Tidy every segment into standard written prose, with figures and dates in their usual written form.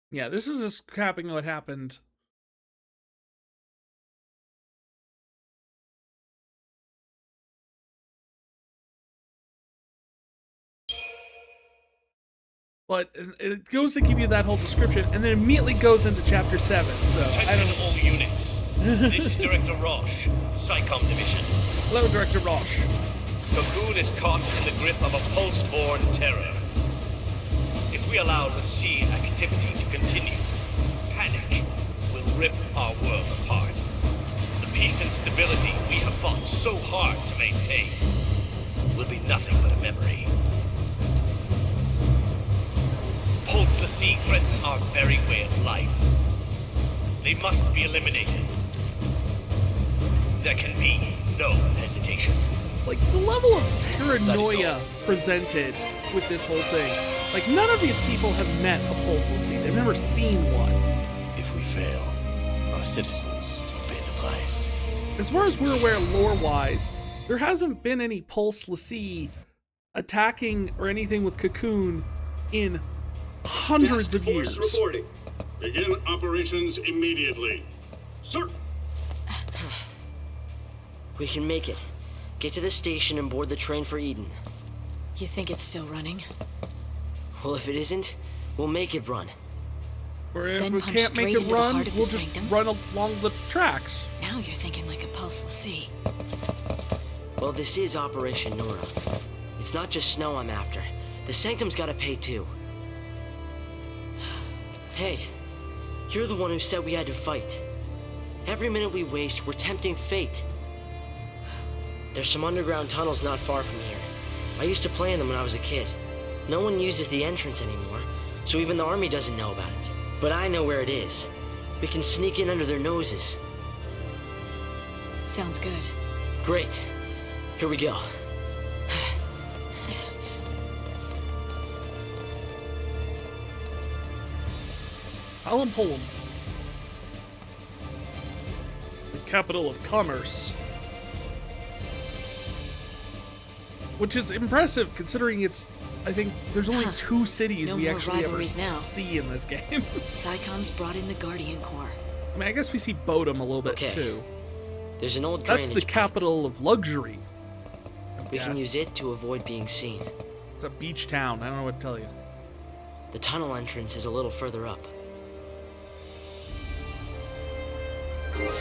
Yeah, this is just capping what happened. But it goes to give you that whole description, and then immediately goes into Chapter 7, so I Attention don't... all units. This is Director Roche, PSICOM Division. Hello, Director Roche. Cocoon is caught in the grip of a pulse-borne terror. If we allow the sea activity to continue, panic will rip our world apart. The peace and stability we have fought so hard to maintain will be nothing but a memory. Pulse the sea threatens our very way of life. They must be eliminated. There can be no hesitation. Like, the level of paranoia presented with this whole thing. Like, none of these people have met a pulseless sea. They've never seen one. If we fail, our citizens will pay the price. As far as we're aware, lore-wise, there hasn't been any pulseless sea attacking or anything with Cocoon in hundreds of years. Task force reporting. Begin operations immediately. Sir! We can make it. Get to the station and board the train for Eden. You think it's still running? Well, if it isn't, we'll make it run. Or if Then we punch can't make straight it into the run, heart of the we'll just sanctum? run along the tracks. Now you're thinking like a pulseless sea. Well, this is Operation Nora. It's not just snow I'm after. The Sanctum's gotta pay too. Hey, you're the one who said we had to fight. Every minute we waste, we're tempting fate. There's some underground tunnels not far from here. I used to play in them when I was a kid. No one uses the entrance anymore, so even the army doesn't know about it. But I know where it is. We can sneak in under their noses. Sounds good. Great. Here we go. Palompolum, the capital of commerce. Which is impressive, considering it's, I think, there's only 2 cities No we more actually ever rivalries now. see in this game. PSICOM's brought in the Guardian Corps. I mean, I guess we see Bodhum a little bit, Okay. too. There's an old drainage That's the pipe. capital of luxury. We can use it to avoid being seen. It's a beach town, I don't know what to tell you. The tunnel entrance is a little further up. Follow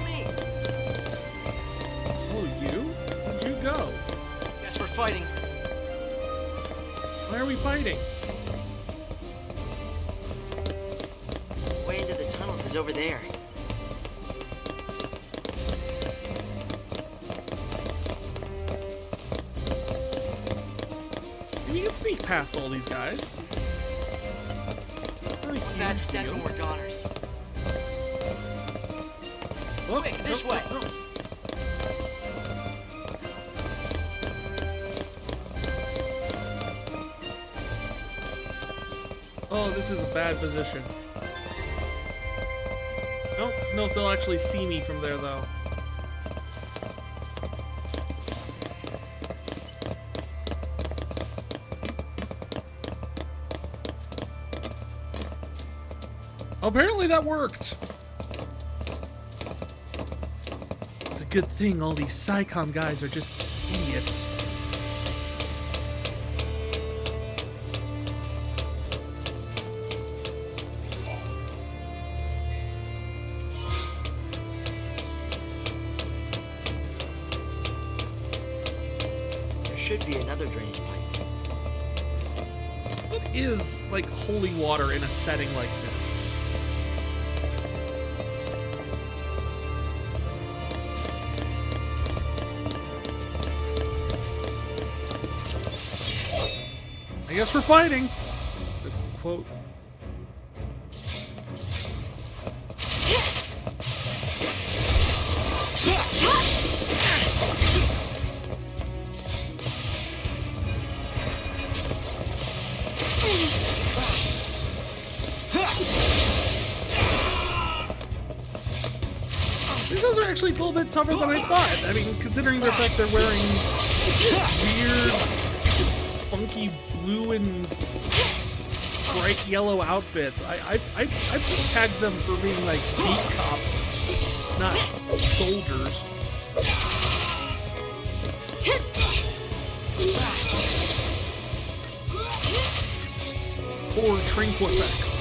me! Oh, you? Where'd you go? Guess we're fighting. Why are we fighting? Way into the tunnels is over there. We can sneak past all these guys. Not a huge Bad step deal. and we're goners. Oh, Quick, this no, way. no, no. Oh, this is a bad position. Nope, no, if they'll actually see me from there, though. Apparently that worked. It's a good thing all these PSICOM guys are just idiots. There should be another drainage pipe. What is, like, holy water in a setting like this? I guess we're fighting. To quote. These guys are actually a little bit tougher than I thought. I mean, considering the fact they're wearing weird, funky blue and bright yellow outfits. I tagged them for being like beat cops, not soldiers. Poor Trinquifex.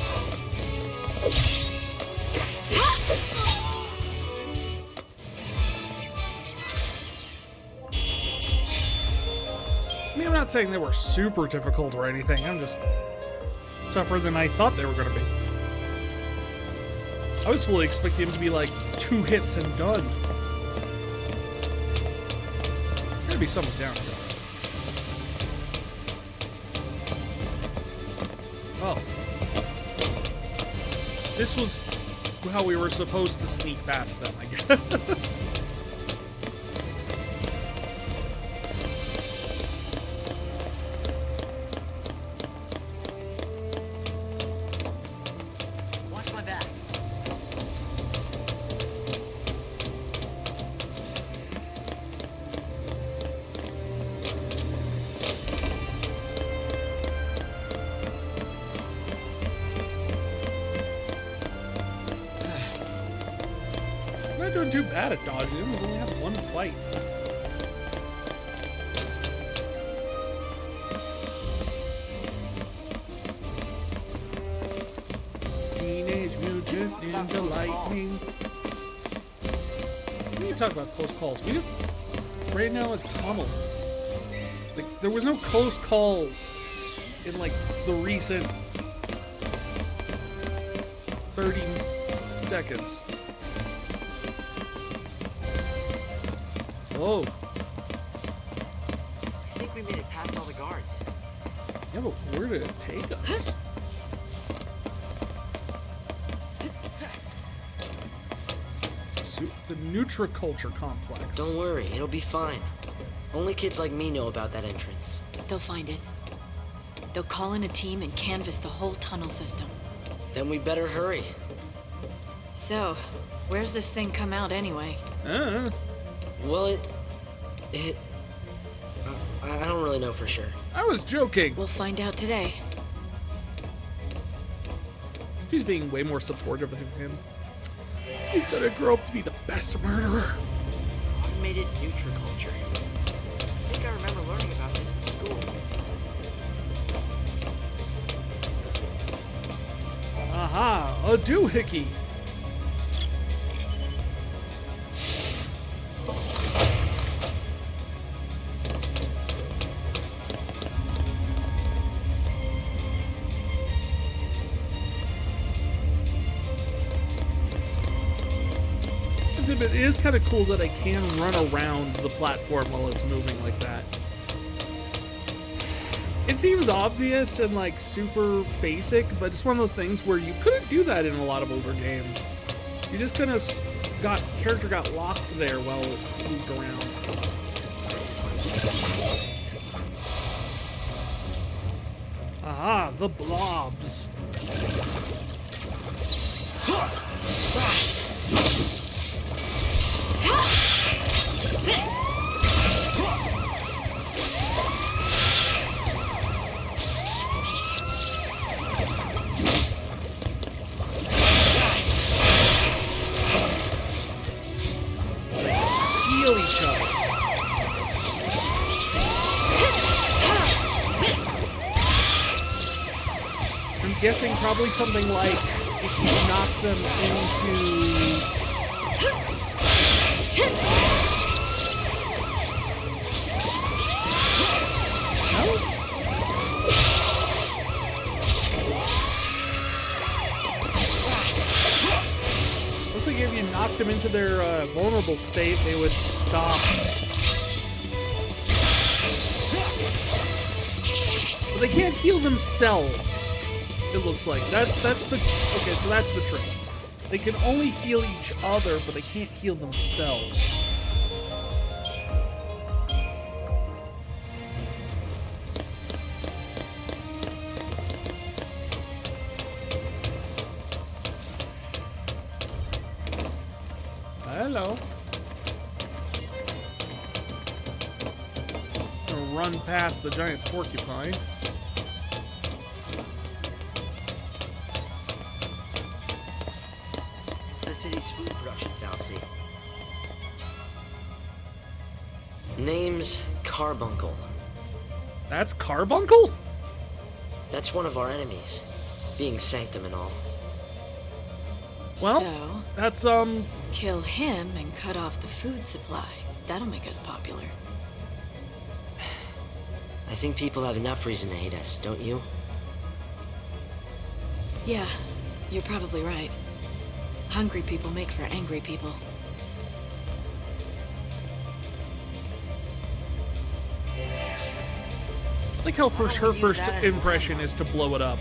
I mean, I'm not saying they were super difficult or anything. I'm just tougher than I thought they were going to be. I was fully expecting them to be like 2 hits and done. There's gotta be something down here. Oh. This was how we were supposed to sneak past them, I guess. Watch my back. I'm not doing too bad at dodging him. We've only had one fight. Teenage Mutant Ninja Lightning. We need to talk about close calls. We just ran down a tunnel. Like, there was no close call in like the recent 30 seconds. Whoa. I think we made it past all the guards. Yeah, but where did it take us? The Nutriculture Complex. Don't worry, it'll be fine. Only kids like me know about that entrance. They'll find it. They'll call in a team and canvass the whole tunnel system. Then we better hurry. So, where's this thing come out anyway? Well, I don't really know for sure. I was joking. We'll find out today. She's being way more supportive of him. He's gonna grow up to be the best murderer. Automated Nutriculture. I think I remember learning about this in school. Aha, a doohickey. It is kind of cool that I can run around the platform while it's moving like that. It seems obvious and like super basic, but it's one of those things where you couldn't do that in a lot of older games. You just kind of character got locked there while it moved around. Aha, the blobs. Heal each other. I'm guessing probably something like if you knock them into... Looks like if you knocked them into their vulnerable state, they would stop. But they can't heal themselves. It looks like that's the okay. So that's the trick. They can only heal each other, but they can't heal themselves. Hello. run past the giant porcupine. It's the city's food production fallacy. Name's Carbuncle. That's Carbuncle? That's one of our enemies, being Sanctum and all. Well, So, that's, kill him and cut off the food supply. That'll make us popular. I think people have enough reason to hate us, don't you? Yeah, you're probably right. Hungry people make for angry people. I like how her use first that as a impression landmark? is to blow it up.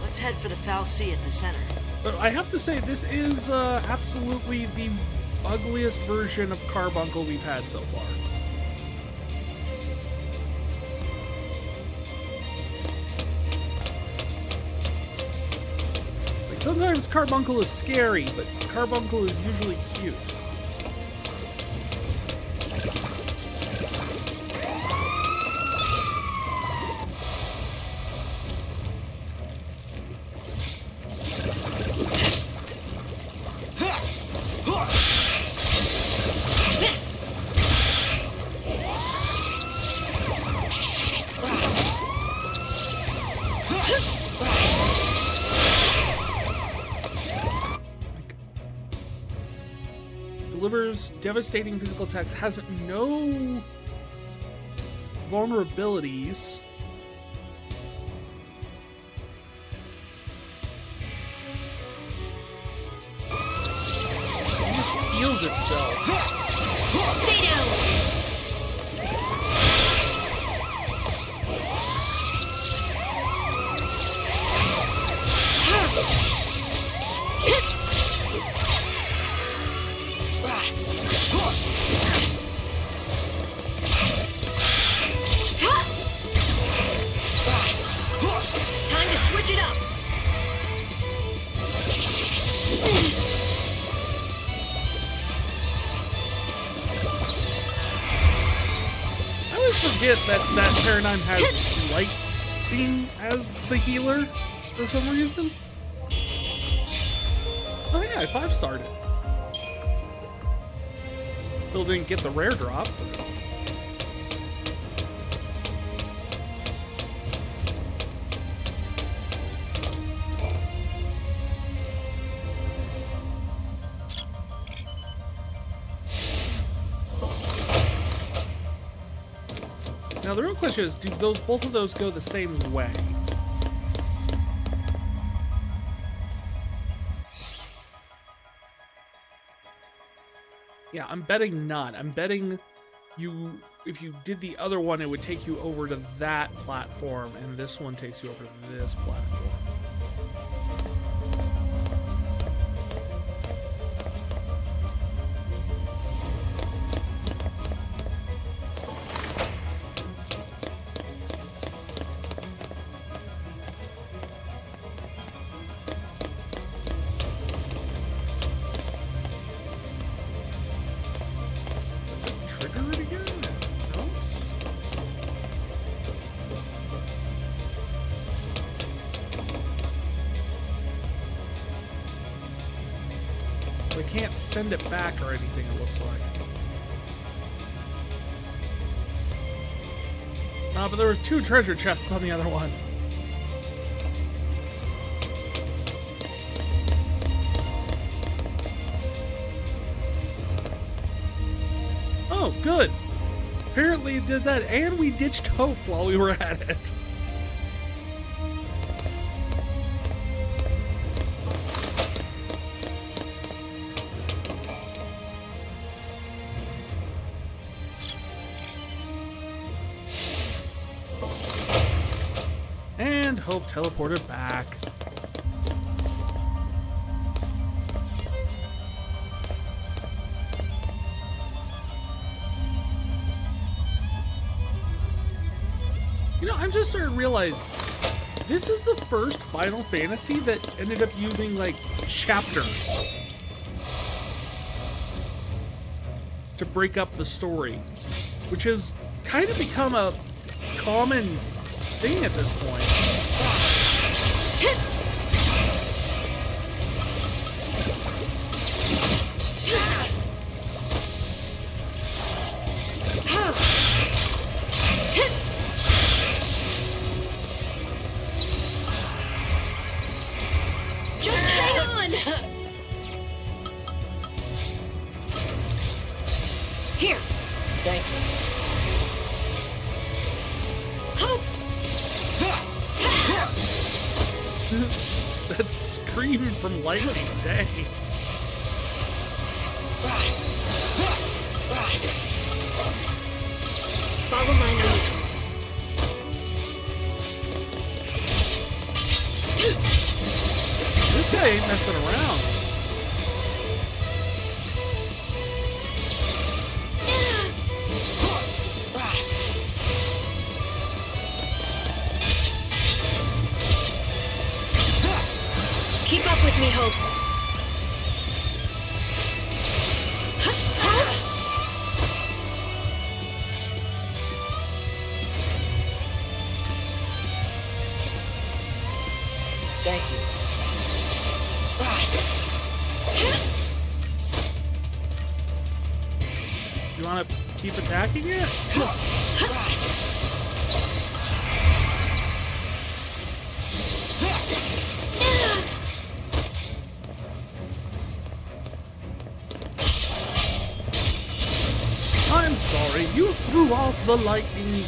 Let's head for the Foul Sea at the center. But I have to say, this is absolutely the ugliest version of Carbuncle we've had so far. Like, sometimes Carbuncle is scary, but Carbuncle is usually cute. Delivers devastating physical attacks, has no vulnerabilities. It heals itself. Stay down! Time to switch it up! I always forget that Paradigm has lightning as the healer for some reason. Oh yeah, I 5-starred it. Still didn't get the rare drop. Now the real question is, do both of those go the same way? Yeah, I'm betting not. I'm betting if you did the other one, it would take you over to that platform, and this one takes you over to this platform. Trigger it again? No, it's... I can't send it back or anything, it looks like. But there were 2 treasure chests on the other one. Oh, good. Apparently it did that, and we ditched hope while we were at it. And hope teleported back. You know, I'm just starting to realize this is the first Final Fantasy that ended up using, like, chapters to break up the story, which has kind of become a common thing at this point. Just hang on! Here. Thank you. That scream from Lightning Day. Follow my lead. This guy ain't messing around. Keep up with me, Hope. Thank you. You want to keep attacking it? I'm sorry, you threw off the lightning.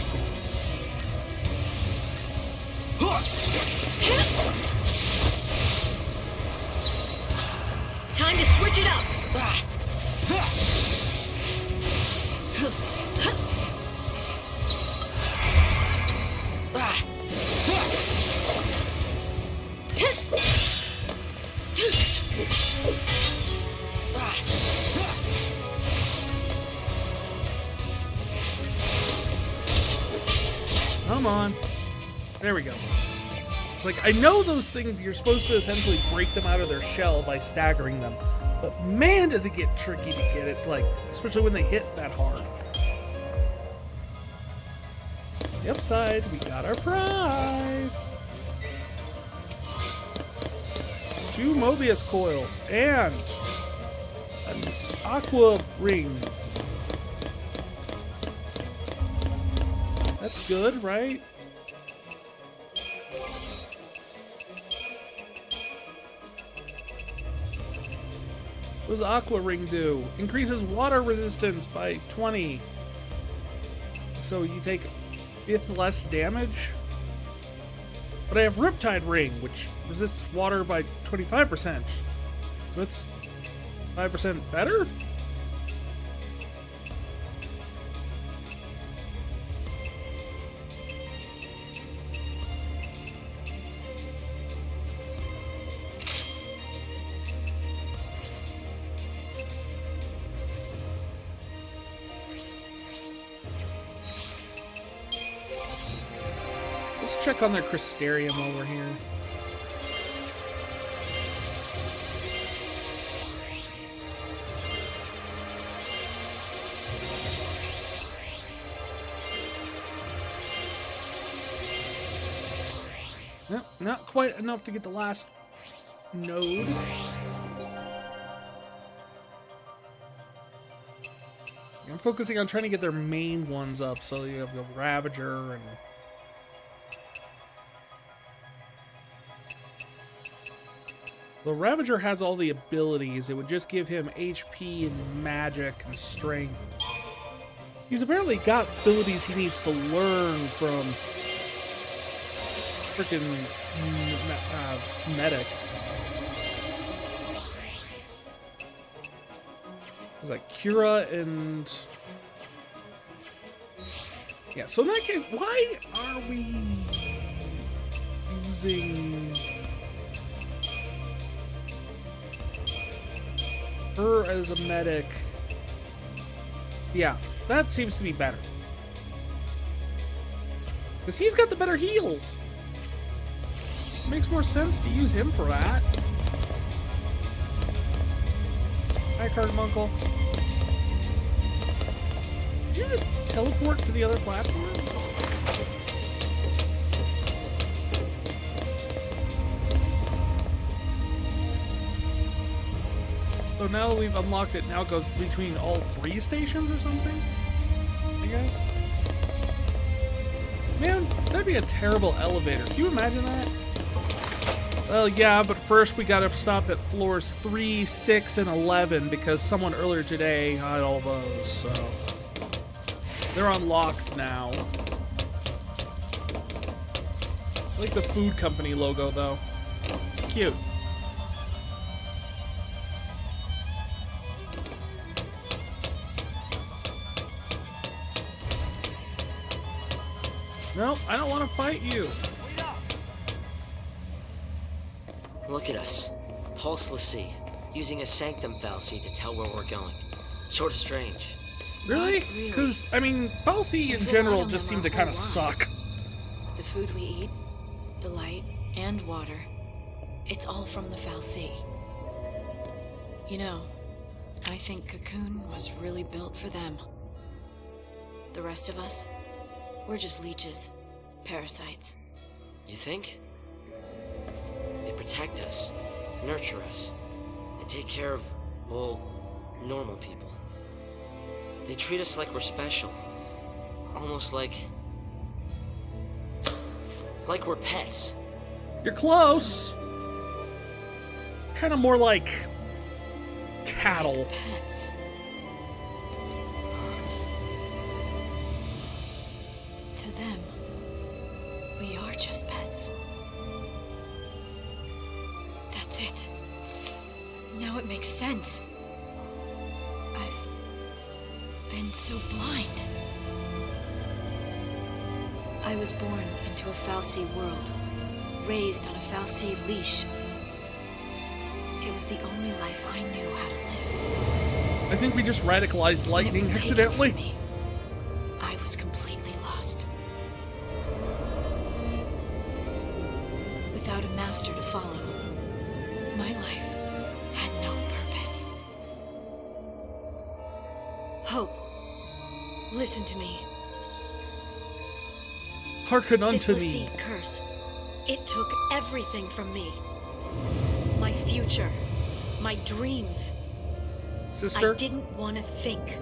Time to switch it up. Come on. There we go. It's like, I know those things, you're supposed to essentially break them out of their shell by staggering them, but man, does it get tricky to get it, like, especially when they hit that hard. The upside, we got our prize. 2 Mobius coils and an aqua ring. That's good, right? What does Aqua Ring do? Increases water resistance by 20. So you take 5th less damage. But I have Riptide Ring, which resists water by 25%. So it's 5% better? Let's check on their Crystarium while we're here. Nope, not quite enough to get the last node. I'm focusing on trying to get their main ones up, so you have the Ravager and... The Ravager has all the abilities. It would just give him HP and magic and strength. He's apparently got abilities he needs to learn from freaking medic. It's like Cura and... Yeah, so in that case, why are we using... her as a medic? Yeah, that seems to be better. Because he's got the better heals. Makes more sense to use him for that. Hi, Cardmuncle. Did you just teleport to the other platform? So now that we've unlocked it, now it goes between all 3 stations or something? I guess? Man, that'd be a terrible elevator. Can you imagine that? Well, yeah, but first we gotta stop at floors 3, 6, and 11 because someone earlier today had all those, so... They're unlocked now. I like the food company logo, though. Cute. No, I don't want to fight you. Look at us. Pulseless sea, using a sanctum fallacy to tell where we're going. Sort of strange. Really? Because, I mean, fallacy in general just seem to kind of suck. The food we eat, the light, and water, it's all from the Fal'Cie. You know, I think Cocoon was really built for them. The rest of us, we're just leeches, parasites. You think? They protect us, nurture us, and take care of, well, normal people. They treat us like we're special. Almost like we're pets. You're close. Kind of more like cattle. Pets. To them, we are just pets. That's it. Now it makes sense. I've been so blind. I was born into a Fal'Cie world, raised on a Fal'Cie leash. It was the only life I knew how to live. I think we just radicalized lightning accidentally. Me. I was completely lost. Without a master to follow, my life had no purpose. Hope, listen to me. Hearken unto This me. Lassie curse. It took everything from me. My future, my dreams. Sister? I didn't want to think.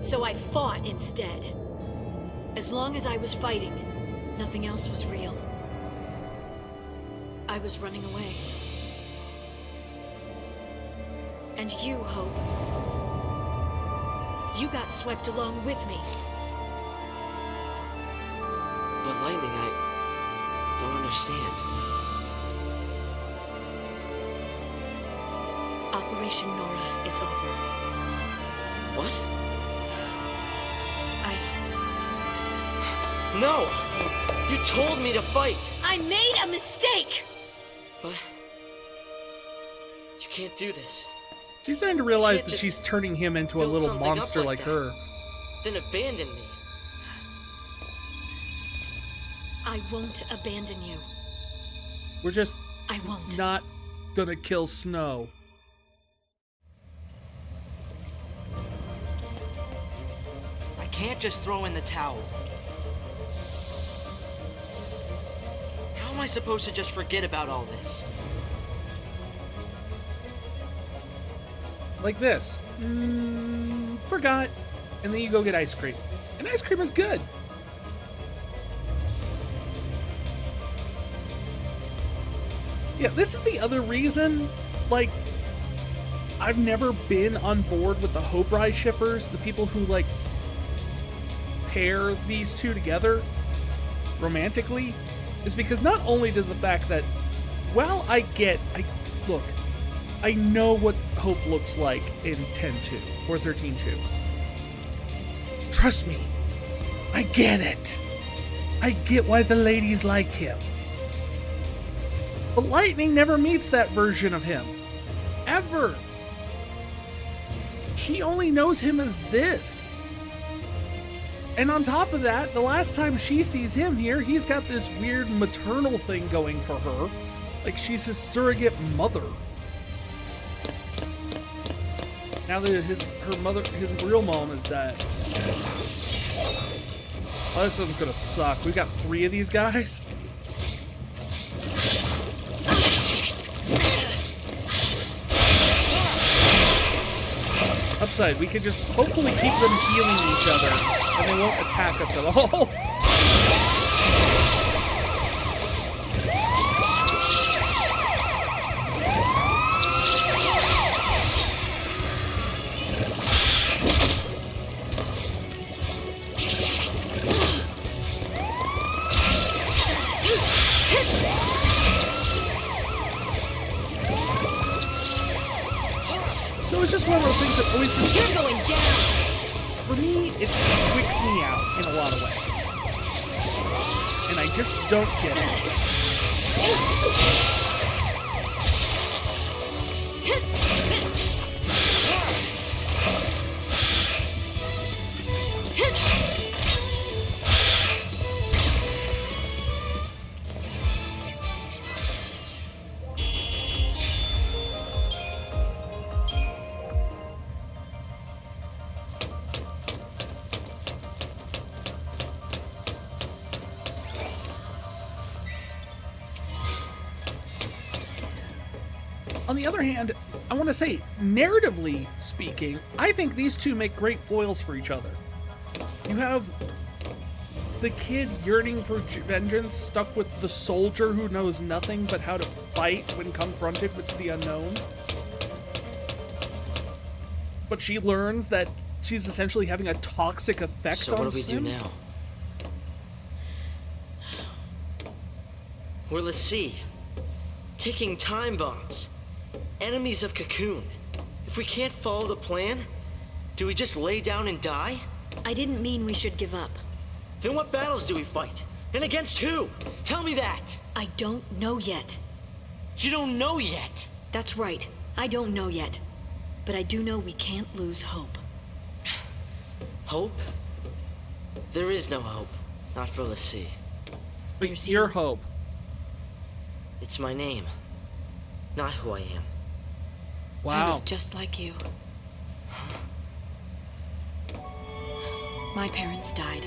So I fought instead. As long as I was fighting, nothing else was real. I was running away. And you, Hope. You got swept along with me. But Lightning, I don't understand. Operation Nora is over. What? I... No! You told me to fight! I made a mistake! But... you can't do this. She's starting to realize that just she's turning him into a build little something up monster like that. her. Then abandon me. I won't abandon you. We're just I won't. not gonna kill Snow. I can't just throw in the towel. How am I supposed to just forget about all this? Like this. Forgot. And then you go get ice cream. And ice cream is good. Yeah, this is the other reason, like, I've never been on board with the Hope Rise shippers, the people who, like, pair these two together romantically, is because not only does the fact that, well, look, I know what Hope looks like in 10.2 or 13.2. Trust me, I get it. I get why the ladies like him. But Lightning never meets that version of him. Ever. She only knows him as this. And on top of that, the last time she sees him here, he's got this weird maternal thing going for her. Like she's his surrogate mother. Now that his real mom is dead. Oh, this one's gonna suck. We've got 3 of these guys. Upside, we can just hopefully keep them healing each other, and they won't attack us at all. So it's just one of those things that always just... You're going down! For me, it squicks me out in a lot of ways. And I just don't get it. On the other hand, I want to say, narratively speaking, I think these two make great foils for each other. You have the kid yearning for vengeance stuck with the soldier who knows nothing but how to fight when confronted with the unknown. But she learns that she's essentially having a toxic effect on So what do we Sim. do now? We're the sea. Ticking time bombs. Enemies of Cocoon. If we can't follow the plan, do we just lay down and die? I didn't mean we should give up. Then what battles do we fight? And against who? Tell me that! I don't know yet. You don't know yet! That's right. I don't know yet. But I do know we can't lose hope. Hope? There is no hope. Not for the sea. But your hope. It's my name. Not who I am. Wow. I was just like you. My parents died.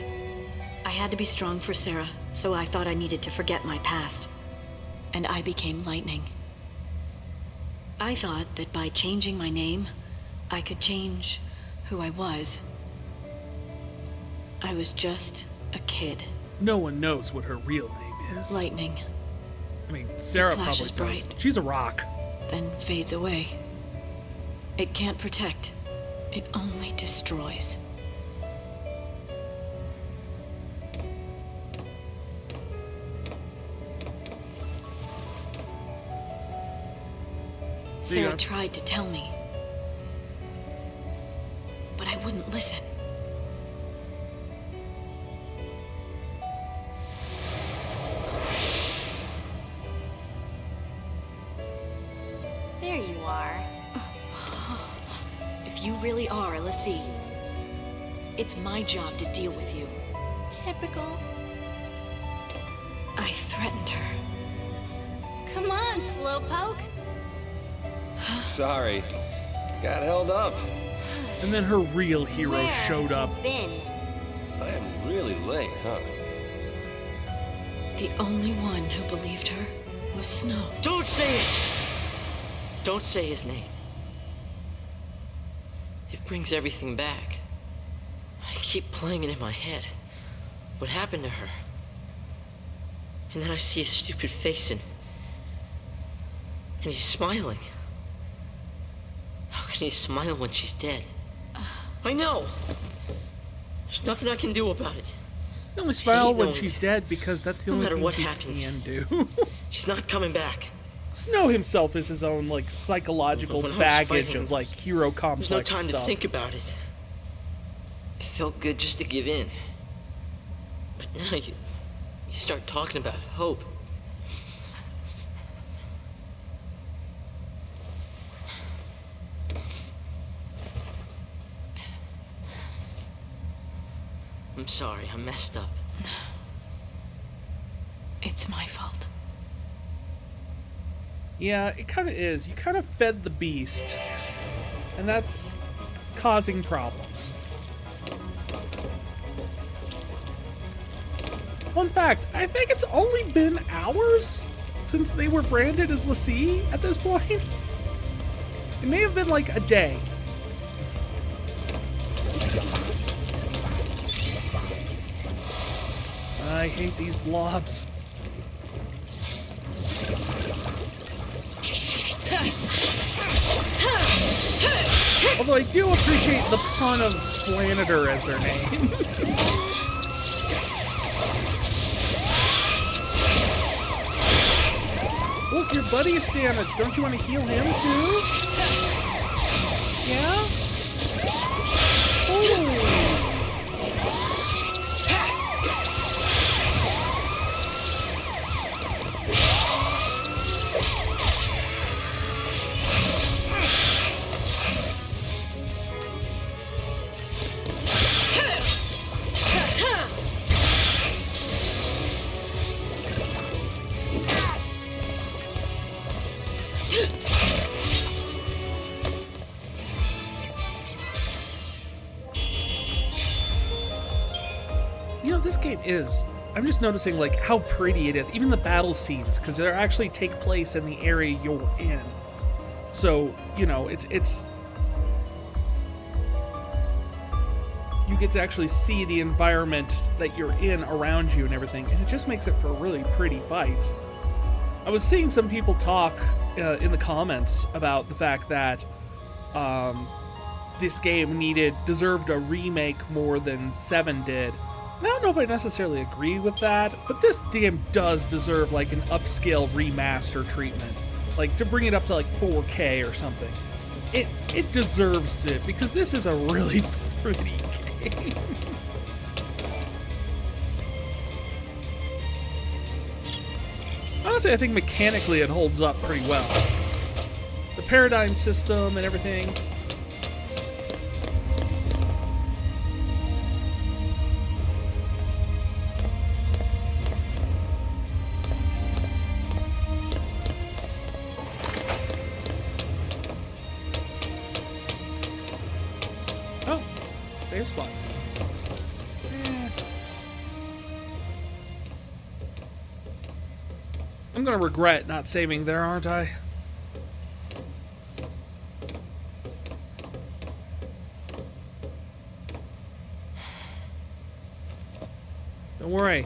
I had to be strong for Sarah, so I thought I needed to forget my past. And I became Lightning. I thought that by changing my name, I could change who I was. I was just a kid. No one knows what her real name is. Lightning, I mean, Sarah probably flashes does. bright. She's a rock. then fades away. It can't protect. It only destroys. Sarah tried to tell me, but I wouldn't listen. There you are. If you really are a Lassie, it's my job to deal with you. Typical. I threatened her. Come on, slowpoke. Sorry. Got held up. And then her real hero Where showed have up. you been? I am really late, huh? The only one who believed her was Snow. Don't say it! Don't say his name. It brings everything back. I keep playing it in my head. What happened to her? And then I see his stupid face and he's smiling. How can he smile when she's dead? I know! There's nothing I can do about it. They only smile Hate when knowing she's it. dead because that's the No only matter thing what he happens. can do. She's not coming back. Snow himself is his own like psychological When I was baggage fighting, of like hero complex There's no time stuff. to think about it. It felt good just to give in. But now you start talking about hope. I'm sorry, I messed up. It's my fault. Yeah, it kind of is. You kind of fed the beast, and that's causing problems. Fun fact, I think it's only been hours since they were branded as l'Cie at this point. It may have been like a day. I hate these blobs. Although I do appreciate the pun of Flanader as their name. Look, your buddy is damaged. Don't you want to heal him too? Yeah? Oh. You know, this game is, I'm just noticing like how pretty it is, even the battle scenes, because they actually take place in the area you're in. So, you know, it's you get to actually see the environment that you're in around you and everything, and it just makes it for really pretty fights. I was seeing some people talk in the comments about the fact that this game deserved a remake more than 7 did. And I don't know if I necessarily agree with that, but this game does deserve like an upscale remaster treatment, like to bring it up to like 4K or something. It deserves it, because this is a really pretty game. Honestly, I think mechanically it holds up pretty well. The paradigm system and everything. Oh, save spot. I'm gonna regret not saving there, aren't I? Don't worry.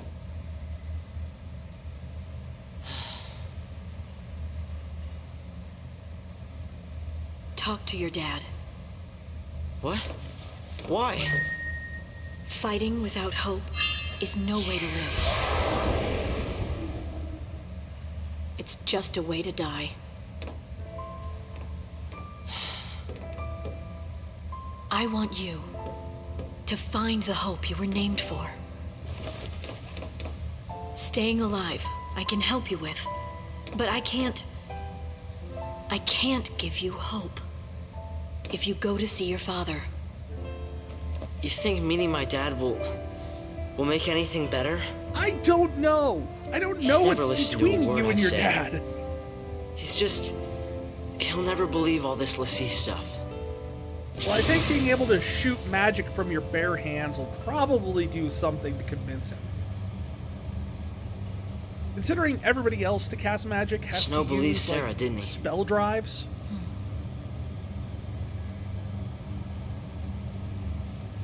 Talk to your dad. What? Why? Fighting without hope is no way to live. It's just a way to die. I want you to find the hope you were named for. Staying alive, I can help you with, but I can't give you hope if you go to see your father. You think meeting my dad will make anything better? I don't know. I don't know what's between you and your dad. He'll never believe all this l'Cie stuff. Well, I think being able to shoot magic from your bare hands will probably do something to convince him. Considering everybody else to cast magic has Snow to believed use Sarah, like, didn't he? spell drives.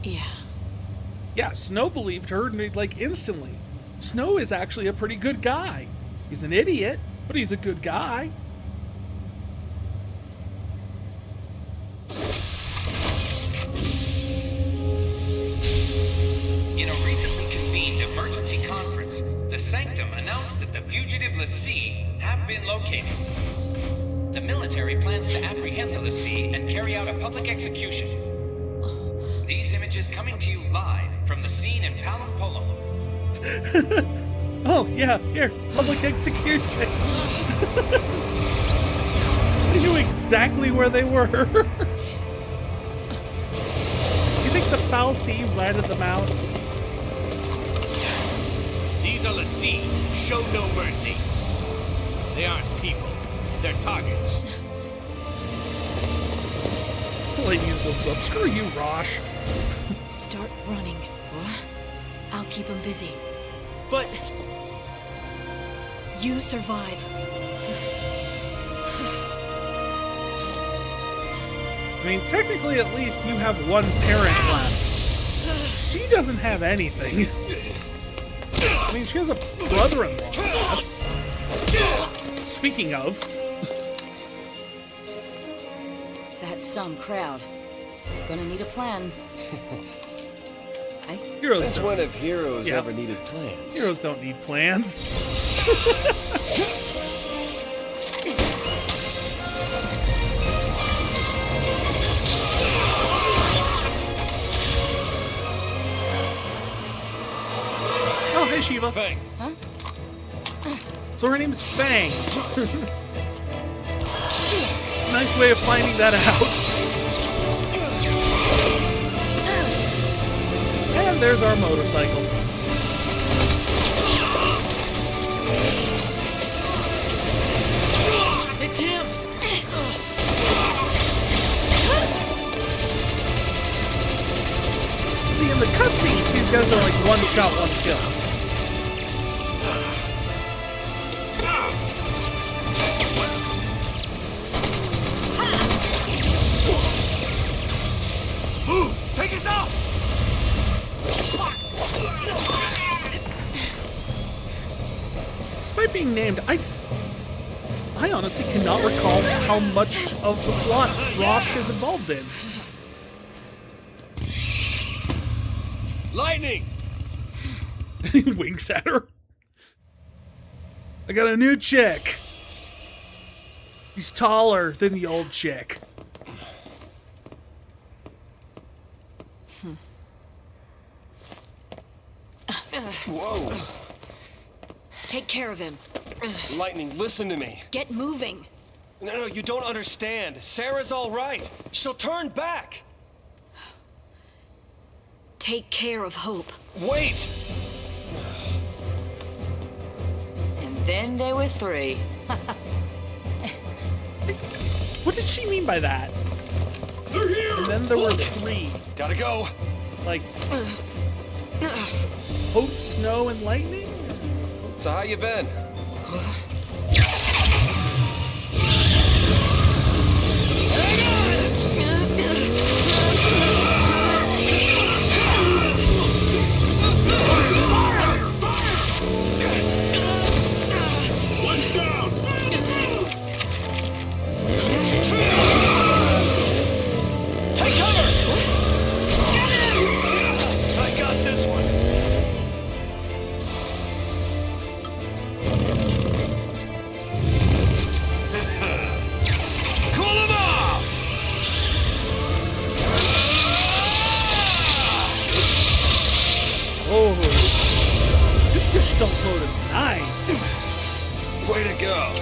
Yeah. Yeah, Snow believed her like instantly. Snow is actually a pretty good guy. He's an idiot, but he's a good guy. In a recently convened emergency conference, the Sanctum announced that the fugitive l'Cie have been located. The military plans to apprehend the l'Cie and carry out a public execution. These images coming to you live from the scene in Palompolum. Oh, yeah, here, public execution. They knew exactly where they were. You think the Fal'Cie ratted them out? These are l'Cie. Show no mercy. They aren't people. They're targets. I'll use those up. Screw you, Rosh. Start running. What? I'll keep him busy. But... You survive. I mean, technically, at least you have one parent left. She doesn't have anything. I mean, she has a brother-in-law, yes. Speaking of... That's some crowd. Gonna need a plan. Heroes Since don't. when have heroes Yeah. ever needed plans? Heroes don't need plans. Oh, hey, Shiva. Fang. Huh? So her name's Fang. It's a nice way of finding that out. And there's our motorcycle. It's him! See, in the cutscenes, these guys are like one shot, one kill. Take us out! Despite being named, I honestly cannot recall how much of the plot Rosh is involved in. Lightning! He winks at her. I got a new chick. She's taller than the old chick. Whoa. Take care of him. Lightning, listen to me. Get moving. No, you don't understand. Sarah's all right. She'll turn back. Take care of Hope. Wait! And then there were three. What did she mean by that? They're here! And then there were three. Gotta go. Like, Hope, Snow, and Lightning? So how you been? One's down! Take cover! I got this one. Cool 'em off! Oh, this Gestalt mode is nice. Way to go.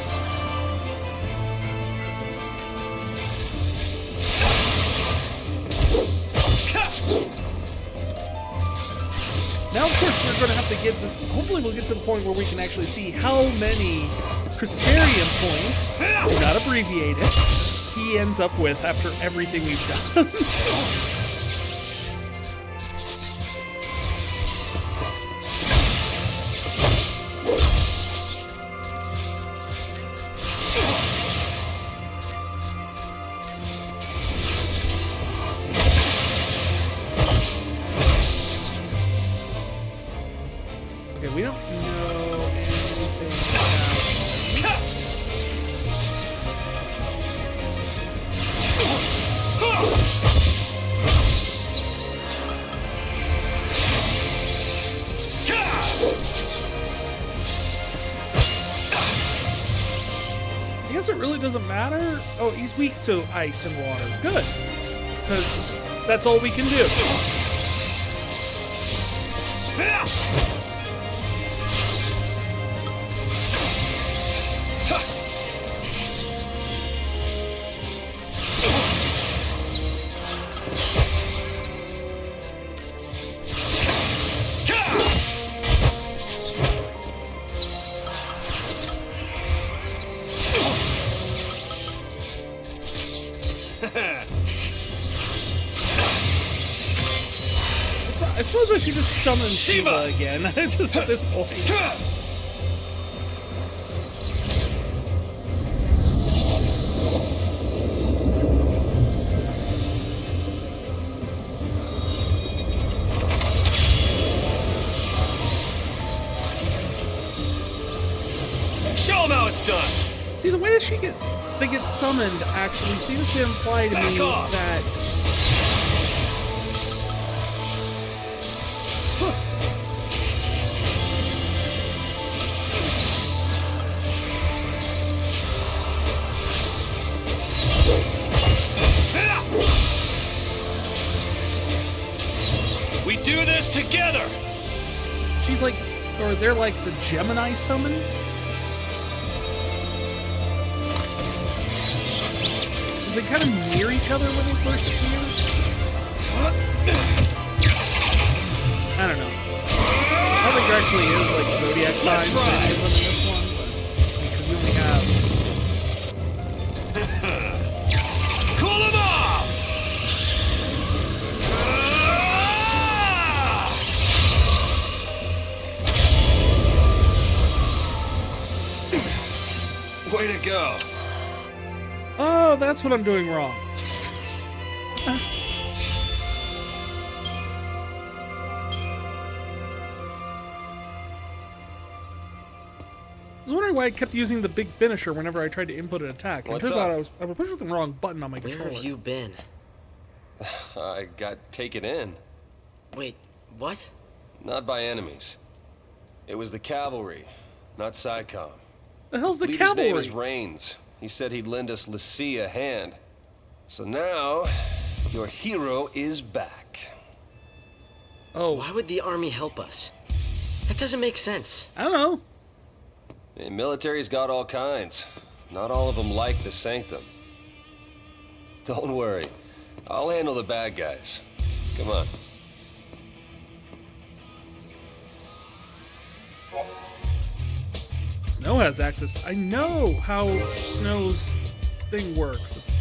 Now, of course, we're going to have to get to... Hopefully we'll get to the point where we can actually see how many Crystarium points, do not abbreviate it, he ends up with after everything we've done. Okay, we don't know anything about... I guess it really doesn't matter. Oh, he's weak to ice and water. Good. Because that's all we can do. I suppose I should just summon Shiva again, just at this point. Show him how it's done! See, the way they get summoned actually seems to imply to me that... We do this together! She's like, or they're like the Gemini summon? They kind of near each other when they first appear? I don't know. I don't think there actually is like zodiac signs for any of them in this one, but because you only have. Cool them off! Way to go. Oh, that's what I'm doing wrong. I was wondering why I kept using the big finisher whenever I tried to input an attack. And it turns out I was pushing the wrong button on my controller. Where have you been? I got taken in. Wait, what? Not by enemies. It was the Cavalry, not PSICOM. The hell's the Leader's Cavalry? name is Raines. He said he'd lend us l'Cie a hand. So now, your hero is back. Oh. Why would the army help us? That doesn't make sense. I don't know. The military's got all kinds. Not all of them like the Sanctum. Don't worry. I'll handle the bad guys. Come on. Snow has access. I know how Snow's thing works.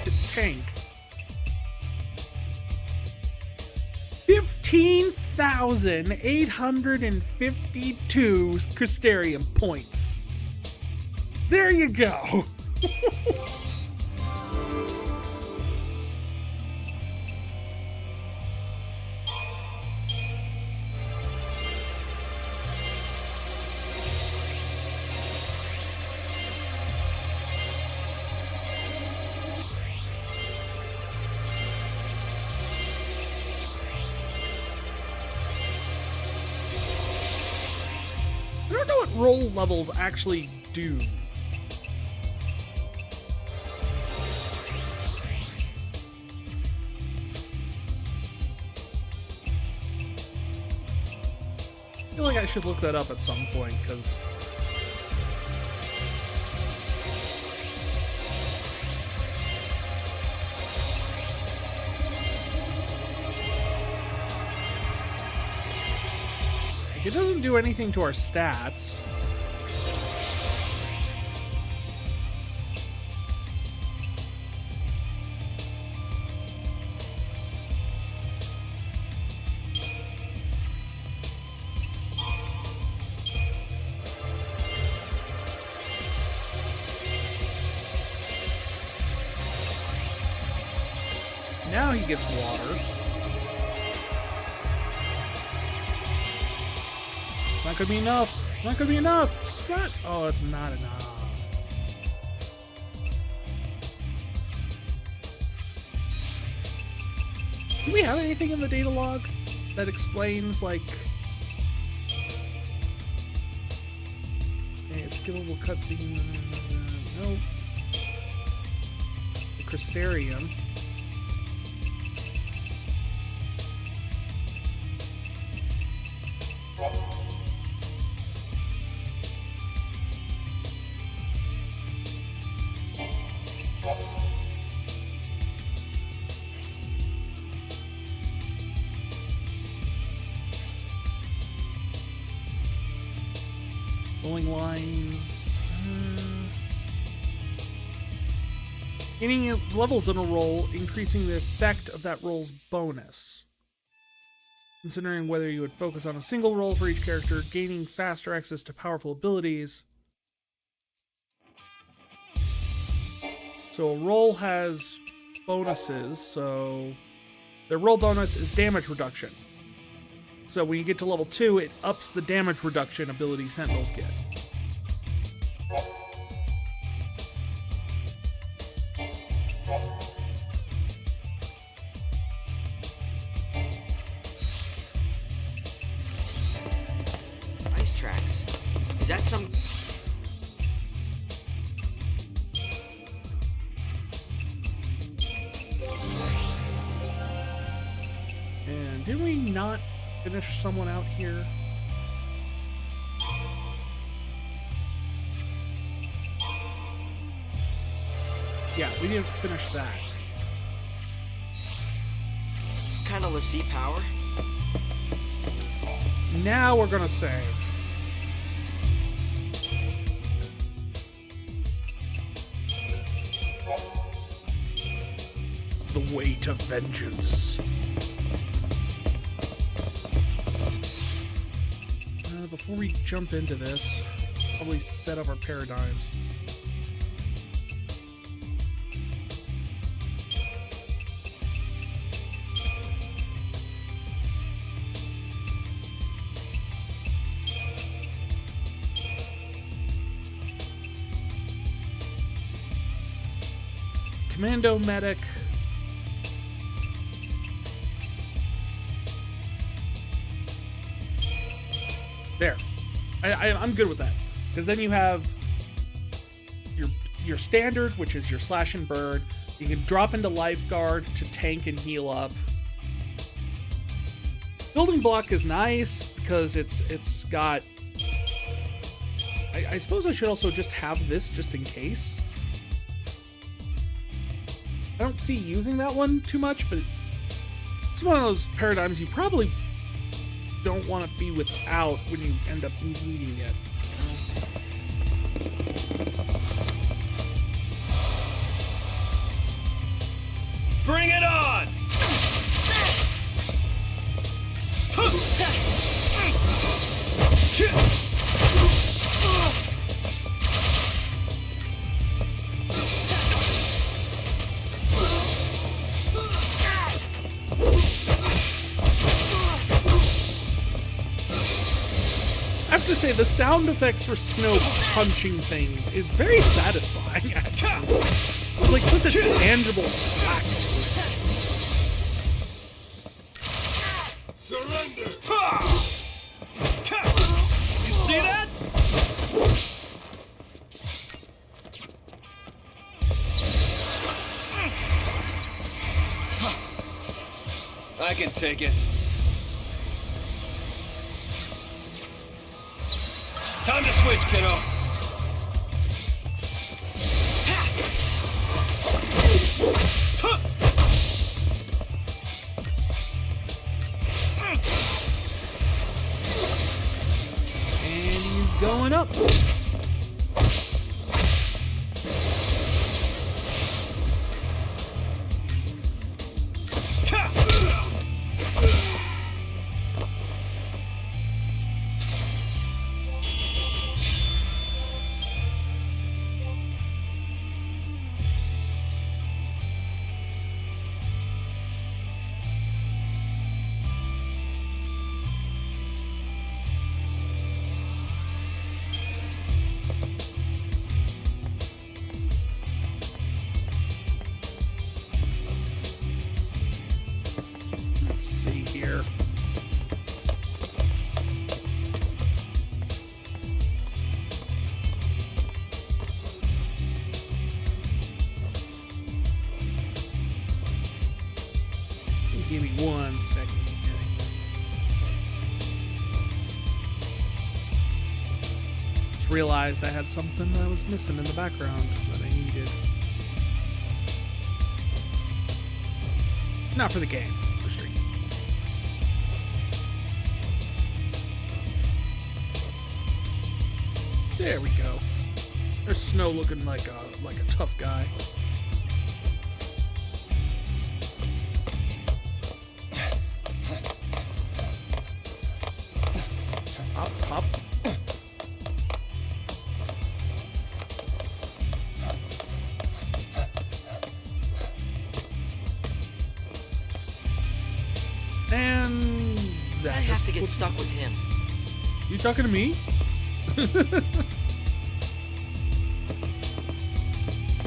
It's tank. 15,852 Crystarium points. There you go. I don't know what roll levels actually do. I feel like I should look that up at some point, because... it doesn't do anything to our stats. Now he gets water. It's not gonna be enough. It's not gonna be enough. It's not. Oh, it's not enough. Do we have anything in the data log that explains, like, a skippable cutscene? No. The Crystarium. Rolling lines. Gaining levels in a roll, increasing the effect of that roll's bonus. considering whether you would focus on a single role for each character, gaining faster access to powerful abilities. So a role has bonuses, so their role bonus is damage reduction. So when you get to level 2, it ups the damage reduction ability Sentinels get. Ice tracks. Is that some... And did we not finish someone out here? Yeah, we didn't finish that. kind of Lassie power? Now we're gonna save. The weight of vengeance. Before we jump into this, probably set up our paradigms. Commando medic. There. I'm good with that. Because then you have your standard, which is your slash and burn. You can drop into lifeguard to tank and heal up. Building block is nice because it's got... I suppose I should also just have this just in case. I don't see using that one too much, but it's one of those paradigms you probably don't want to be without when you end up needing it. Bring it on! I have to say, the sound effects for Snow punching things is very satisfying, actually. It's like such a tangible fact. Surrender! You see that? I can take it. Time to switch, kiddo. And he's going up. Let's see here. Give me 1 second. Just realized I had something that I was missing in the background that I needed. Not for the game, for stream. There we go. There's Snow looking like a tough guy. get stuck with him. You talking to me?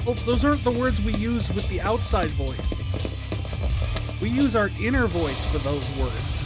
Oh, those aren't the words we use with the outside voice. We use our inner voice for those words.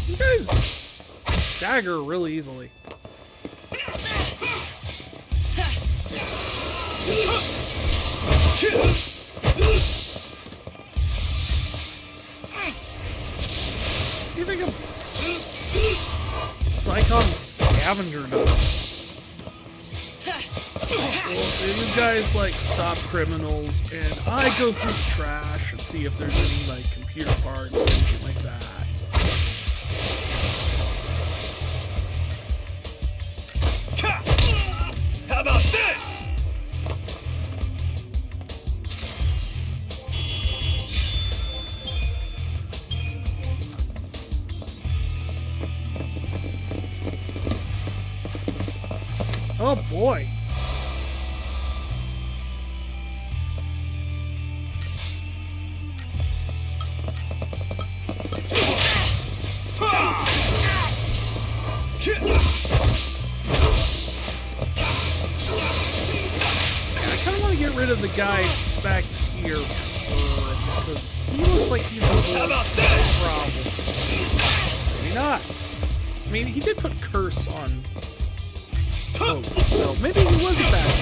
You guys stagger really easily. You think of PSICOM scavenger does? Well, these guys like stop criminals, and I go through the trash and see if there's any like computer parts or anything like that. How about this? Oh boy. I kind of want to get rid of the guy back here first, because he looks like he's the problem. Maybe not. I mean, he did put curse on Pope, so maybe he was a bad guy.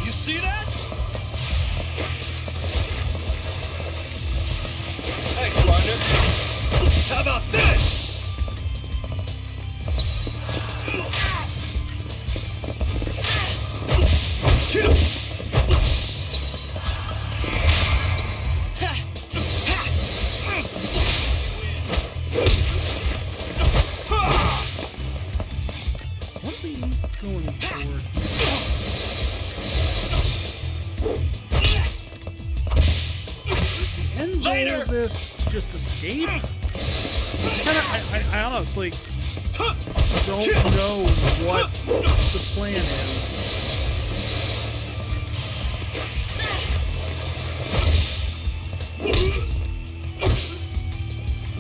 You see that? Thanks, partner. How about this? What are we going forward? The end goal of this to just escape? I honestly don't know what the plan is.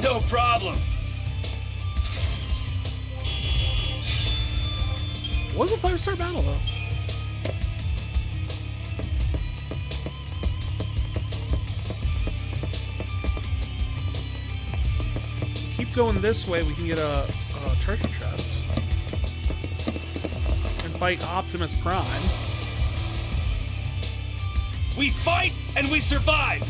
No problem. It was a 5-star battle, though. Keep going this way, we can get a treasure chest. And fight Optimus Prime. We fight and we survive.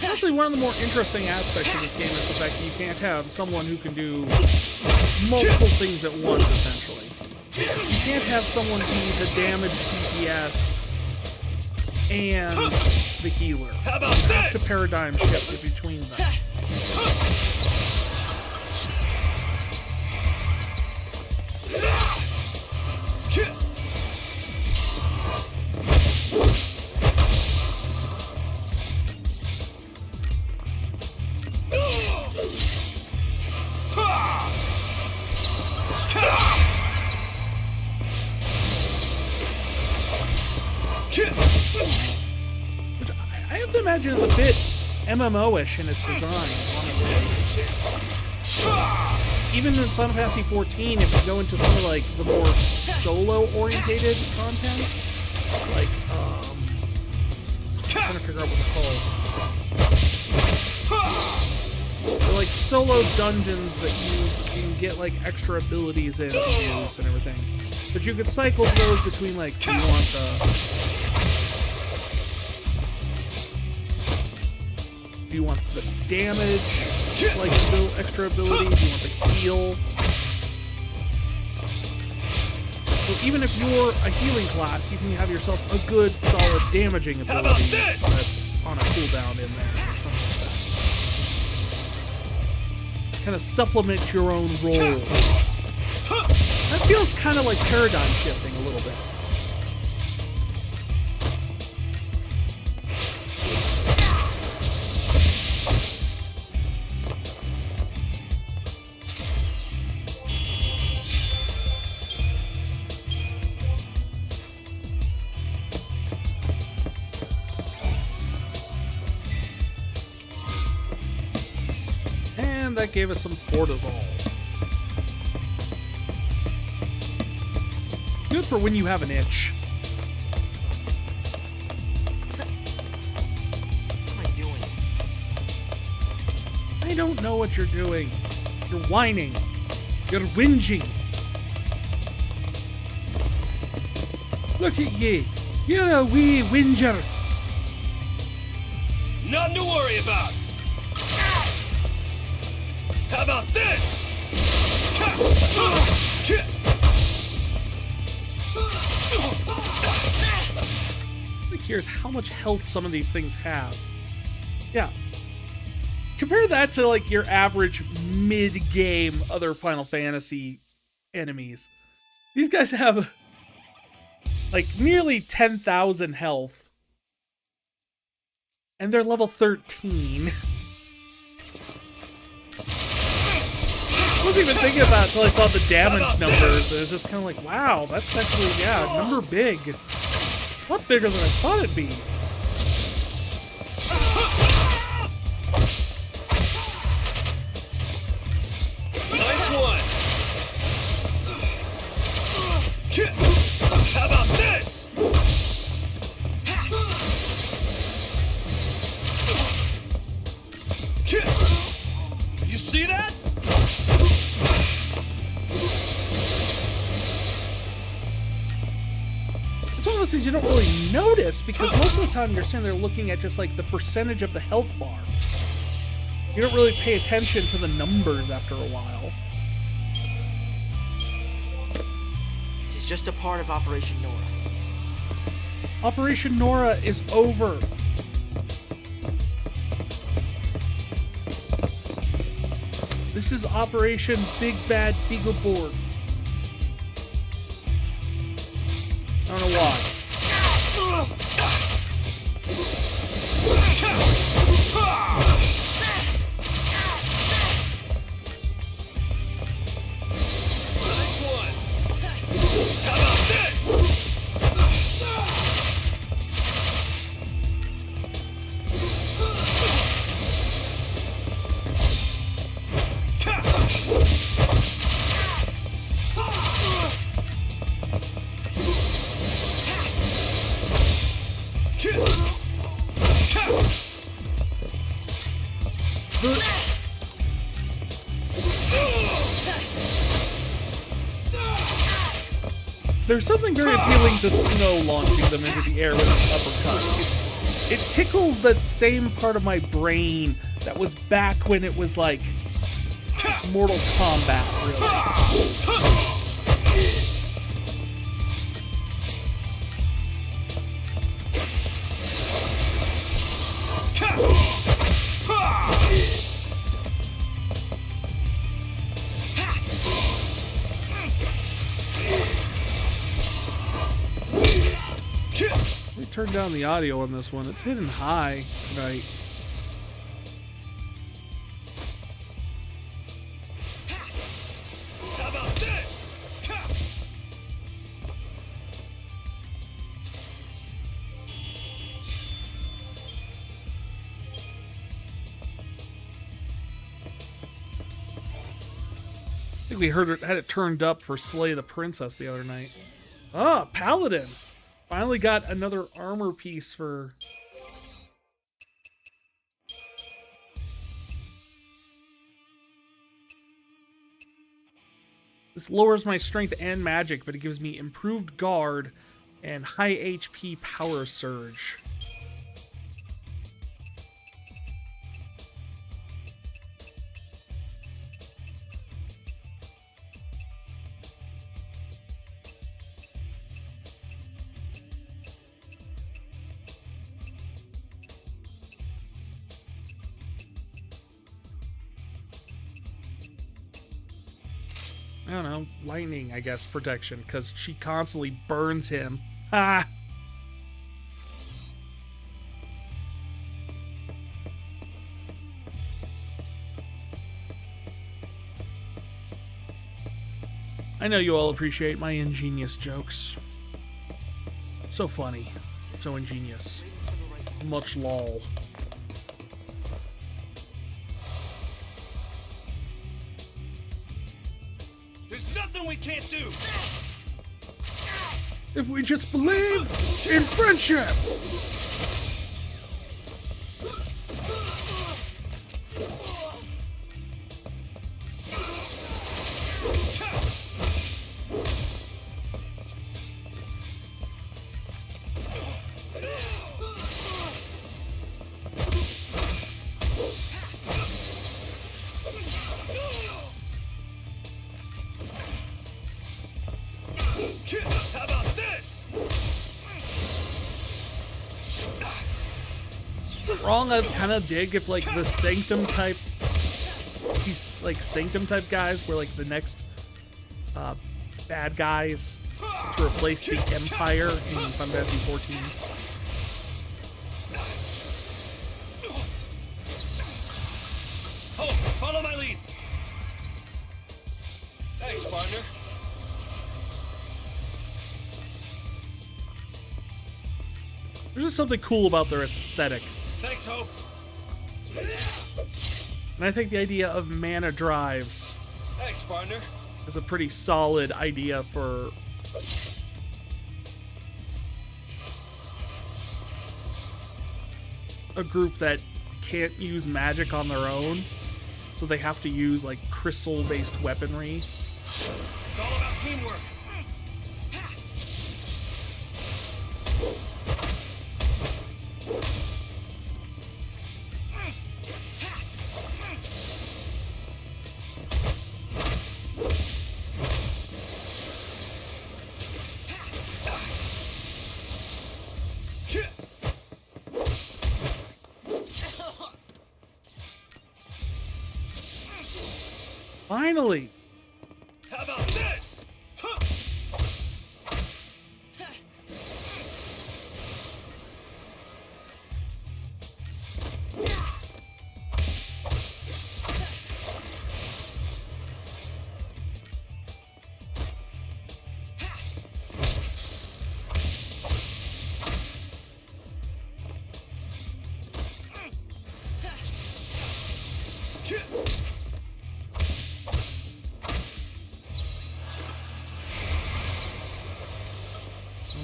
Honestly, one of the more interesting aspects of this game is the fact that you can't have someone who can do multiple things at once, essentially. You can't have someone be the damage DPS and the healer. How about you have this? to paradigm shift between them. Which I have to imagine is a bit MMO-ish in its design, honestly. Even in Final Fantasy XIV, if you go into some of like the more solo-orientated content, like I'm trying to figure out what they're called. They're like solo dungeons that you can get like extra abilities in to use and everything. But you could cycle those between like, do you want the damage, like extra ability? Do you want the heal? So even if you're a healing class, you can have yourself a good, solid damaging ability that's on a cooldown in there, or something like that. Kind of supplement your own roles. That feels kind of like paradigm shifting a little bit. That gave us some cortisol. Good for when you have an itch. What am I doing? I don't know what you're doing. You're whining. You're whinging. Look at ye. You're a wee whinger. Nothing to worry about. How about this? Here's how much health some of these things have. Yeah. Compare that to like your average mid-game other Final Fantasy enemies. These guys have like nearly 10,000 health. And they're level 13. I wasn't even thinking about it until I saw the damage numbers. And it's just kind of like, wow, that's actually, yeah, number big. A lot bigger than I thought it'd be. Nice one. How about this? You see that? It's one of those things you don't really notice because most of the time you're sitting there looking at just like the percentage of the health bar. You don't really pay attention to the numbers after a while. This is just a part of Operation Nora. Operation Nora is over. This is Operation Big Bad Beagleboard. I don't know why. Nice one. How about this? There's something very appealing to Snow launching them into the air with an uppercut. It tickles that same part of my brain that was back when it was like Mortal Kombat, really. We turned down the audio on this one. It's hitting high tonight. How about this? I think we heard it, had it turned up for Slay the Princess the other night. Ah, Paladin! Finally got another armor piece for... This lowers my strength and magic, but it gives me improved guard and high HP power surge. I don't know, lightning, I guess, protection, because she constantly burns him. Ha! I know you all appreciate my ingenious jokes. So funny. So ingenious. Much lol. There's nothing we can't do! If we just believe in friendship! How about this? Is it wrong? I kind of dig if like the Sanctum type, these like Sanctum type guys were like the next bad guys to replace the Empire in Final Fantasy XIV. Oh, follow my lead. Thanks, partner. There's just something cool about their aesthetic. Thanks, Hope. And I think the idea of mana drives Thanks, partner. is a pretty solid idea for a group that can't use magic on their own, so they have to use like crystal-based weaponry. It's all about teamwork. Finally! How about this?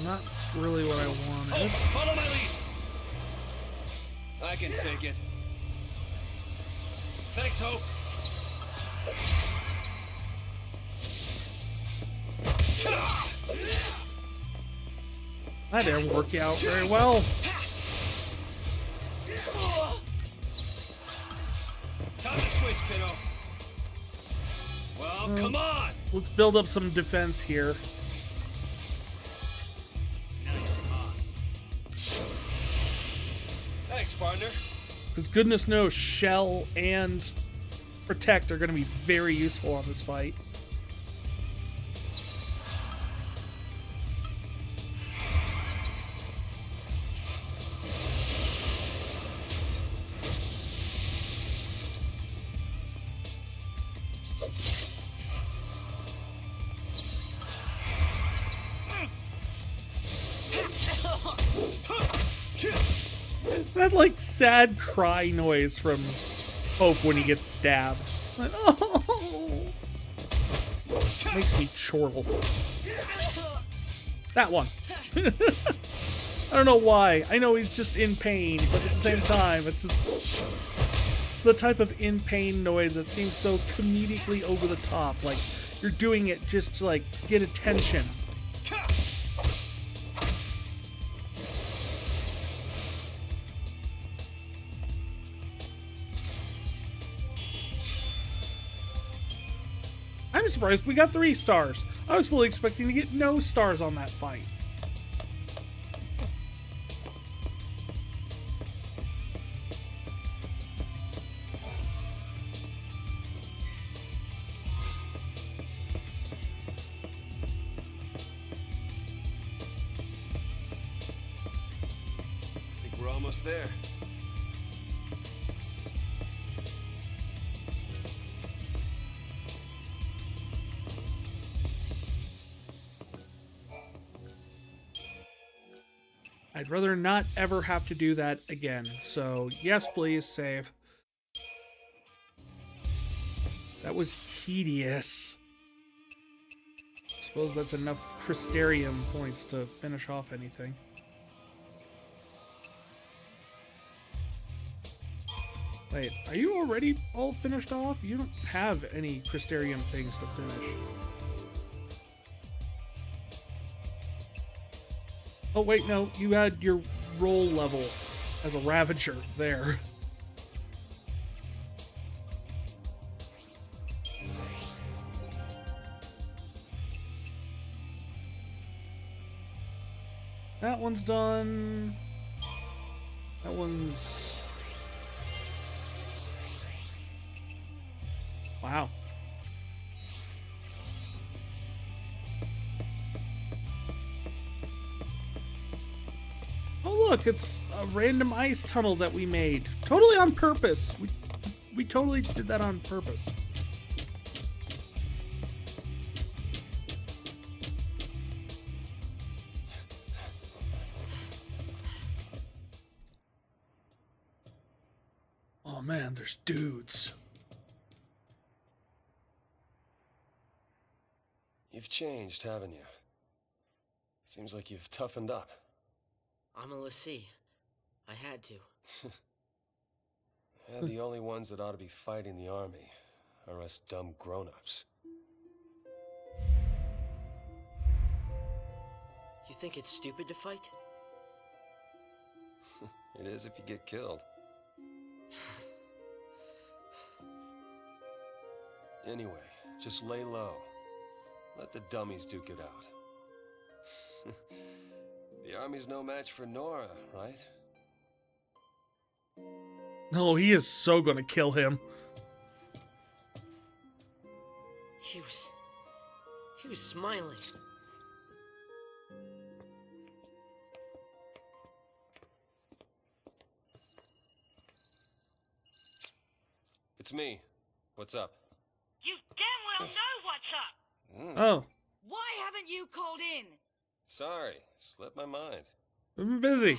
Not really what I wanted. Follow my lead. I can take it. Thanks, Hope. That didn't work out very well. Time to switch, kiddo. Well, come on. Let's build up some defense here. Thanks, partner. Because goodness knows, Shell and Protect are going to be very useful on this fight. That like sad cry noise from Hope when he gets stabbed. Like, oh, makes me chortle. That one. I don't know why. I know he's just in pain, but at the same time, it's the type of in pain noise that seems so comedically over the top. Like you're doing it just to like get attention. I'm surprised we got 3 stars. I was fully expecting to get no stars on that fight. I think we're almost there. I'd rather not ever have to do that again. So, yes, please, save. That was tedious. Suppose that's enough Crystarium points to finish off anything. Wait, are you already all finished off? You don't have any Crystarium things to finish. Oh wait, no, you had your roll level as a Ravager there. That one's done. That one's... Wow. Oh look, it's a random ice tunnel that we made. Totally on purpose. We totally did that on purpose. Oh man, there's dudes. You've changed, haven't you? Seems like you've toughened up. I'm a l'Cie. I had to. Yeah, the only ones that ought to be fighting the army are us dumb grown-ups. You think it's stupid to fight? It is if you get killed. Anyway, just lay low. Let the dummies duke it out. The army's no match for Nora, right? No, he is so gonna kill him. He was smiling. It's me. What's up? You damn well know what's up! Oh, Why haven't you called in? Sorry, slipped my mind. I've been busy.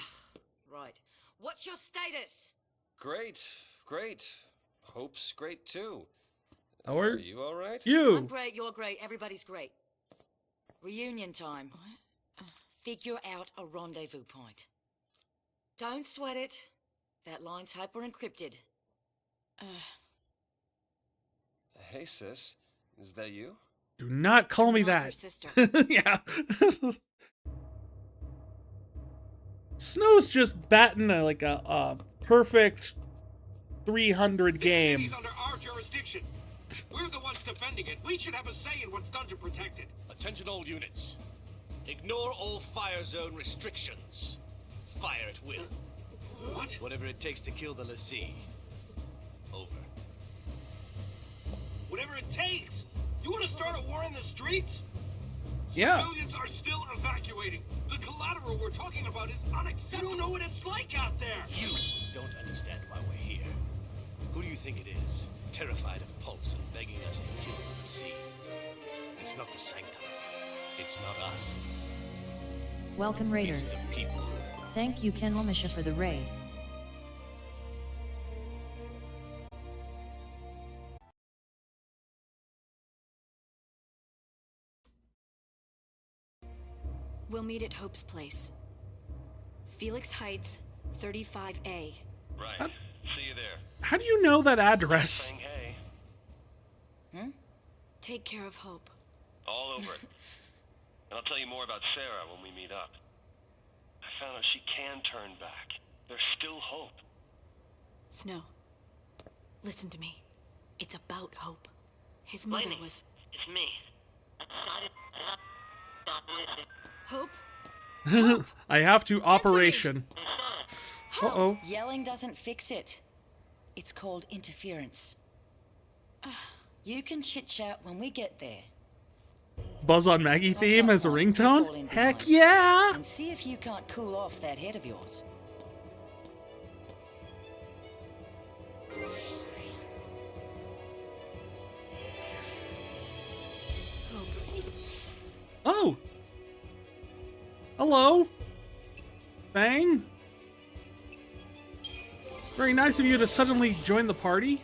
Right. What's your status? Great, great. Hope's great too. How Are you all right? I'm You. great, you're great, everybody's great. Reunion time. Figure out a rendezvous point. Don't sweat it. That line's hyper-encrypted. Hey, sis. Is that you? Do not call me Not your that. sister. Yeah. Snow's just batting a perfect 300 game. This city's under our jurisdiction. We're the ones defending it. We should have a say in what's done to protect it. Attention all units. Ignore all fire zone restrictions. Fire at will. What? Whatever it takes to kill the l'Cie. Over. Whatever it takes. You want to start a war in the streets? Yeah. Civilians are still evacuating. The collateral we're talking about is unacceptable. You don't know what it's like out there. You don't understand why we're here. Who do you think it is? Terrified of Pulse and begging us to kill the l'Cie. It's not the Sanctum. It's not us. Welcome, Raiders. It's the people. Thank you, Ken Lomisha, for the raid. We'll meet at Hope's place. Felix Heights, 35A. Right. See you there. How do you know that address? Fang, hey. take care of Hope. All over it. And I'll tell you more about Sarah when we meet up. I found out she can turn back. There's still hope. Snow, listen to me. It's about Hope. His mother was... It's me. Hope? I have to operation. Uh-oh. Yelling doesn't fix it. It's called interference. You can chit-chat when we get there. Buzz on Maggie theme as a ringtone? Heck yeah! And see if you can't cool off that head of yours. Oh! Hello? Fang? Very nice of you to suddenly join the party.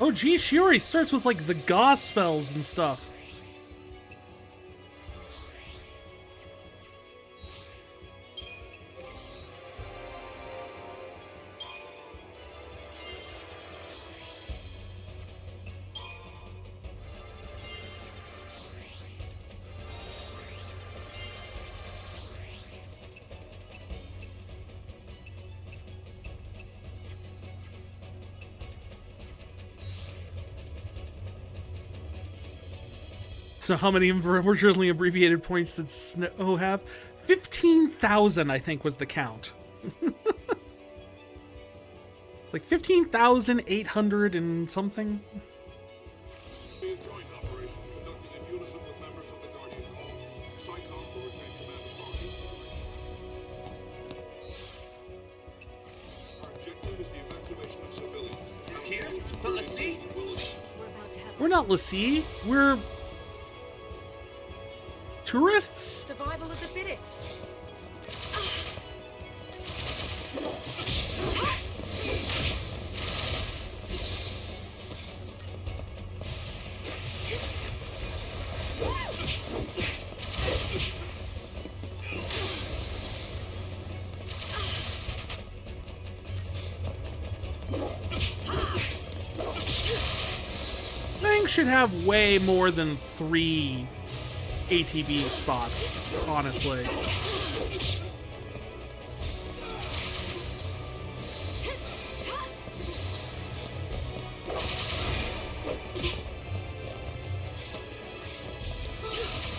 Oh geez, she already starts with like the Gauss spells and stuff. So how many unfortunately abbreviated points did Snow have? 15,000, I think, was the count. It's like 15,800 and something. A joint operation conducted in unison with members of the Guardian Corps. PSICOM will retain command of Our objective is the evacuation of civilians. Here? But let's see. We're not Lassie. We're... tourists? Survival of the fittest. Fang should have way more than 3 ATB spots, honestly. You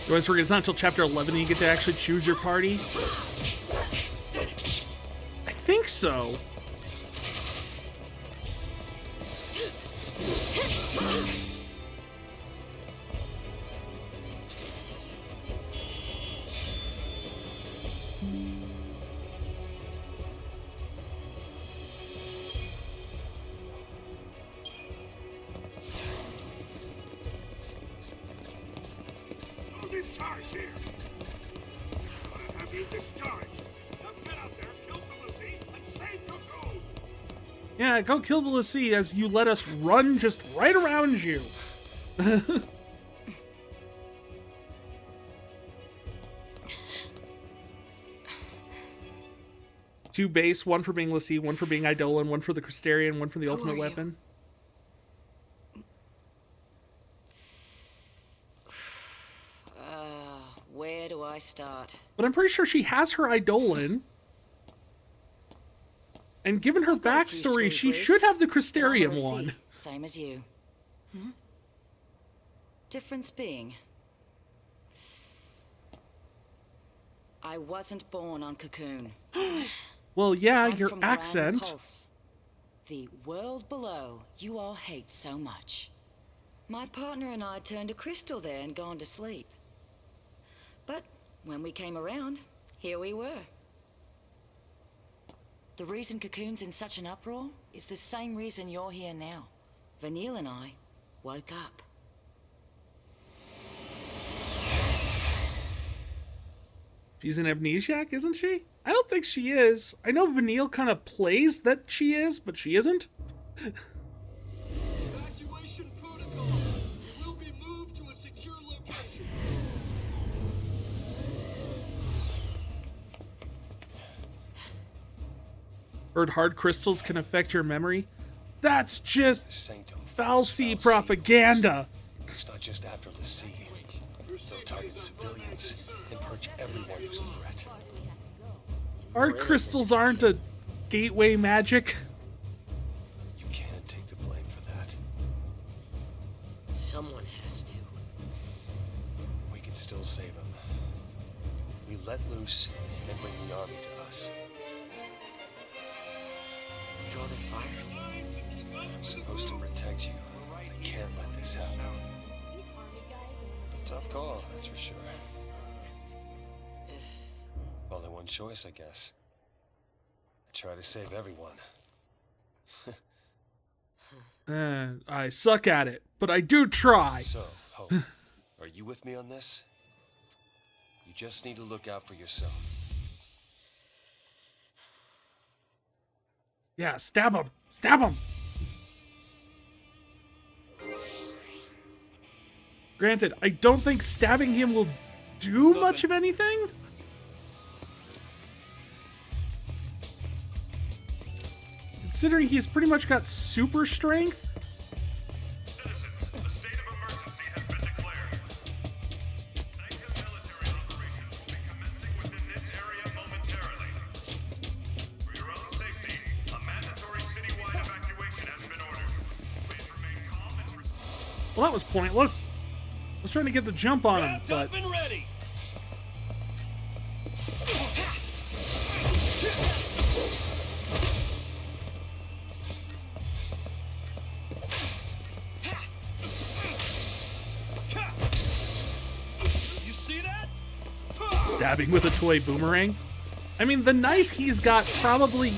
always forget it's not until chapter 11 you get to actually choose your party. I think so. Who's in charge here? I'll have you discharged. Now get out there, kill some of these, and save Cocoon! Yeah, go kill the Lassie as you let us run just right around you. 2 base, 1 for being Lassie, 1 for being Eidolon, 1 for the Crystarian, 1 for the ultimate weapon. Where do I start? But I'm pretty sure she has her Eidolon. And given her backstory, she should have the Crystarian one. Same as you. Difference being, I wasn't born on Cocoon. Well, yeah, I'm your from the land accent. Pulse, the world below you all hate so much. My partner and I turned to crystal there and gone to sleep. But when we came around, here we were. The reason Cocoon's in such an uproar is the same reason you're here now. Vanille and I woke up. She's an amnesiac, isn't she? I don't think she is. I know Vanille kind of plays that she is, but she isn't. Evacuation protocol. You will be moved to a secure location. Heard hard crystals can affect your memory. That's just Sanctum falsy propaganda. It's not just after the sea. They'll target civilians and purge everyone who's a threat. Hard crystals aren't a gateway magic. You can't take the blame for that. Someone has to. We can still save him. We let loose and bring the army to us. Draw their fire. I'm supposed to protect you. I can't let this happen. It's a tough call, that's for sure. Only one choice, I guess. I try to save everyone. I suck at it, but I do try. So, Hope, are you with me on this? You just need to look out for yourself. Yeah, stab him. Stab him. Granted, I don't think stabbing him will do much of anything. Considering he's pretty much got super strength. Citizens, the state of emergency has been declared. Sanctum military operations will be commencing within this area momentarily. For your own safety, a mandatory citywide evacuation has been ordered. Please remain calm and Well, that was pointless. I was trying to get the jump on him, but Up and ready. You see that? stabbing with a toy boomerang. I mean, the knife he's got probably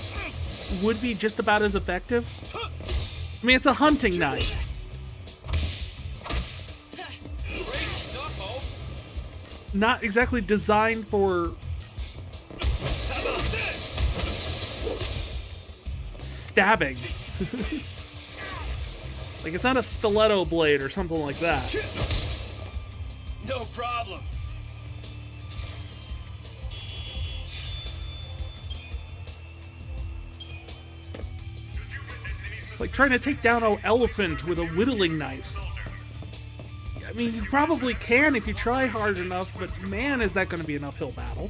would be just about as effective. I mean, it's a hunting knife. Not exactly designed for stabbing. Like, it's not a stiletto blade or something like that. No problem. It's like trying to take down an elephant with a whittling knife. I mean, you probably can if you try hard enough, but man, is that going to be an uphill battle.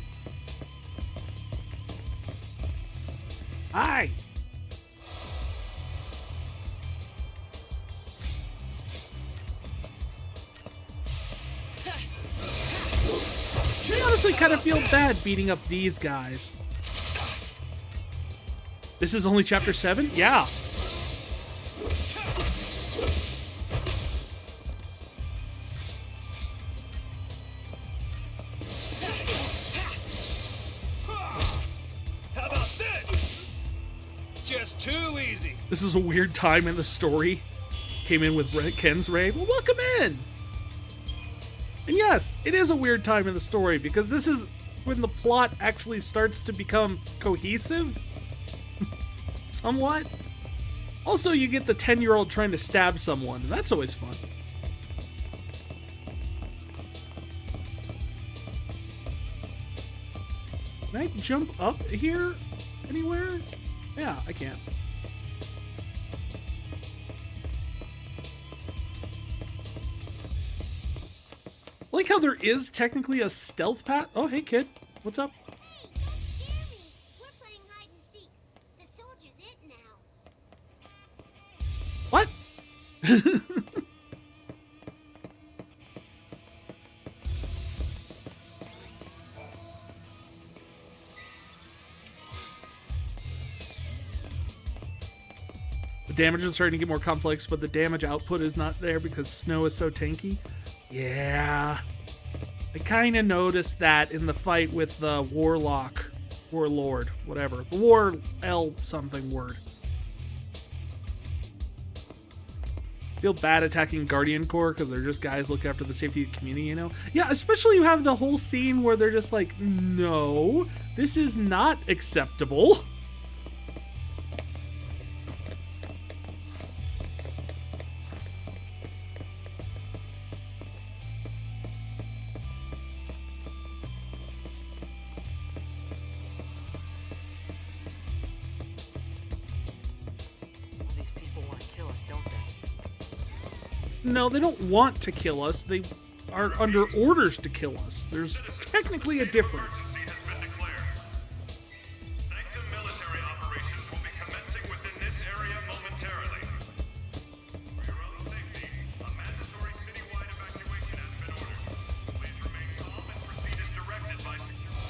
Hi! I honestly kind of feel bad beating up these guys. This is only chapter 7? Yeah. How about this? Just too easy. This is a weird time in the story. Came in with Ken's Ray. Well, welcome in! And yes, it is a weird time in the story because this is when the plot actually starts to become cohesive. Somewhat. Also, you get the 10-year-old trying to stab someone, and that's always fun. Can I jump up here anywhere? Yeah, I can. I like how there is technically a stealth path. Oh, hey, kid. What's up? Hey, don't scare me. We're playing hide and seek. The soldier's it now. What? The damage is starting to get more complex, but the damage output is not there because snow is so tanky. Yeah. I kind of noticed that in the fight with the warlord, whatever. The war L something word. Feel bad attacking Guardian Corps because they're just guys look after the safety of the community, you know? Yeah, especially you have the whole scene where they're just like, no, this is not acceptable. No, they don't want to kill us. They are under orders to kill us. There's technically a difference. Sanctum military operations will be commencing within this area momentarily. For your own safety, a mandatory citywide evacuation has been ordered. Please remain calm and proceed as directed by security.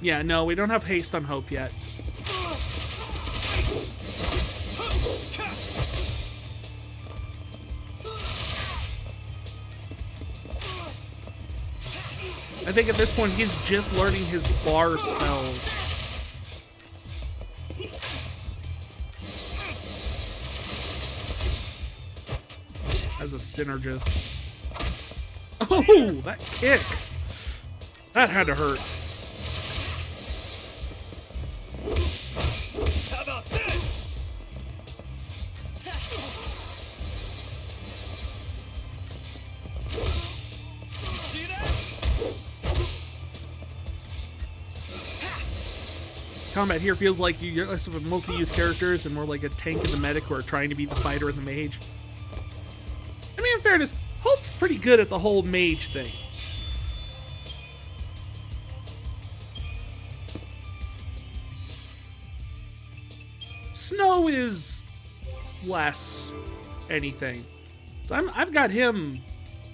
Yeah, no, we don't have haste on hope yet. I think at this point he's just learning his bar spells. As a synergist. Oh, that kick! That had to hurt. How about this? You see that? Combat here feels like you're less of a multi-use characters and more like a tank and the medic who are trying to be the fighter and the mage. I mean, in fairness, Hope's pretty good at the whole mage thing. Snow is less anything. So I've got him,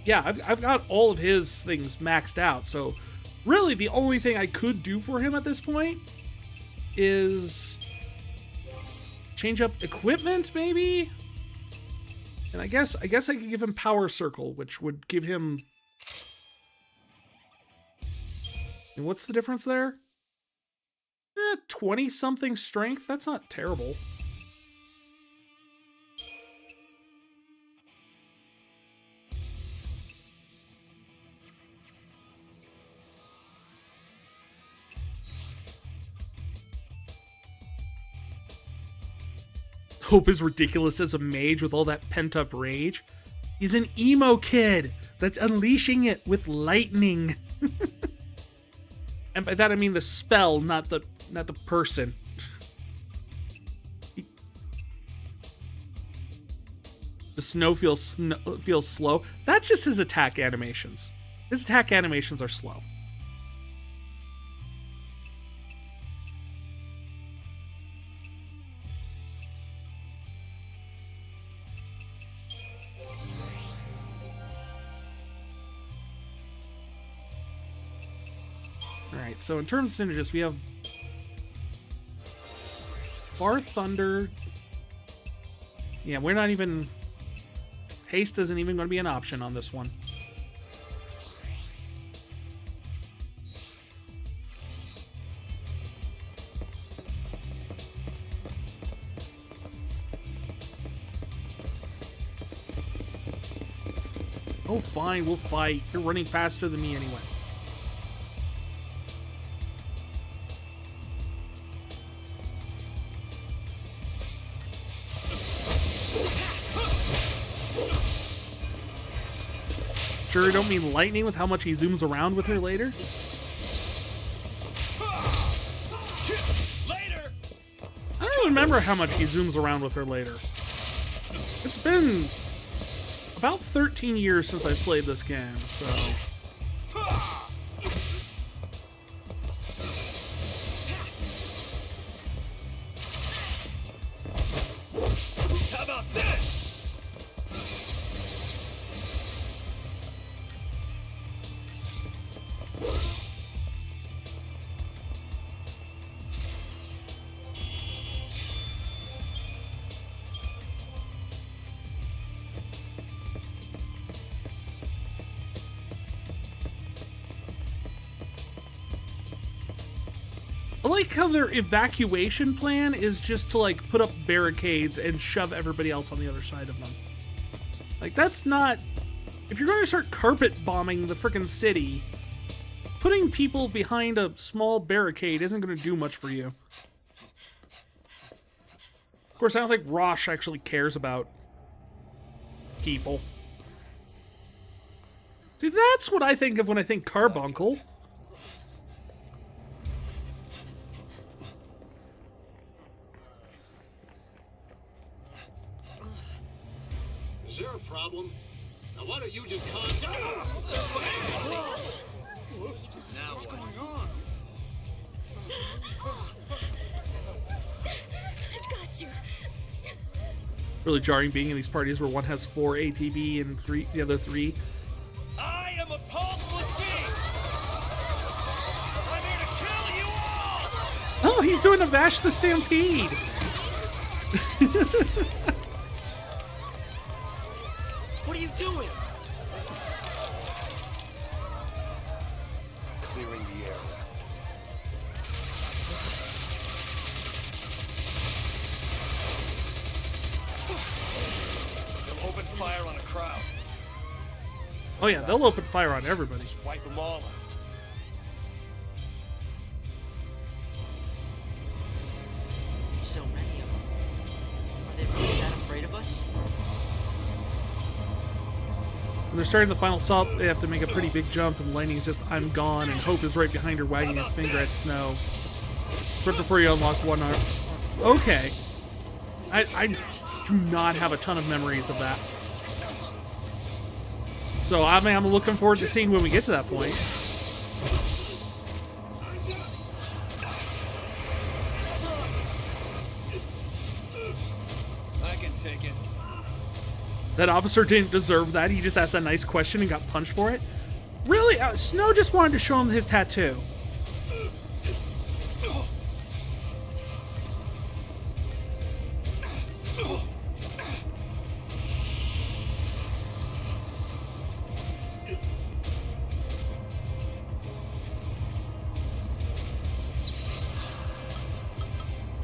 yeah, I've got all of his things maxed out. So really the only thing I could do for him at this point is change up equipment, maybe? And I guess I could give him Power Circle, which would give him... And what's the difference there? 20-something strength? That's not terrible. Hope is ridiculous as a mage with all that pent-up rage. He's an emo kid that's unleashing it with lightning. And by that I mean the spell, not the person. The snow feels slow. That's just his attack animations. His attack animations are slow. Alright, so in terms of synergists, we have Bar Thunder. Yeah, we're not even... Haste isn't even going to be an option on this one. Oh, fine, we'll fight. You're running faster than me anyway. Sure, don't mean lightning with how much he zooms around with her later. Later. I don't even remember how much he zooms around with her later. It's been about 13 years since I've played this game, so... How about this? I like how their evacuation plan is just to, like, put up barricades and shove everybody else on the other side of them. Like, that's not... If you're going to start carpet bombing the frickin' city, putting people behind a small barricade isn't going to do much for you. Of course, I don't think Rosh actually cares about people. See, that's what I think of when I think Carbuncle. Is there a problem? Now why don't you just calm down? Now what's going on? I've got you. Really jarring being in these parties where one has 4 ATB and the other 3. I am a Pulse Machine! I'm here to kill you all! Oh, he's doing a Vash the Stampede! What are you doing? Clearing the area. They'll open fire on a crowd. Oh yeah, they'll open fire on everybody. Just wipe them all out. So many of them. Are they really that afraid of us? When they're starting the final assault, they have to make a pretty big jump, and Lightning's just, I'm gone, and Hope is right behind her wagging his finger at Snow. Right before you unlock one arm. Okay. I do not have a ton of memories of that. So I'm looking forward to seeing when we get to that point. I can take it. That officer didn't deserve that. He just asked a nice question and got punched for it. Really? Snow just wanted to show him his tattoo.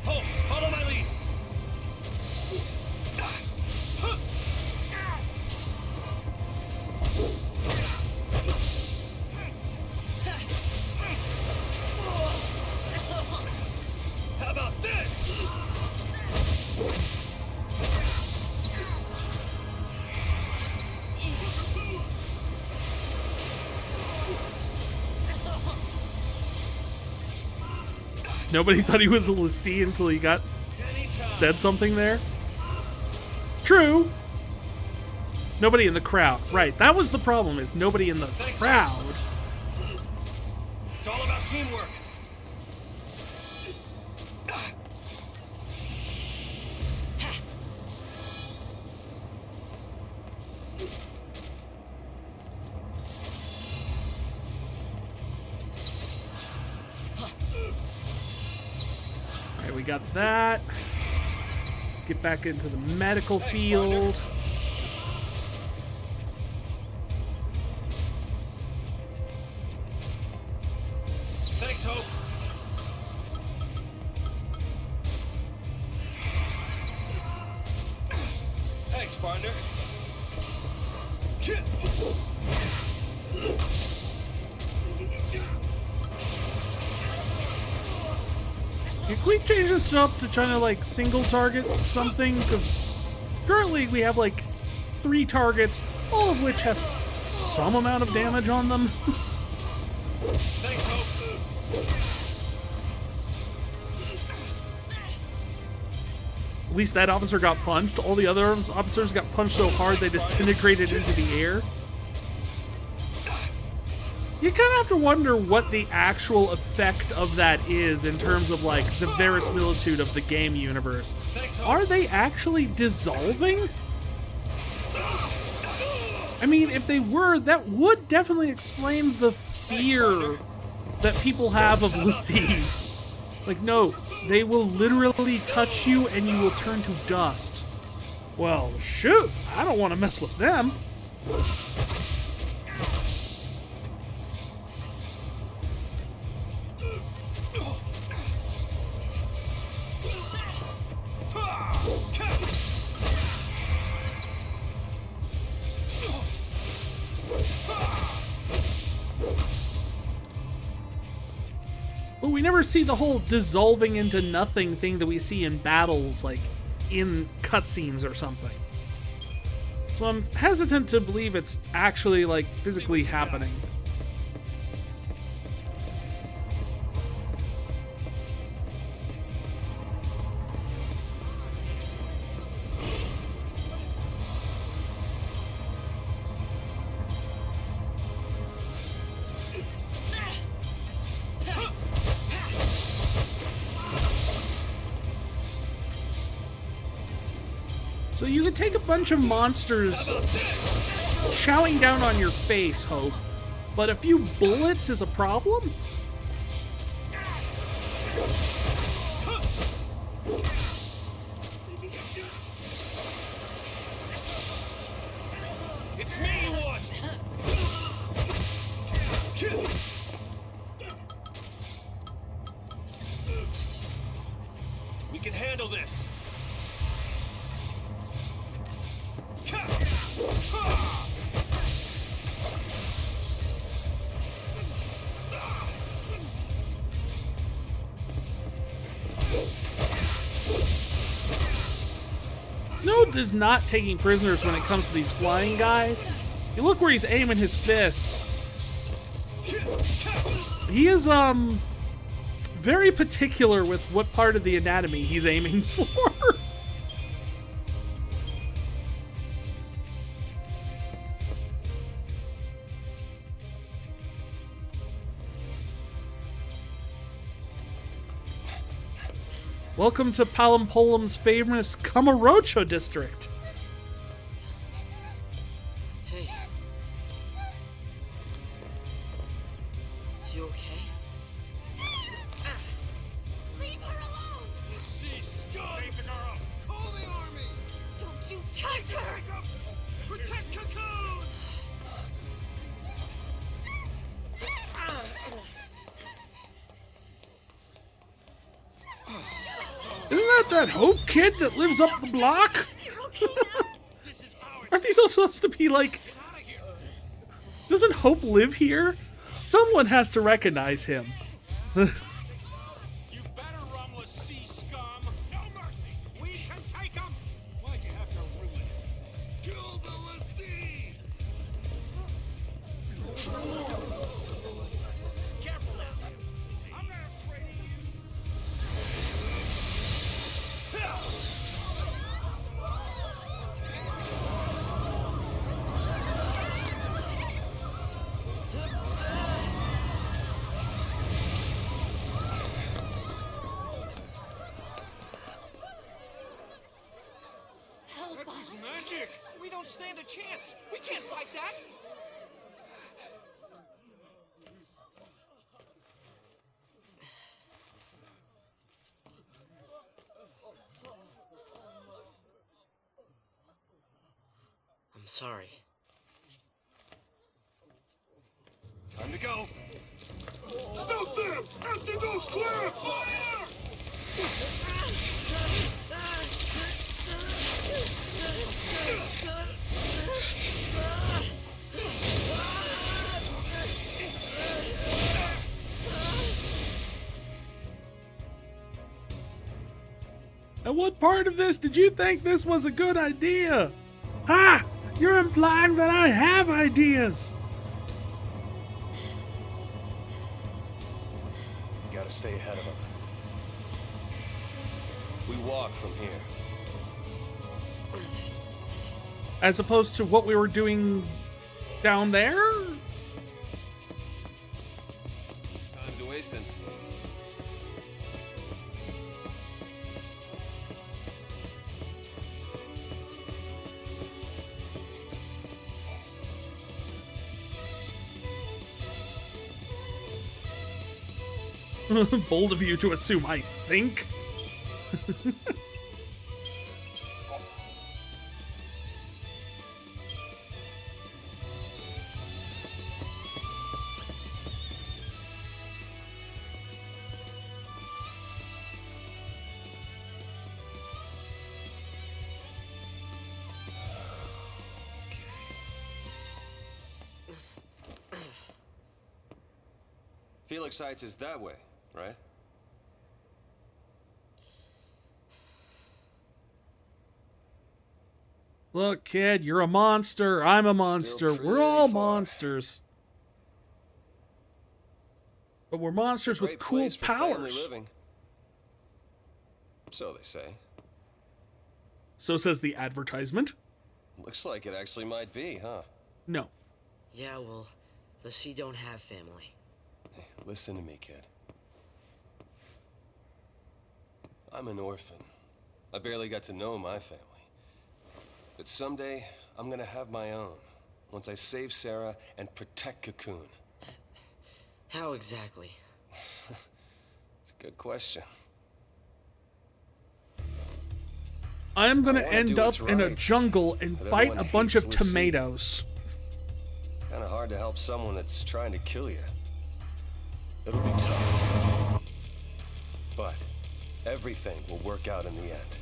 Hope, follow my lead. How about this? Nobody thought he was a Lassie until he said something there. True. Nobody in the crowd. Right, that was the problem, is nobody in the crowd. It's all about teamwork. Alright, we got that. Get back into the medical field. Thanks, Hope. Thanks, partner. Can we change this up to trying to like single target something? Because currently we have like 3 targets, all of which have some amount of damage on them. Thanks, Hope. At least that officer got punched. All the other officers got punched so hard they disintegrated into the air. You kind of have to wonder what the actual effect of that is in terms of, like, the verisimilitude of the game universe. Are they actually dissolving? I mean, if they were, that would definitely explain the fear that people have of Lassie. Like, no, they will literally touch you and you will turn to dust. Well, shoot, I don't want to mess with them. But we never see the whole dissolving into nothing thing that we see in battles, like in cutscenes or something. So I'm hesitant to believe it's actually, like, physically happening. So you can take a bunch of monsters chowing down on your face, Hope, but a few bullets is a problem? It's me you want! We can handle this. Snow is not taking prisoners when it comes to these flying guys. You look where he's aiming his fists. He is, very particular with what part of the anatomy he's aiming for. Welcome to Palompolum's famous Kamurocho district. Hey. You okay? Leave her alone! She's scum! Save the girl! Call the army! Don't you touch her! Protect Cocoon! Isn't that Hope kid that lives up the block? Aren't these all supposed to be like... Doesn't Hope live here? Someone has to recognize him. You better run, Lassie scum! No mercy! We can take him! Why'd you have to ruin it? Kill the Lassie! Careful now! I'm not afraid of you! Help us! Magic! We don't stand a chance! We can't fight that! I'm sorry. Time to go! Stop them! After those clear! Fire! At what part of this did you think this was a good idea? Ha! You're implying that I have ideas! You gotta stay ahead of them. We walk from here. As opposed to what we were doing down there? Time's a wasting. Bold of you to assume I think. Felix Heights is that way, right? Look, kid, you're a monster. I'm a monster. We're all monsters. But we're monsters with cool powers. Living. So they say. So says the advertisement. Looks like it actually might be, huh? No. Yeah, well, the Sea don't have family. Hey, listen to me, kid. I'm an orphan. I barely got to know my family. But someday, I'm gonna have my own. Once I save Sarah and protect Cocoon. How exactly? It's a good question. I'm gonna I wanna end do up what's in a right, jungle and but fight a everyone bunch hates of Lassie. tomatoes. Kinda hard to help someone that's trying to kill you. It'll be tough. But everything will work out in the end.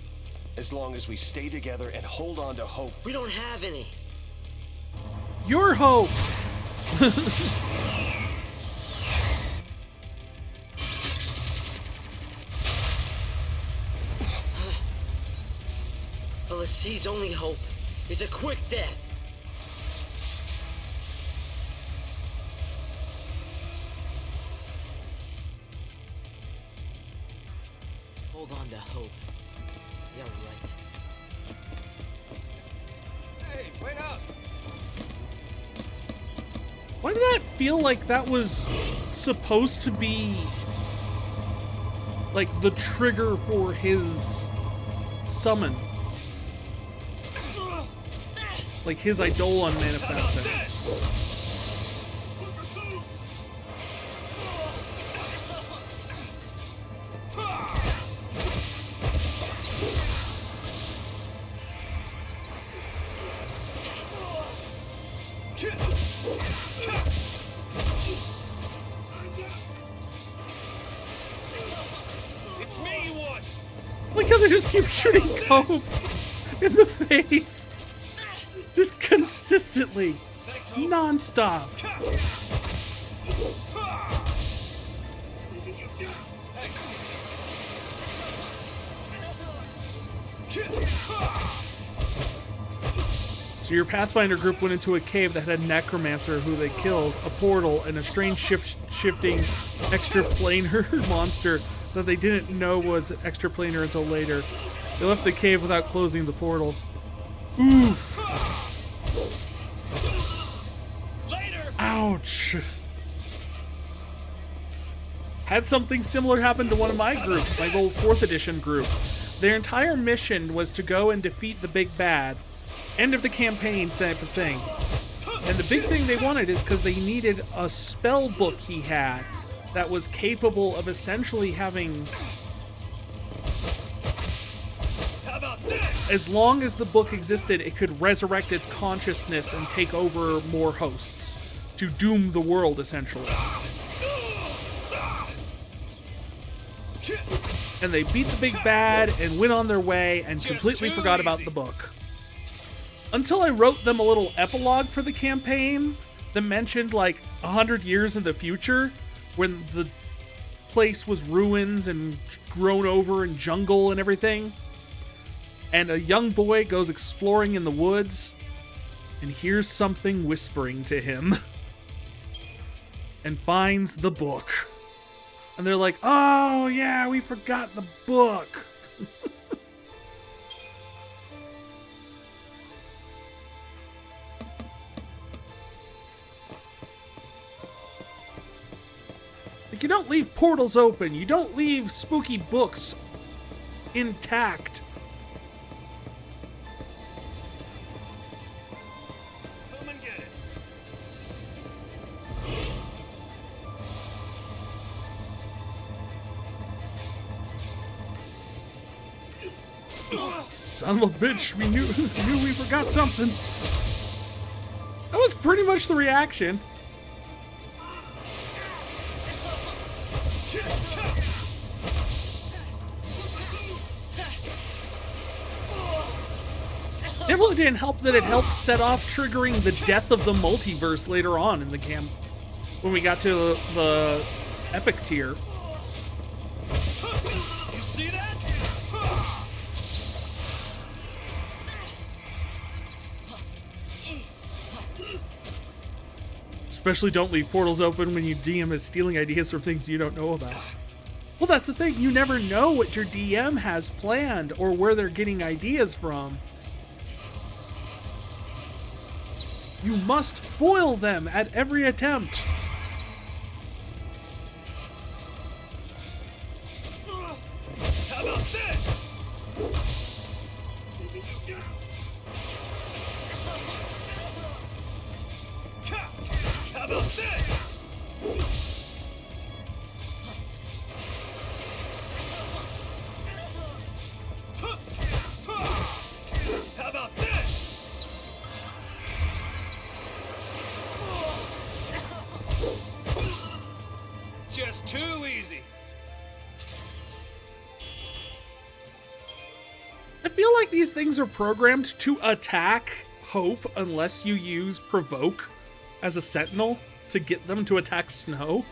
As long as we stay together and hold on to hope. We don't have any. Your hope! Lassie's only hope is a quick death. Hold on to hope. You're right. Hey, wait up! Why did that feel like that was supposed to be like the trigger for his summon? Like his Eidolon manifesting. It's me you want! Look how they just keep shooting Cope in the face. Just consistently. Non-stop. So your Pathfinder group went into a cave that had a necromancer who they killed, a portal, and a strange shifting extraplanar monster that they didn't know was extraplanar until later. They left the cave without closing the portal. Oof. Ouch. Had something similar happen to one of my groups, my old 4th edition group. Their entire mission was to go and defeat the big bad. End of the campaign type of thing. And the big thing they wanted is because they needed a spell book he had that was capable of essentially having... As long as the book existed, it could resurrect its consciousness and take over more hosts. To doom the world, essentially. And they beat the big bad and went on their way and completely forgot about the book. Until I wrote them a little epilogue for the campaign that mentioned like 100 years in the future when the place was ruins and grown over and jungle and everything. And a young boy goes exploring in the woods and hears something whispering to him and finds the book. And they're like, oh yeah, we forgot the book. Like, you don't leave portals open. You don't leave spooky books intact. Come and get it. Son of a bitch, we knew we forgot something. That was pretty much the reaction. Definitely didn't help that it helped set off triggering the death of the multiverse later on in the camp when we got to the epic tier. You see that? Especially don't leave portals open when your DM is stealing ideas from things you don't know about. Well, that's the thing. You never know what your DM has planned or where they're getting ideas from. You must foil them at every attempt. How about this? How about this? How about this? Just too easy. I feel like these things are programmed to attack Hope unless you use Provoke as a sentinel to get them to attack Snow.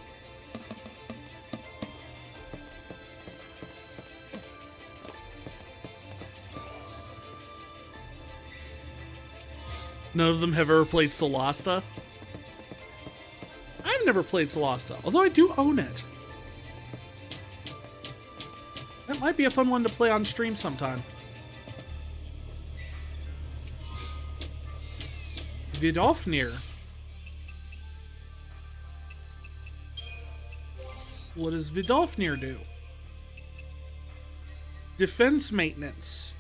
None of them have ever played Solasta. I've never played Solasta, although I do own it. That might be a fun one to play on stream sometime. Vidofnir. What does Vidofnir do? Defense maintenance.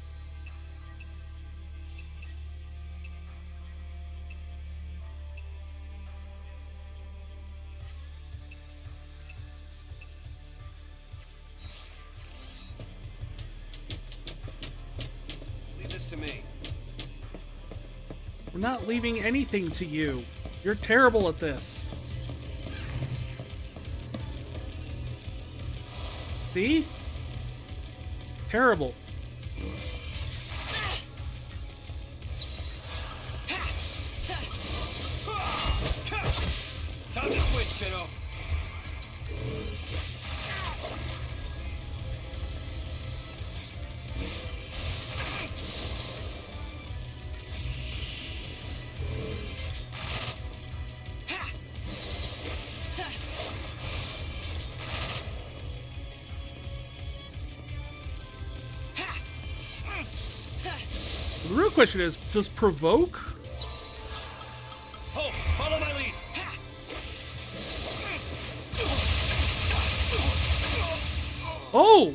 Leave this to me. We're not leaving anything to you. You're terrible at this. See? Terrible. Time to switch, kiddo. The real question is, does Provoke? Oh, follow my lead. Oh!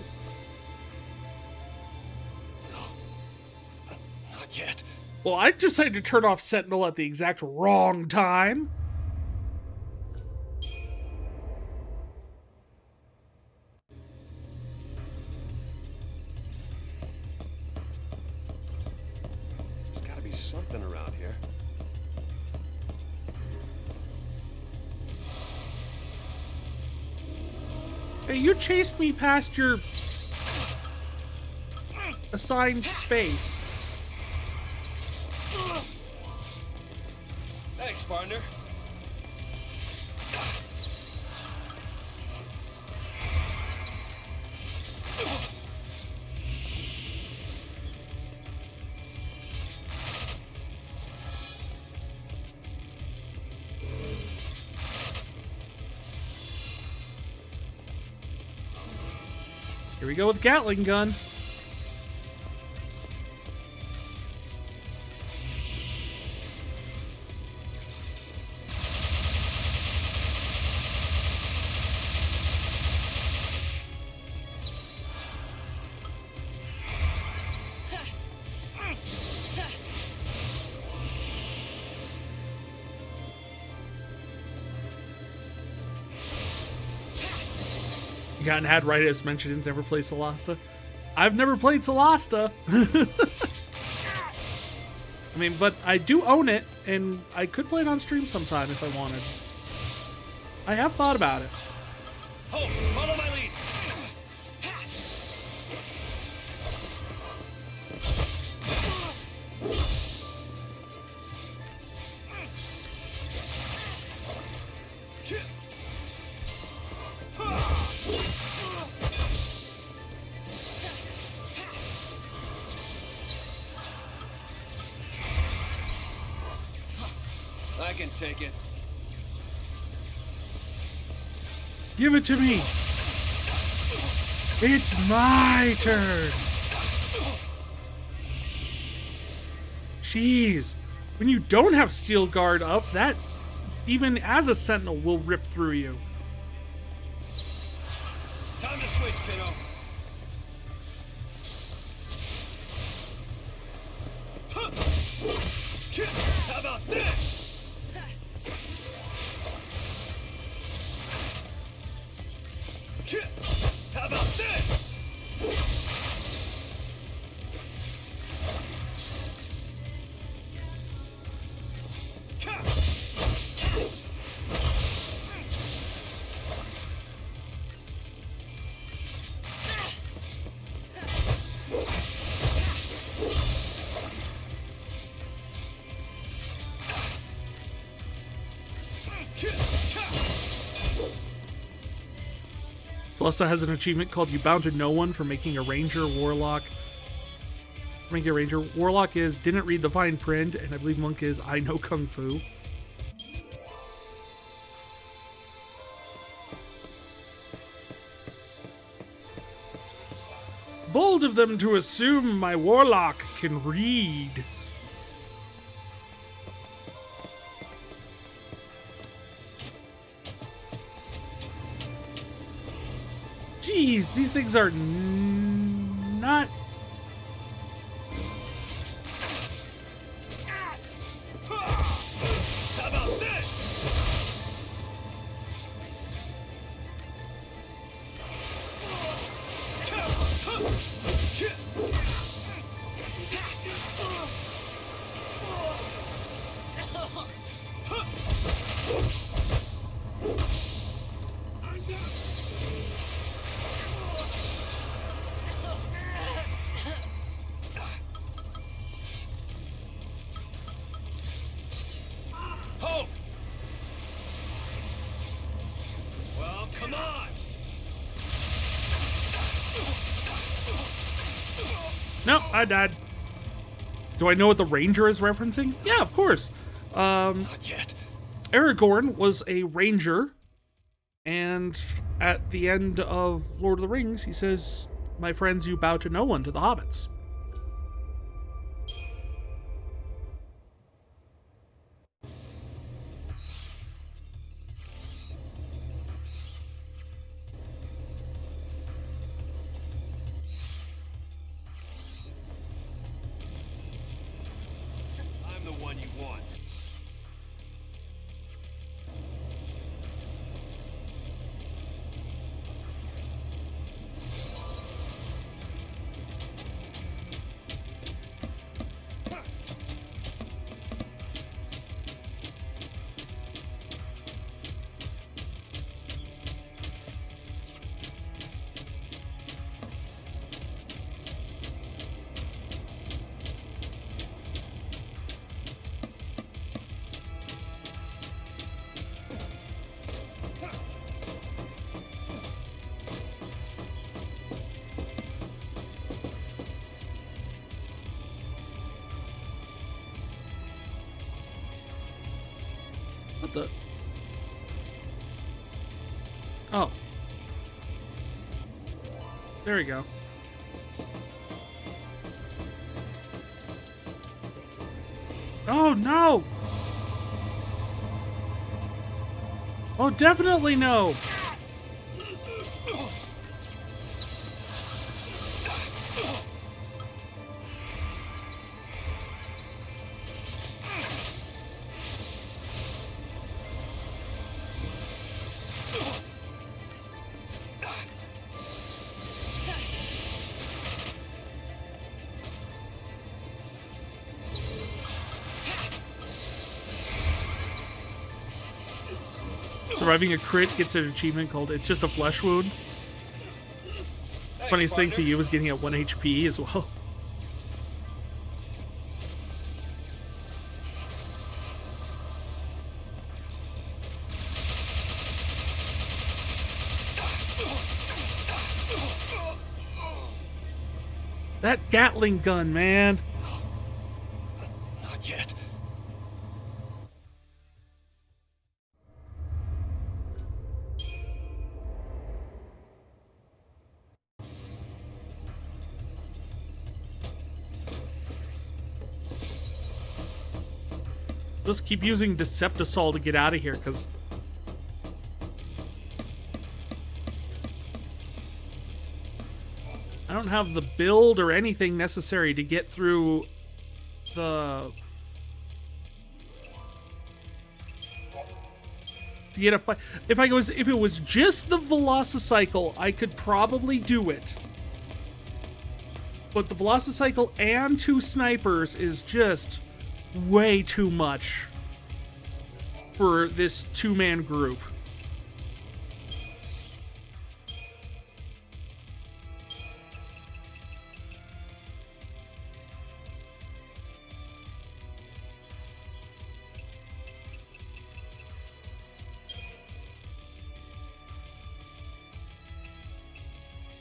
Not yet. Well, I decided to turn off Sentinel at the exact wrong time. There's gotta be something around here. Hey, you chased me past your assigned space. Thanks, partner. Here we go with Gatling gun. Gotten had right as mentioned, never played Solasta. I've never played Solasta. I mean, but I do own it, and I could play it on stream sometime if I wanted. I have thought about it. Oh, follow my lead. I can take it. Give it to me. It's my turn. Jeez. When you don't have Steel Guard up, that, even as a Sentinel, will rip through you. Time to switch, kiddo. Celesta has an achievement called You Bound to No One for making a ranger warlock. Making a ranger. Warlock is didn't read the fine print, and I believe monk is I know kung fu. Bold of them to assume my warlock can read. Jeez, these things are not... How about this? Hope! Well, come on! No, I died. Do I know what the ranger is referencing? Yeah, of course. Not yet. Aragorn was a ranger, and at the end of Lord of the Rings, he says, "My friends, you bow to no one," to the hobbits. I'm the one you want. What the? Oh. There we go. Oh, no! Oh, definitely no! Surviving a crit gets an achievement called It's Just a Flesh Wound. Funniest thing to you is getting at 1 HP as well. That Gatling gun, man. Not yet. Just keep using Deceptisol to get out of here, because I don't have the build or anything necessary to get through the... to get a fight. If it was just the Velocicycle, I could probably do it. But the Velocicycle and 2 snipers is just way too much for this 2-man group.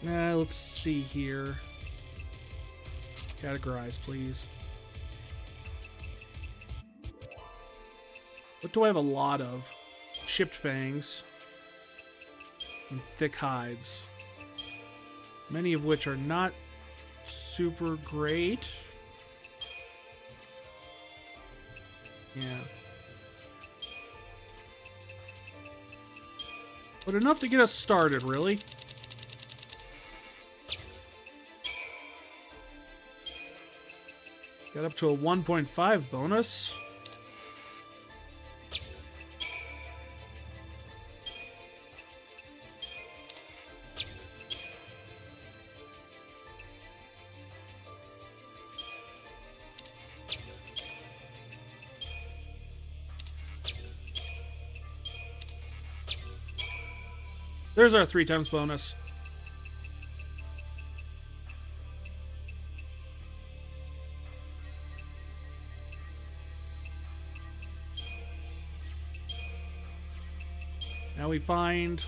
Let's see here. Categorize, please. What do I have a lot of? Chipped fangs and thick hides. Many of which are not super great. Yeah. But enough to get us started, really. Got up to a 1.5 bonus. There's our 3 times bonus. Now we find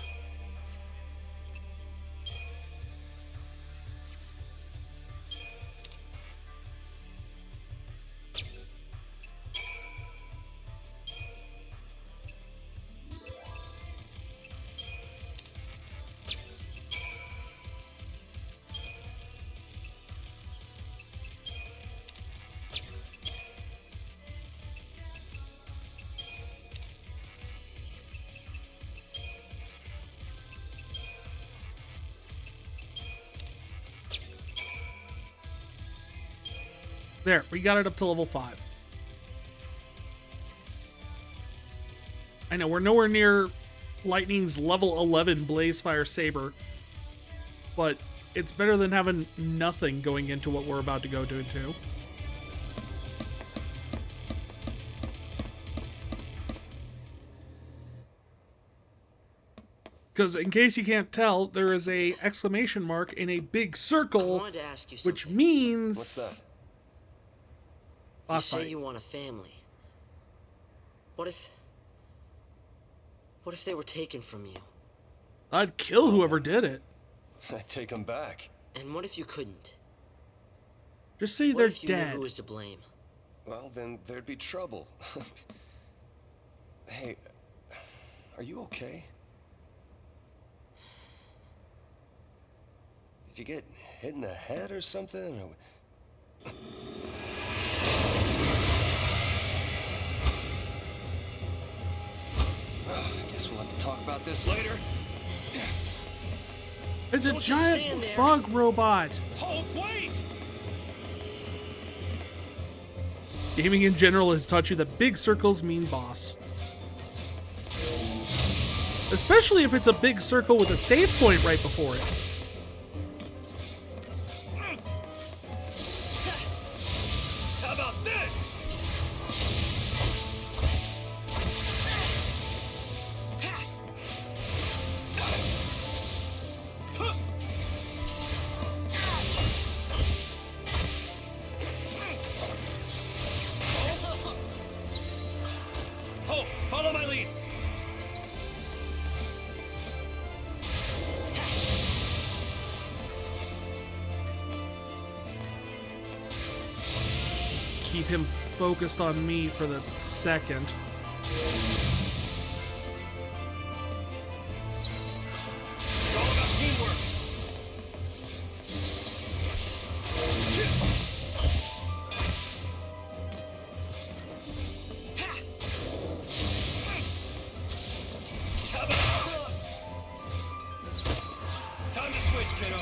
there, we got it up to level 5. I know, we're nowhere near Lightning's level 11 Blazefire Saber, but it's better than having nothing going into what we're about to go into. Because in case you can't tell, there is a exclamation mark in a big circle, I wanted to ask you something. which means... What's that? You say you want a family. What if they were taken from you? I'd kill whoever did it. I'd take them back. And what if you couldn't? Just say What they're if you dead. knew who was to blame? Well, then there'd be trouble. Hey, are you okay? Did you get hit in the head or something? Or... I guess we'll have to talk about this later. It's a Don't just stand giant there. bug robot. Hulk, wait! Gaming in general has taught you that big circles mean boss. Especially if it's a big circle with a save point right before it. How about this? Hulk, follow my lead. Keep him focused on me for the second. It's all about teamwork. Time to switch, kiddo.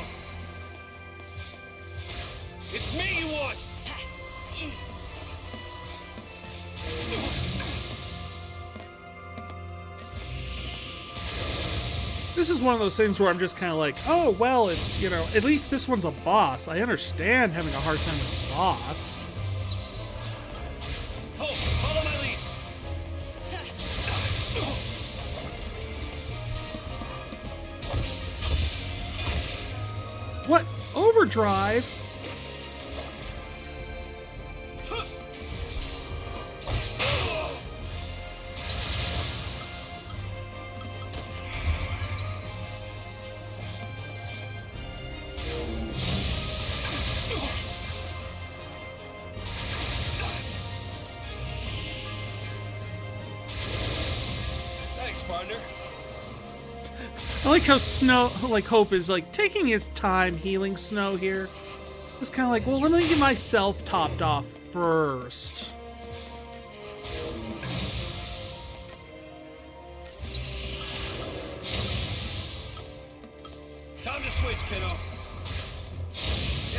It's me you want. This is one of those things where I'm just kind of like, oh, well, it's, you know, at least this one's a boss. I understand having a hard time with a boss. Hulk, follow my lead. What? Overdrive? partner. I like how Hope is like taking his time healing Snow here. It's kind of like, well, let me get myself topped off first. Time to switch, kiddo.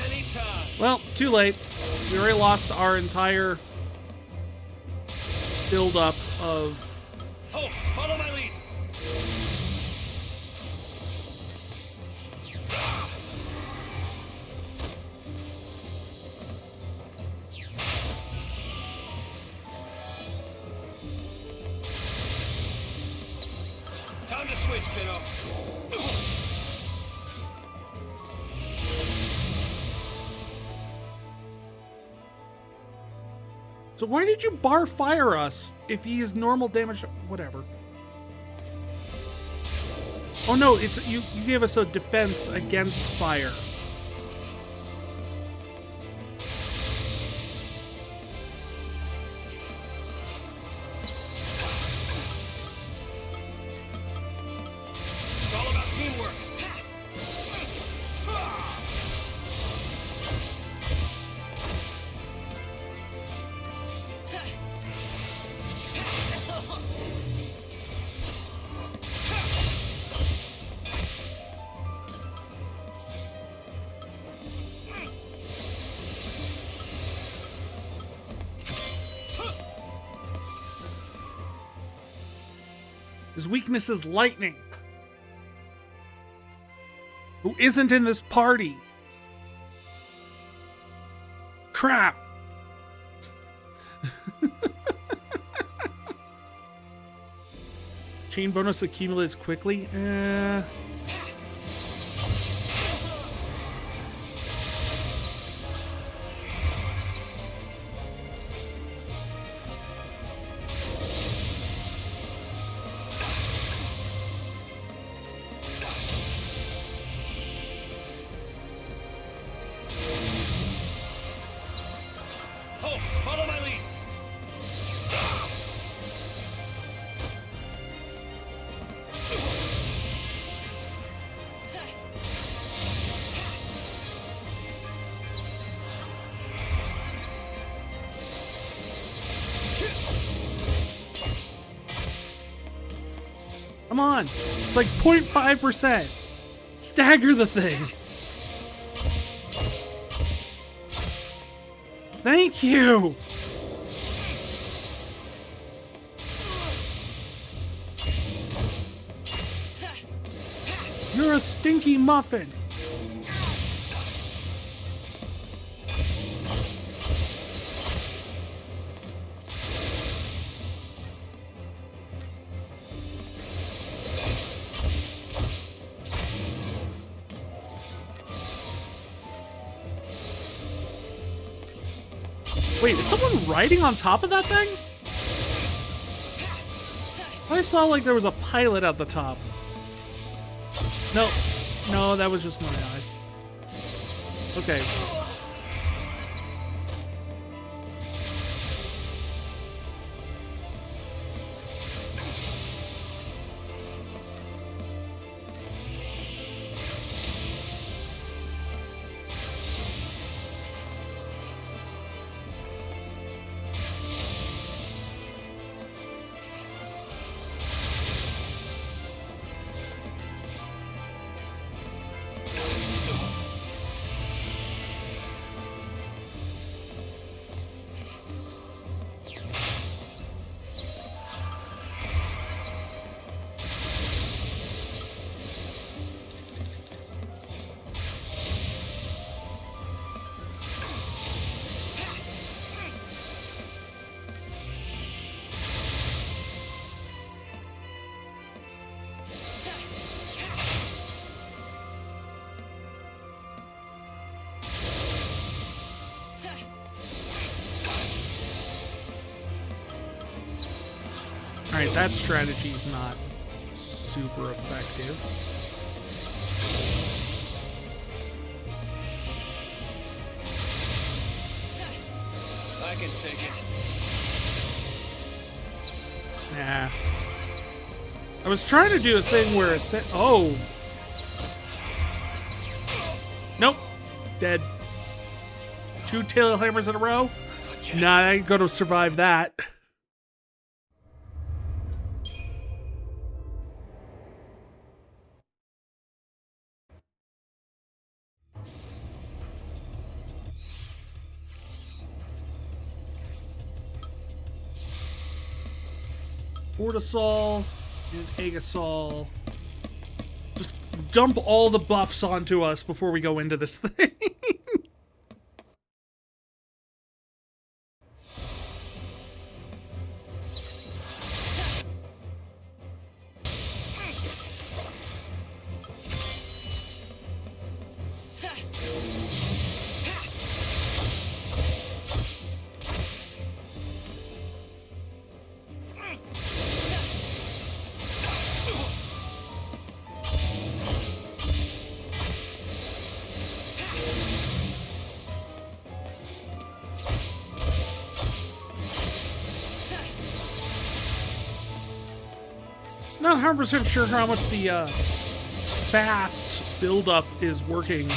Anytime. Well, too late. We already lost our entire build-up of... Hope, follow my lead. Time to switch, kiddo. So why did you bar fire us if he is normal damage? Whatever. Oh no, it's you gave us a defense against fire. It's all about teamwork. His weakness is lightning. Who isn't in this party? Crap. Chain bonus accumulates quickly. Hope, follow my lead. Come on. It's like 0.5%. Stagger the thing. Thank you. You're a stinky muffin. Wait, is someone riding on top of that thing? I saw like there was a pilot at the top. No, no, that was just my eyes. Okay. Alright, that strategy's not super effective. I can take it. Nah. I was trying to do a thing where oh. Nope. Dead. 2 tail hammers in a row? Nah, I ain't gonna survive that. Cortisol and Agasol. Just dump all the buffs onto us before we go into this thing. Not 100% sure how much the fast build-up is working.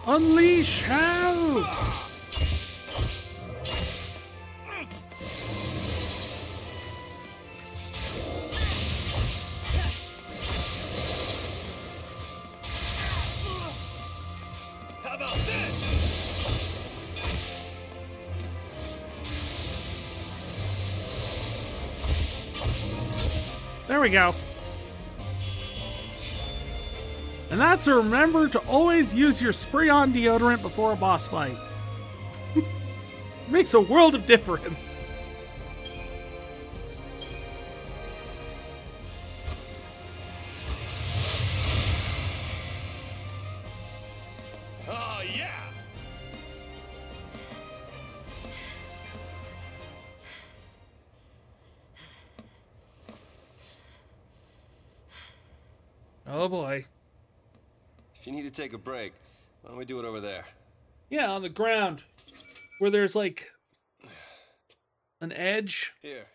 Unleash hell! How about this? There we go. And that's a remember to always use your spray-on deodorant before a boss fight. Makes a world of difference. Oh, yeah! Oh boy. If you need to take a break, why don't we do it over there? Yeah, on the ground. Where there's like an edge Here.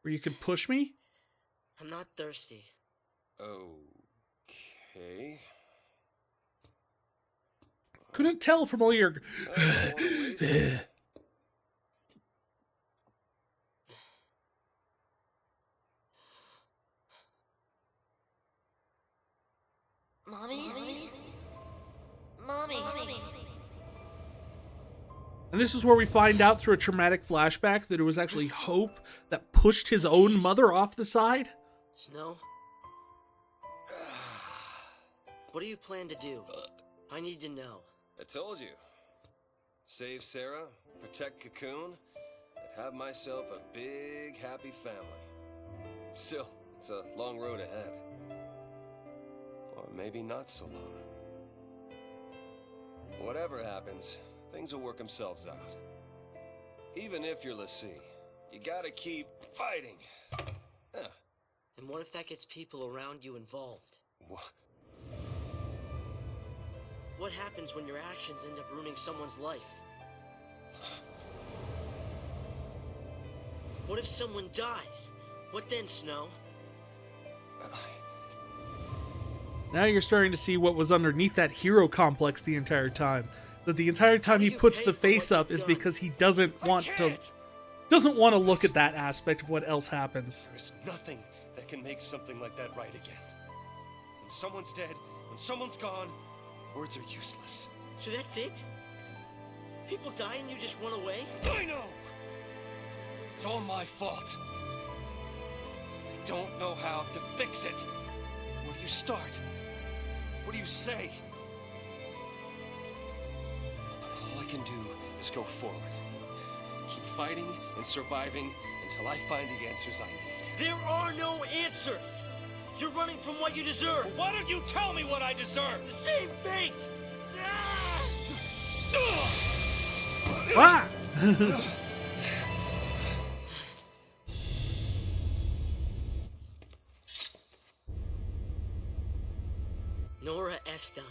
where you could push me. I'm not thirsty. Okay. Couldn't tell from all your... Mommy? Mommy? And this is where we find out through a traumatic flashback that it was actually Hope that pushed his own mother off the side. Snow? What do you plan to do? I need to know. I told you. Save Sarah, protect Cocoon, and have myself a big, happy family. Still, it's a long road ahead. Or maybe not so long. Whatever happens, things will work themselves out. Even if you're Lassie, you gotta keep fighting. Yeah. And what if that gets people around you involved? What? What happens when your actions end up ruining someone's life? What if someone dies? What then, Snow? Now you're starting to see what was underneath that hero complex the entire time. That the entire time he puts the face up is because he doesn't want to look at that aspect of what else happens. There's nothing that can make something like that right again. When someone's dead, when someone's gone, words are useless. So that's it? People die and you just run away? I know! It's all my fault. I don't know how to fix it. What do you start? What do you say? All I can do is go forward. Keep fighting and surviving until I find the answers I need. There are no answers! You're running from what you deserve! Why don't you tell me what I deserve? The same fate! Ah! Nora Estine.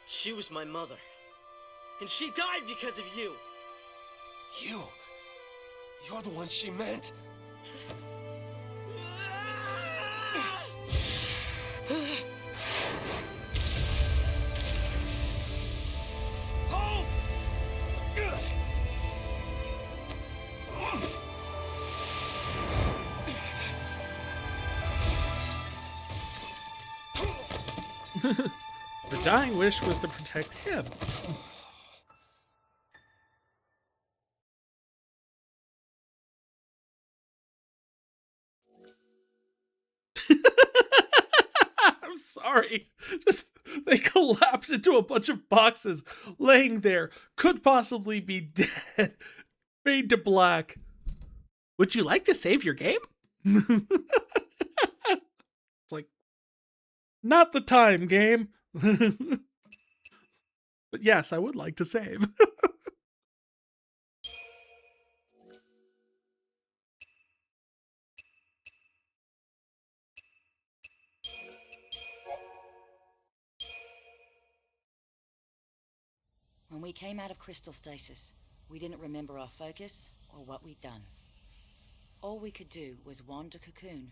She was my mother. And she died because of you! You're the one she meant. Hope! The dying wish was to protect him. I'm sorry. Just they collapse into a bunch of boxes laying there. Could possibly be dead. Fade to black. Would you like to save your game? It's like, not the time, game. But yes, I would like to save. When we came out of crystal stasis, we didn't remember our focus or what we'd done. All we could do was wander Cocoon,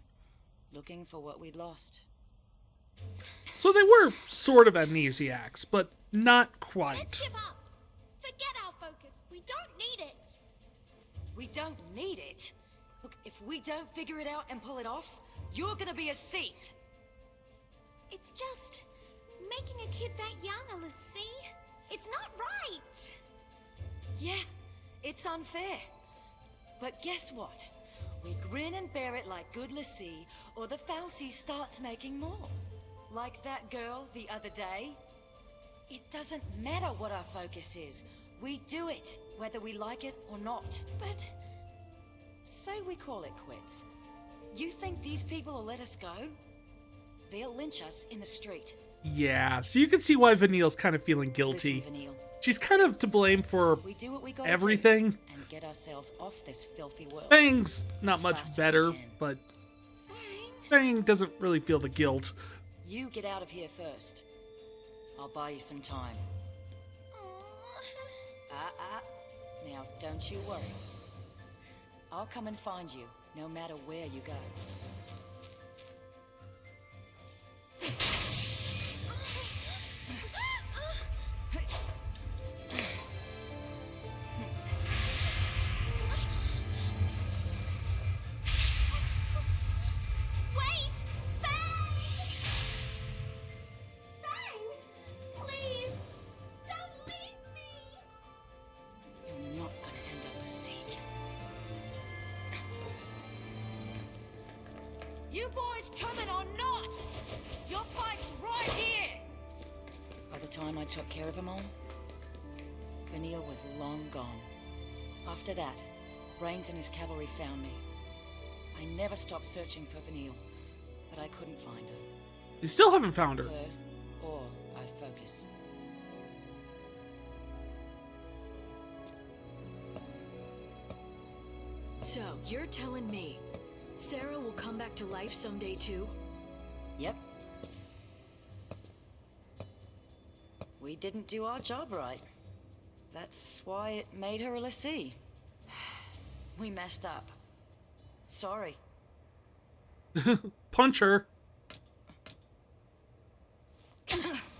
looking for what we'd lost. So they were sort of amnesiacs, but not quite. Let's give up. Forget our focus. We don't need it. We don't need it? Look, if we don't figure it out and pull it off, you're gonna be a Sith. It's just making a kid that young, Alice. It's not right. Yeah, it's unfair. But guess what? We grin and bear it like good Lassie, or the Falsey starts making more. Like that girl the other day. It doesn't matter what our focus is. We do it, whether we like it or not. But say we call it quits. You think these people will let us go? They'll lynch us in the street. Yeah, so you can see why Vanille's kind of feeling guilty. Listen, Vanille. She's kind of to blame for We do what we gotta everything. do and get ourselves off this filthy world. Fang's not as much fast as better, we can. but Fang doesn't really feel the guilt. You get out of here first. I'll buy you some time. Now, don't you worry. I'll come and find you, no matter where you go. wait! Fang! Fang! Please! Don't leave me! You're not gonna end up a Sith. You boys coming or not? Your fight's right here! By the time I took care of them all, Vanille was long gone. After that, Raines and his cavalry found me. I never stopped searching for Vanille, but I couldn't find her. You still haven't found her. Her or our focus. So, you're telling me Sarah will come back to life someday too? Yep. We didn't do our job right. That's why it made her a lessee. We messed up. Sorry. Punch her.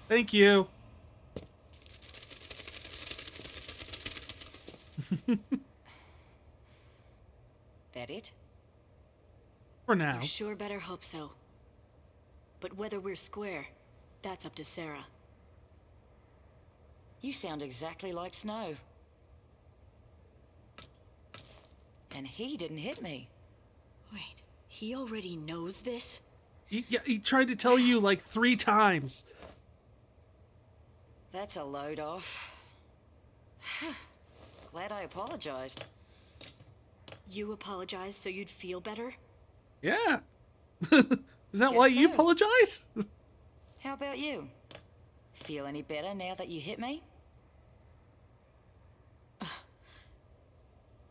Thank you. That it? For now. You sure better hope so. But whether we're square, that's up to Sarah. You sound exactly like Snow. And he didn't hit me. Wait, he already knows this? He tried to tell you like 3 times. That's a load off. Glad I apologized. You apologized so you'd feel better? Yeah. Is that Guess why you so. apologize? How about you? Feel any better now that you hit me?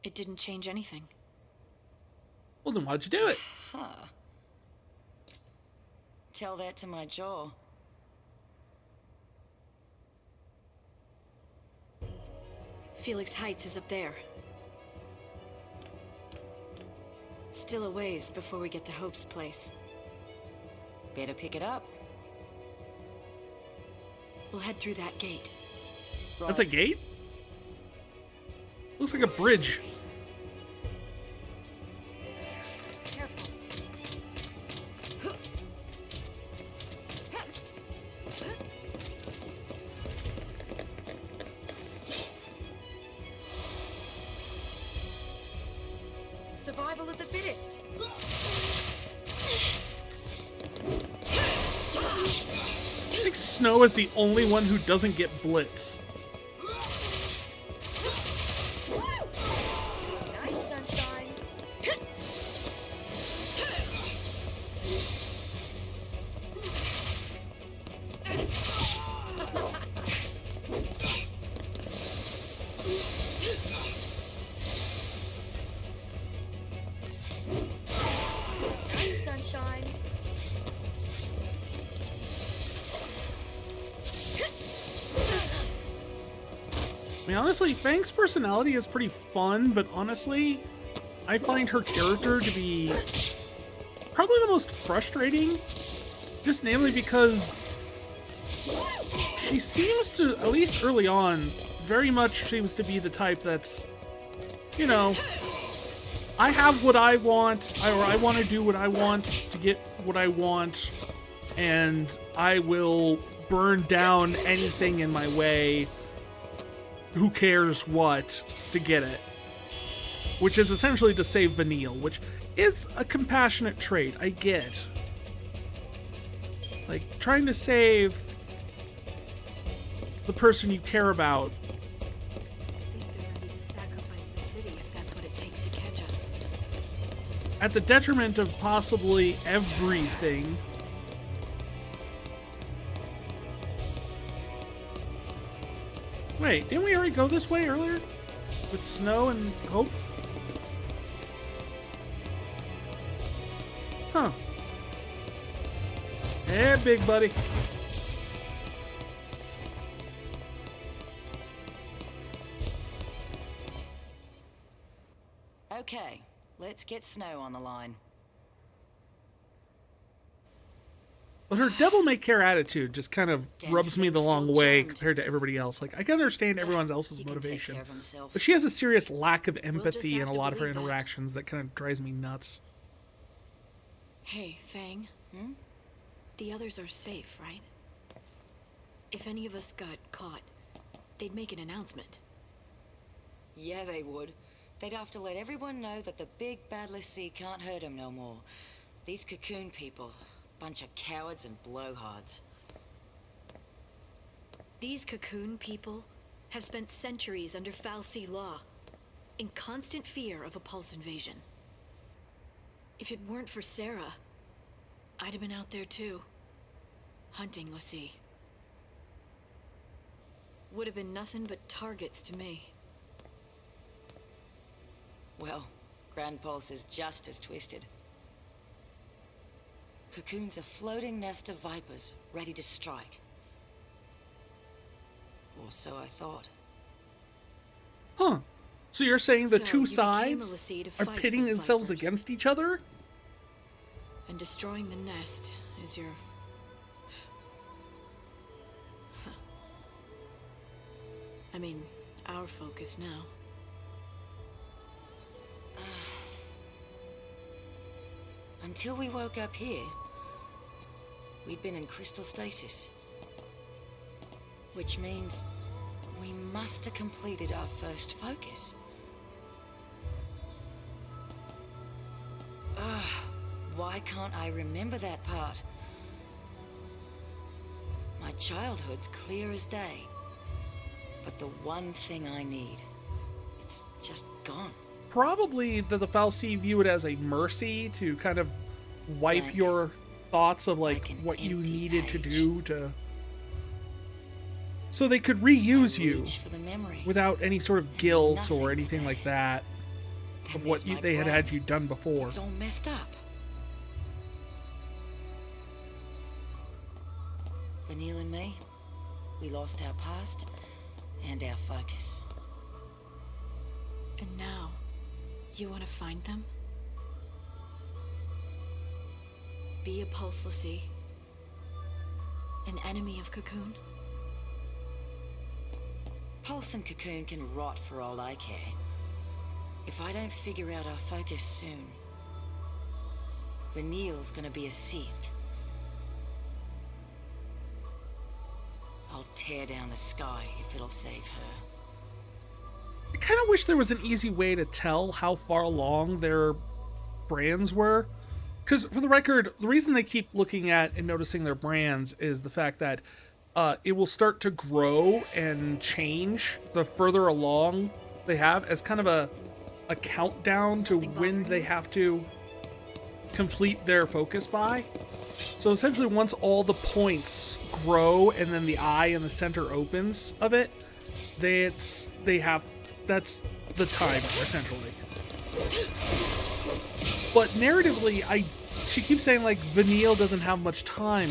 It didn't change anything. Well, then why'd you do it? Huh. Tell that to my jaw. Felix Heights is up there. Still a ways before we get to Hope's place. Better pick it up. We'll head through that gate. That's a gate? Looks like a bridge. Careful. Survival of the fittest. I think Snow is the only one who doesn't get blitz. Night, sunshine. Night, sunshine. I mean, honestly, Fang's personality is pretty fun, but honestly, I find her character to be probably the most frustrating. Just namely because she seems to, at least early on, very much seems to be the type that's, you know, I have what I want, or I want to do what I want to get what I want, and I will burn down anything in my way, who cares what, to get it. Which is essentially to save Vanille, which is a compassionate trait, I get. Like, trying to save the person you care about. I think they're ready to sacrifice the city if that's what it takes to catch us. At the detriment of possibly everything. Wait, didn't we already go this way earlier? With Snow and Hope? Huh. Hey, big buddy. Okay, let's get Snow on the line. But her devil-may-care attitude just kind of rubs me the long way jammed. compared to everybody else. Like, I can understand everyone else's He can take motivation, care of himself. but she has a serious lack of empathy have in a to lot of her believe that. interactions that kind of drives me nuts. Hey, Fang. Hmm? The others are safe, right? If any of us got caught, they'd make an announcement. Yeah, they would. They'd have to let everyone know that the big badless sea can't hurt them no more. These Cocoon people, bunch of cowards and blowhards. These Cocoon people have spent centuries under Foul Sea law, in constant fear of a Pulse invasion. If it weren't for Sarah, I'd have been out there too, hunting l'Cie. Would have been nothing but targets to me. Well, Grand Pulse is just as twisted. Cocoon's a floating nest of vipers, ready to strike. Or so I thought. Huh. So you're saying the So two you became a sides l'Cie to are fight pitting the themselves Vipers. against each other? And destroying the nest is your... Huh. I mean, our focus now. Until we woke up here, we'd been in crystal stasis. Which means we must have completed our first focus. why can't I remember that part? My childhood's clear as day. But the one thing I need, it's just gone. Probably the Fal'Cie view it as a mercy to kind of wipe your thoughts of like what you needed to do to, so they could reuse you without any sort of guilt or anything like that of what they had you done before. It's all messed up. Vanille and me, we lost our past and our focus. And now, you want to find them? Be a Pulse l'Cie? An enemy of Cocoon? Pulse and Cocoon can rot for all I care. If I don't figure out our focus soon, Vanille's gonna be a Sith. I'll tear down the sky if it'll save her. I kind of wish there was an easy way to tell how far along their brands were. Because, for the record, the reason they keep looking at and noticing their brands is the fact that it will start to grow and change the further along they have as kind of a countdown to when they have to complete their focus by. So essentially once all the points grow and then the eye in the center opens of it, that's the timer, essentially. But narratively, she keeps saying like Vanille doesn't have much time,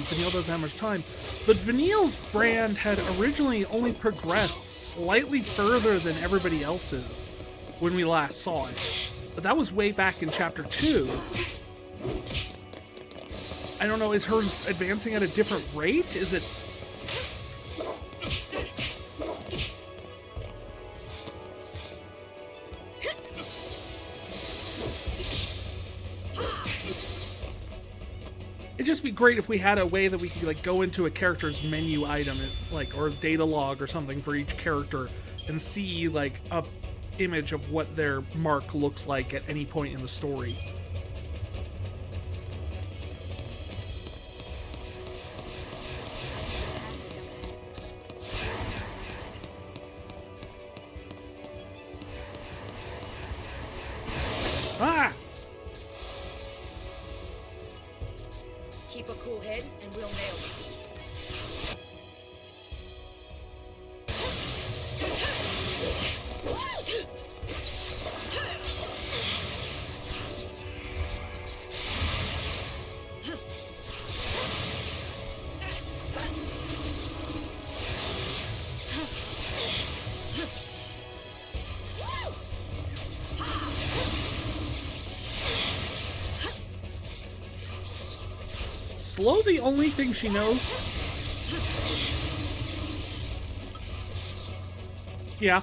but Vanille's brand had originally only progressed slightly further than everybody else's when we last saw it. But that was way back in chapter 2. I don't know, is hers advancing at a different rate? Is it... It'd just be great if we had a way that we could like go into a character's menu item, like, or data log or something for each character and see like a image of what their mark looks like at any point in the story. Ah! Keep a cool head and we'll nail it. Slow the only thing she knows? Yeah.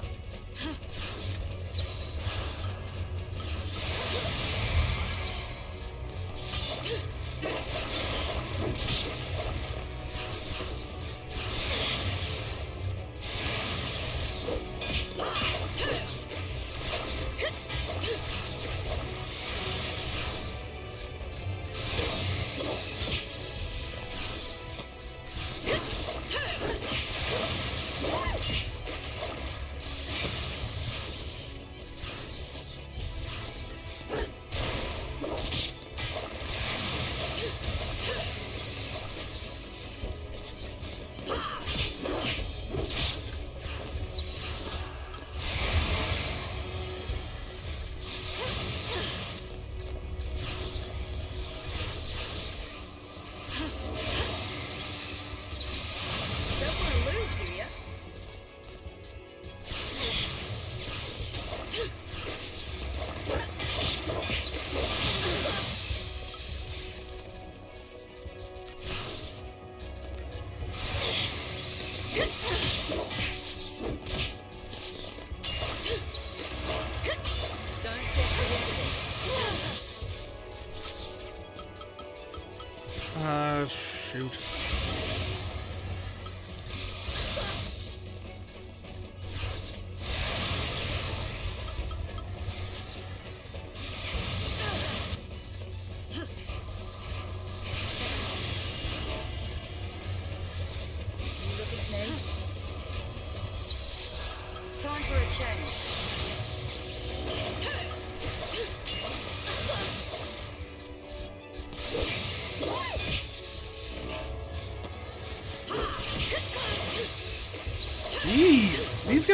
Shoot.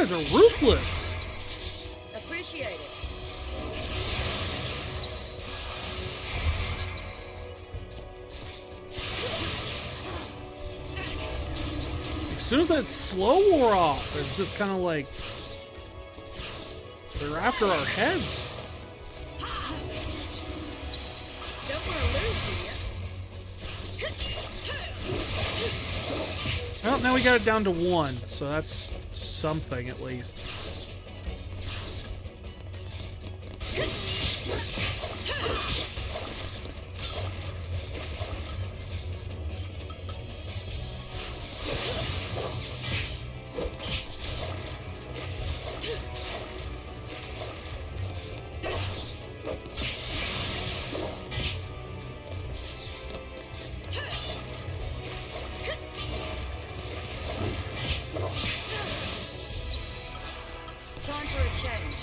guys are ruthless. Appreciate it. As soon as that slow wore off, it's just kind of like they're after our heads. Don't want to lose, do you? Well, now we got it down to 1, so that's something at least.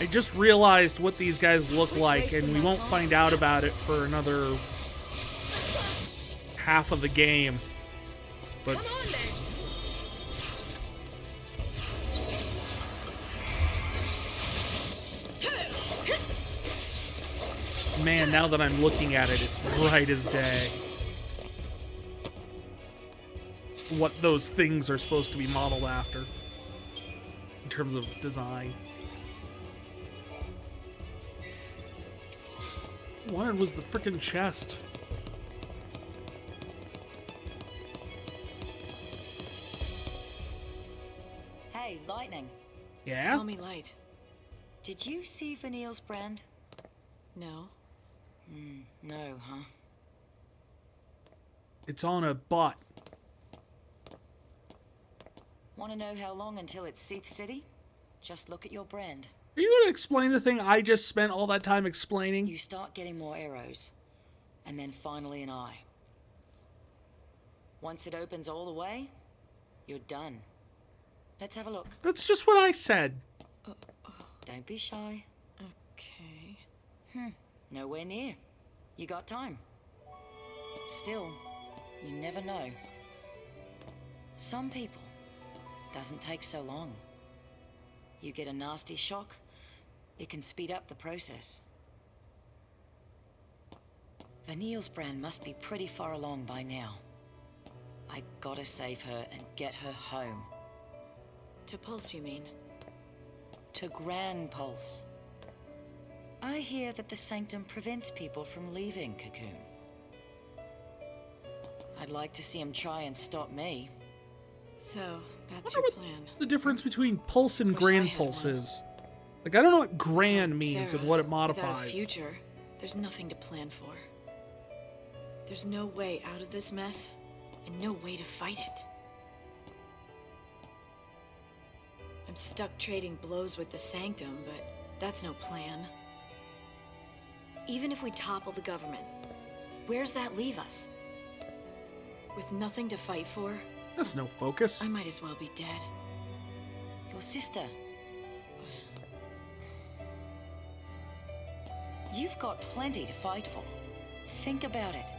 I just realized what these guys look like, and we won't find out about it for another half of the game. But man, now that I'm looking at it, it's bright as day. What those things are supposed to be modeled after in terms of design. What I wanted was the frickin' chest. Hey, Lightning. Yeah? Call me Light. Did you see Vanille's brand? No. No, huh? It's on a bot. Want to know how long until it's Seath City? Just look at your brand. Are you gonna explain the thing I just spent all that time explaining? You start getting more arrows, and then finally an eye. Once it opens all the way, you're done. Let's have a look. That's just what I said. Don't be shy. Okay. Nowhere near. You got time. Still, you never know. Some people, doesn't take so long. You get a nasty shock, it can speed up the process. Vanille's brand must be pretty far along by now. I gotta save her and get her home. To Pulse, you mean? To Grand Pulse. I hear that the Sanctum prevents people from leaving Cocoon. I'd like to see him try and stop me. So, that's your plan. The difference between pulse and grand pulse is. Like, I don't know what grand means Sarah, and what it without a modifies. future, there's nothing to plan for. There's no way out of this mess, and no way to fight it. I'm stuck trading blows with the Sanctum, but that's no plan. Even if we topple the government, where's that leave us? With nothing to fight for? That's no focus. I might as well be dead. Your sister. You've got plenty to fight for. Think about it.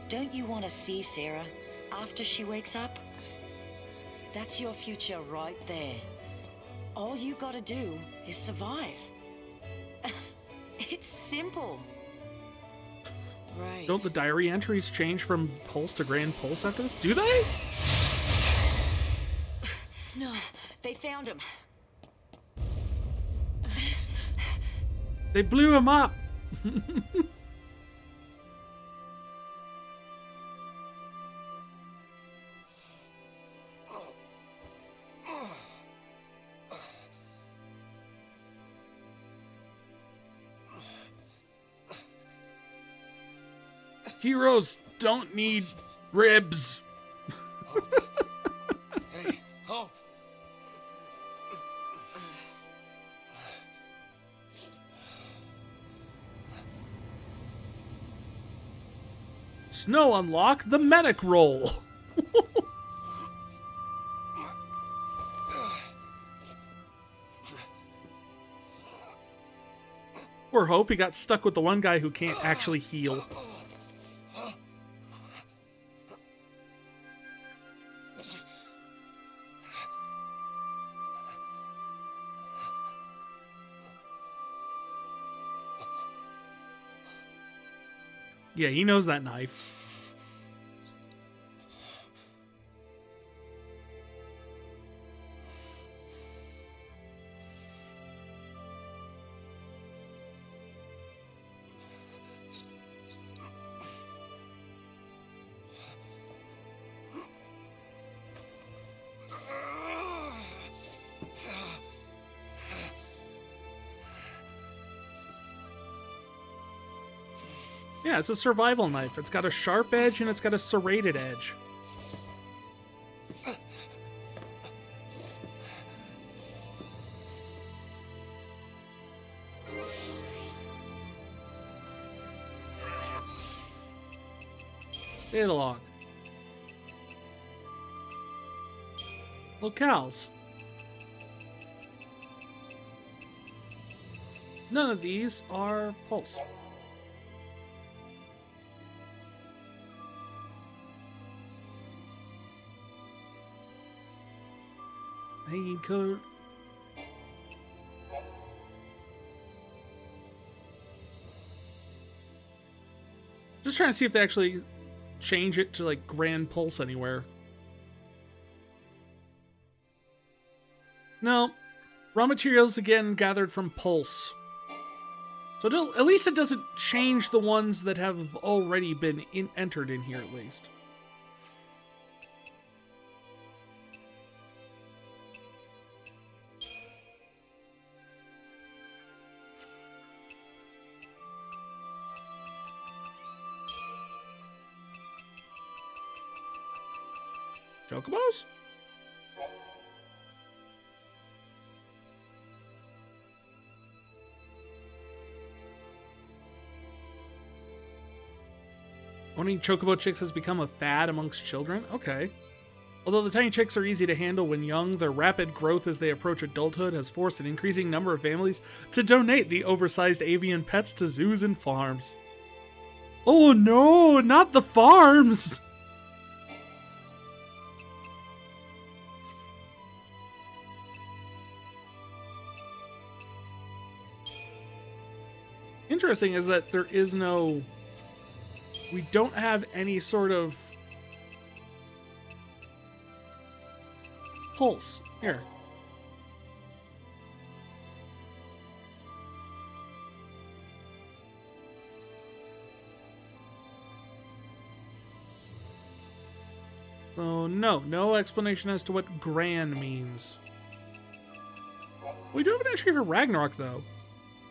Don't you want to see Sarah after she wakes up? That's your future right there. All you gotta do is survive. It's simple. Right. Don't the diary entries change from pulse to grand pulse after this? Do they? Snow, they found him. They blew him up. Heroes don't need ribs. Hey, Hope! Snow unlock the medic roll. Or Hope, he got stuck with the one guy who can't actually heal. Yeah, he knows that knife. Yeah, it's a survival knife. It's got a sharp edge and it's got a serrated edge. Analog. Locales. None of these are pulse. Hanging code. Just trying to see if they actually change it to like Grand Pulse anywhere. No. Raw materials again gathered from Pulse. So at least it doesn't change the ones that have already been entered in here at least. Chocobos? Owning chocobo chicks has become a fad amongst children? Okay. Although the tiny chicks are easy to handle when young, their rapid growth as they approach adulthood has forced an increasing number of families to donate the oversized avian pets to zoos and farms. Oh no, not the farms! Interesting is that there is no... We don't have any sort of pulse. Here. So no explanation as to what Gran means. We do have an entry for Ragnarok though.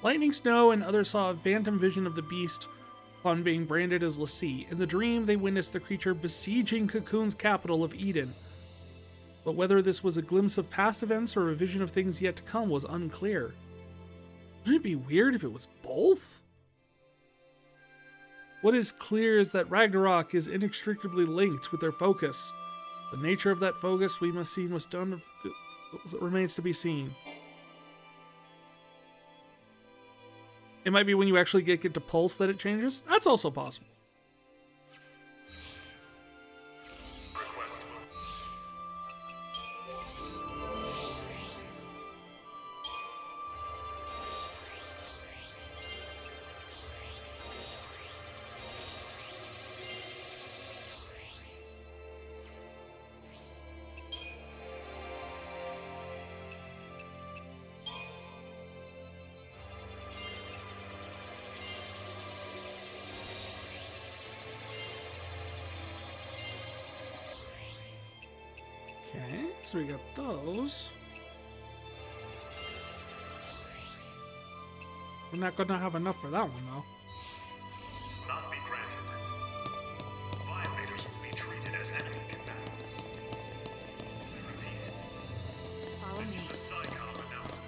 Lightning, Snow, and others saw a phantom vision of the beast upon being branded as l'Cie. In the dream, they witnessed the creature besieging Cocoon's capital of Eden. But whether this was a glimpse of past events or a vision of things yet to come was unclear. Wouldn't it be weird if it was both? What is clear is that Ragnarok is inextricably linked with their focus. The nature of that focus we must see was done. Remains to be seen. It might be when you actually get to Pulse that it changes. That's also possible. Okay, so we got those. We're not gonna have enough for that one though. Not be granted. Violators will be treated as enemy combatants. I repeat. Follow me. This is a PSICOM announcement.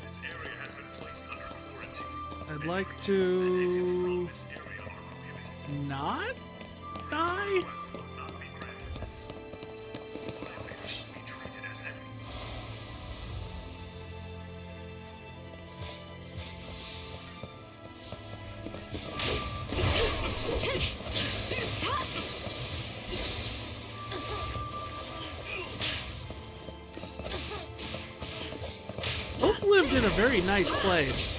This area has been placed under quarantine. I'd like to not die. Hope lived in a very nice place.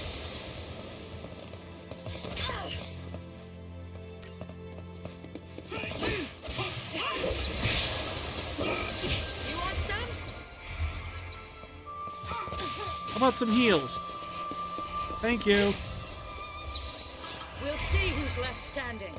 about some heals? Thank you. We'll see who's left standing.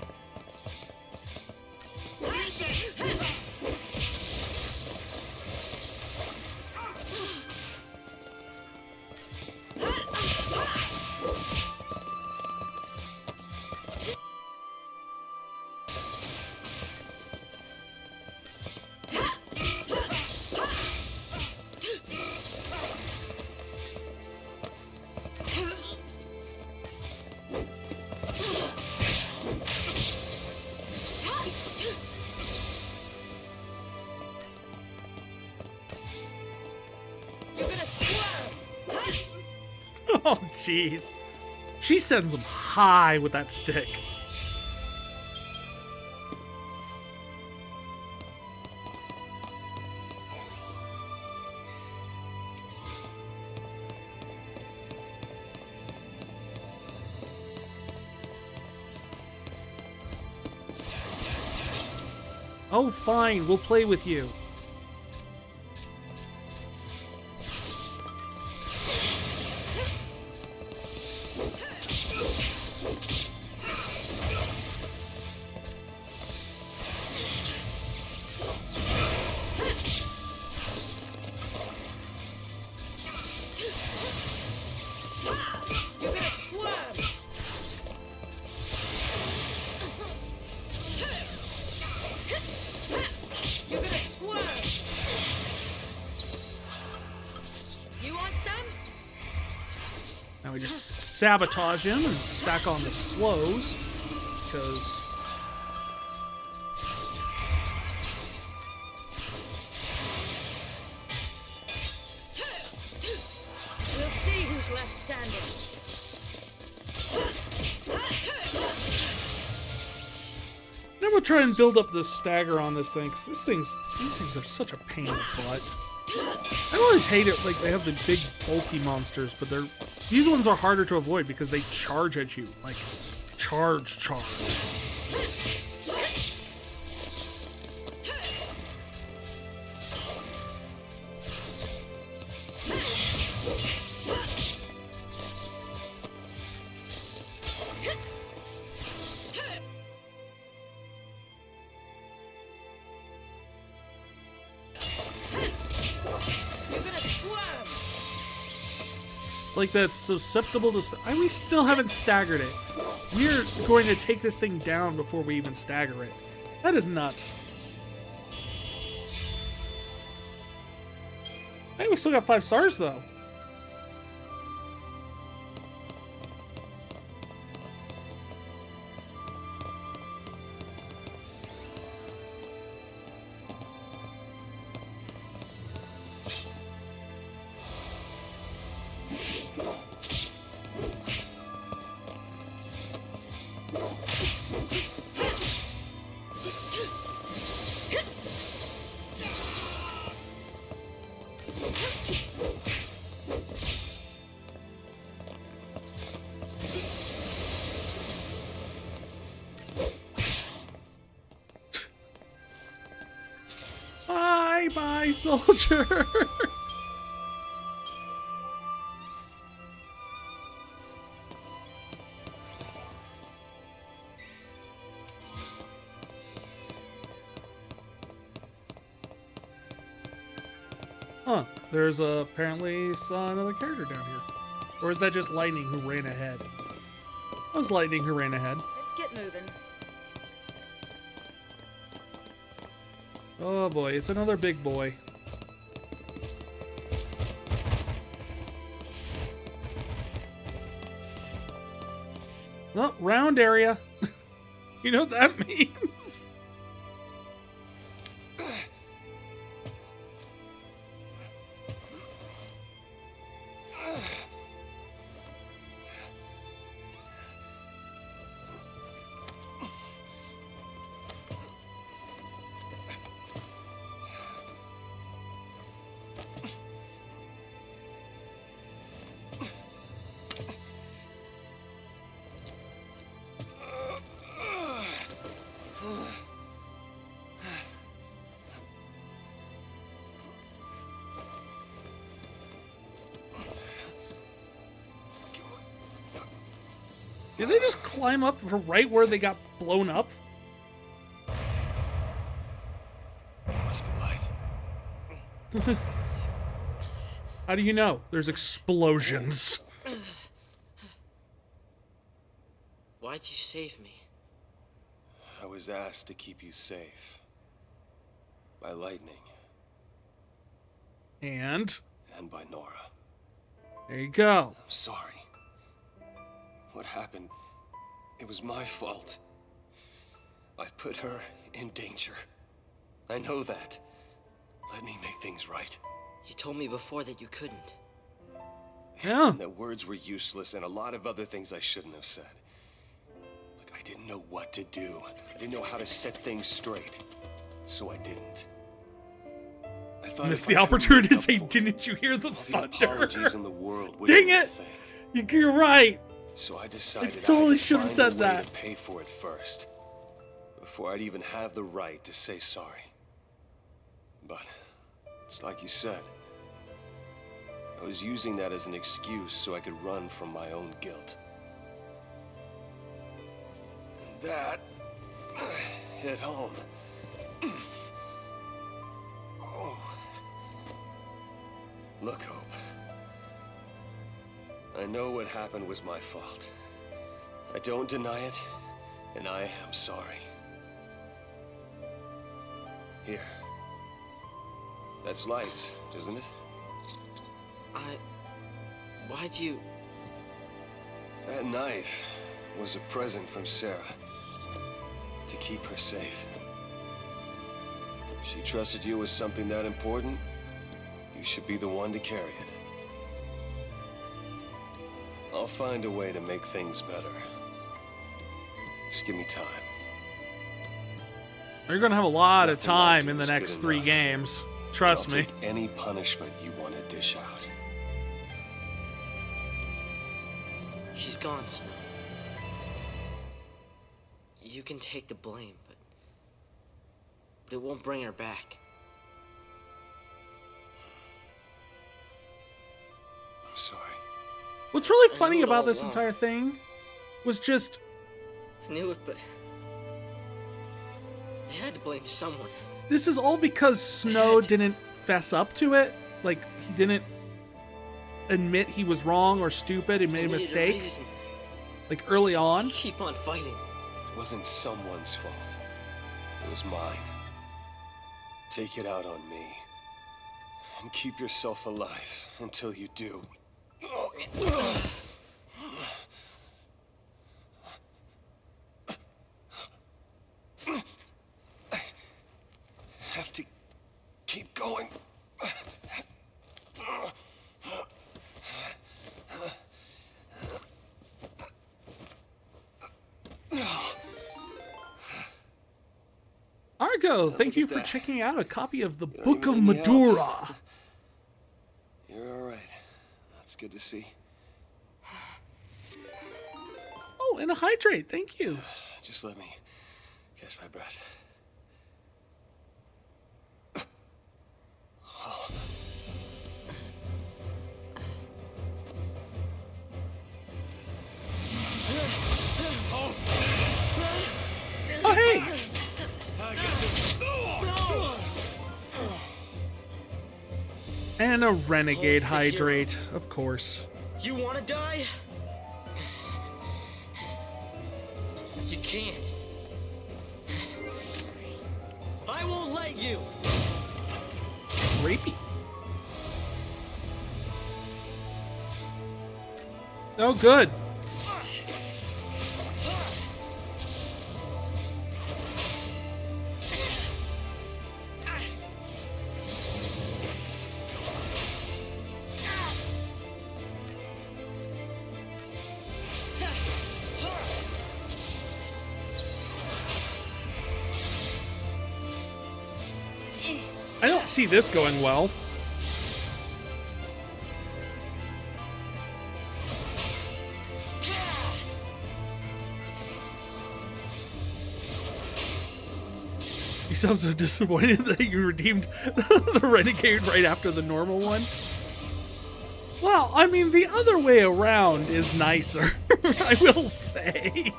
Oh, jeez. She sends him high with that stick. Oh, fine. We'll play with you. Now we just sabotage him and stack on the slows, because... We'll see who's left standing. Then we'll try and build up this stagger on this thing, 'cause these things are such a pain in the butt. I always hate it, like, they have the big, bulky monsters, but these ones are harder to avoid because they charge at you. Like, charge. Like, that's susceptible to... we still haven't staggered it. We're going to take this thing down before we even stagger it. That is nuts. Hey, we still got 5 stars, though. Bye, soldier. Huh, there's apparently another character down here. Or is that just Lightning who ran ahead? That was Lightning who ran ahead. Let's get moving. Oh boy, it's another big boy. Oh, round area. You know what that means? Did they just climb up to right where they got blown up? It must be light. How do you know? There's explosions. Why'd you save me? I was asked to keep you safe. By lightning. And by Nora. there you go. I'm sorry. What happened, it was my fault. I put her in danger. I know that. Let me make things right. You told me before that you couldn't. Yeah. And that words were useless and a lot of other things I shouldn't have said. Like I didn't know what to do. I didn't know how to set things straight. So I didn't. I thought Missed if the I couldn't opportunity to make up say, for it, didn't you hear the all the thunder? apologies in the world wouldn't Dang mean a it! thing. You're right. So I decided totally I had to should have find said a way that. to pay for it first, before I'd even have the right to say sorry. But it's like you said. I was using that as an excuse so I could run from my own guilt. And that hit home. Oh. Look, Hope. I know what happened was my fault. I don't deny it, and I am sorry. Here. That's lights, isn't it? Why'd you... That knife was a present from Sarah. To keep her safe. She trusted you with something that important. You should be the one to carry it. I'll find a way to make things better. Just give me time. You're gonna have a lot of Nothing I time do in the is next good 3 enough. games. And Trust I'll me. take any punishment you want to dish out. She's gone, Snow. You can take the blame, but it won't bring her back. I'm sorry. What's really I funny knew it about all this along. entire thing was just I knew it, but... They had to blame someone. this is all because Snow didn't fess up to it. Like, he didn't admit he was wrong or stupid and made a Needed mistake. reason Like, early on. to keep on fighting. It wasn't someone's fault. It was mine. Take it out on me. And keep yourself alive until you do. I have to keep going. Argo, thank you at for that. checking out a copy of the You don't Book even of need any help. Madura. You're all right. That's good to see. Oh, and a hydrate, thank you. Just let me catch my breath. Oh, hey! And a renegade Oh, it's the hero. hydrate, of course. You want to die? You can't. I won't let you. Rapey. Oh, good. I don't see this going well. You sound so disappointed that you redeemed the renegade right after the normal one. Well, I mean, the other way around is nicer. I will say.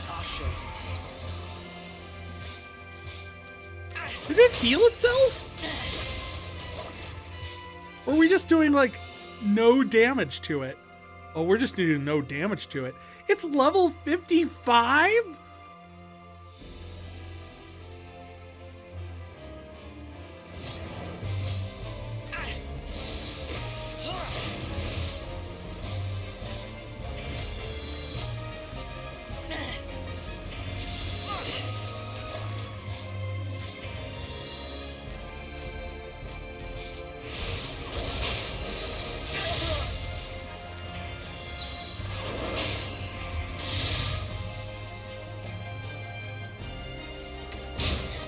I'll show you. Did it heal itself? Or are we just doing, like, no damage to it? Oh, we're just doing no damage to it. It's level 55?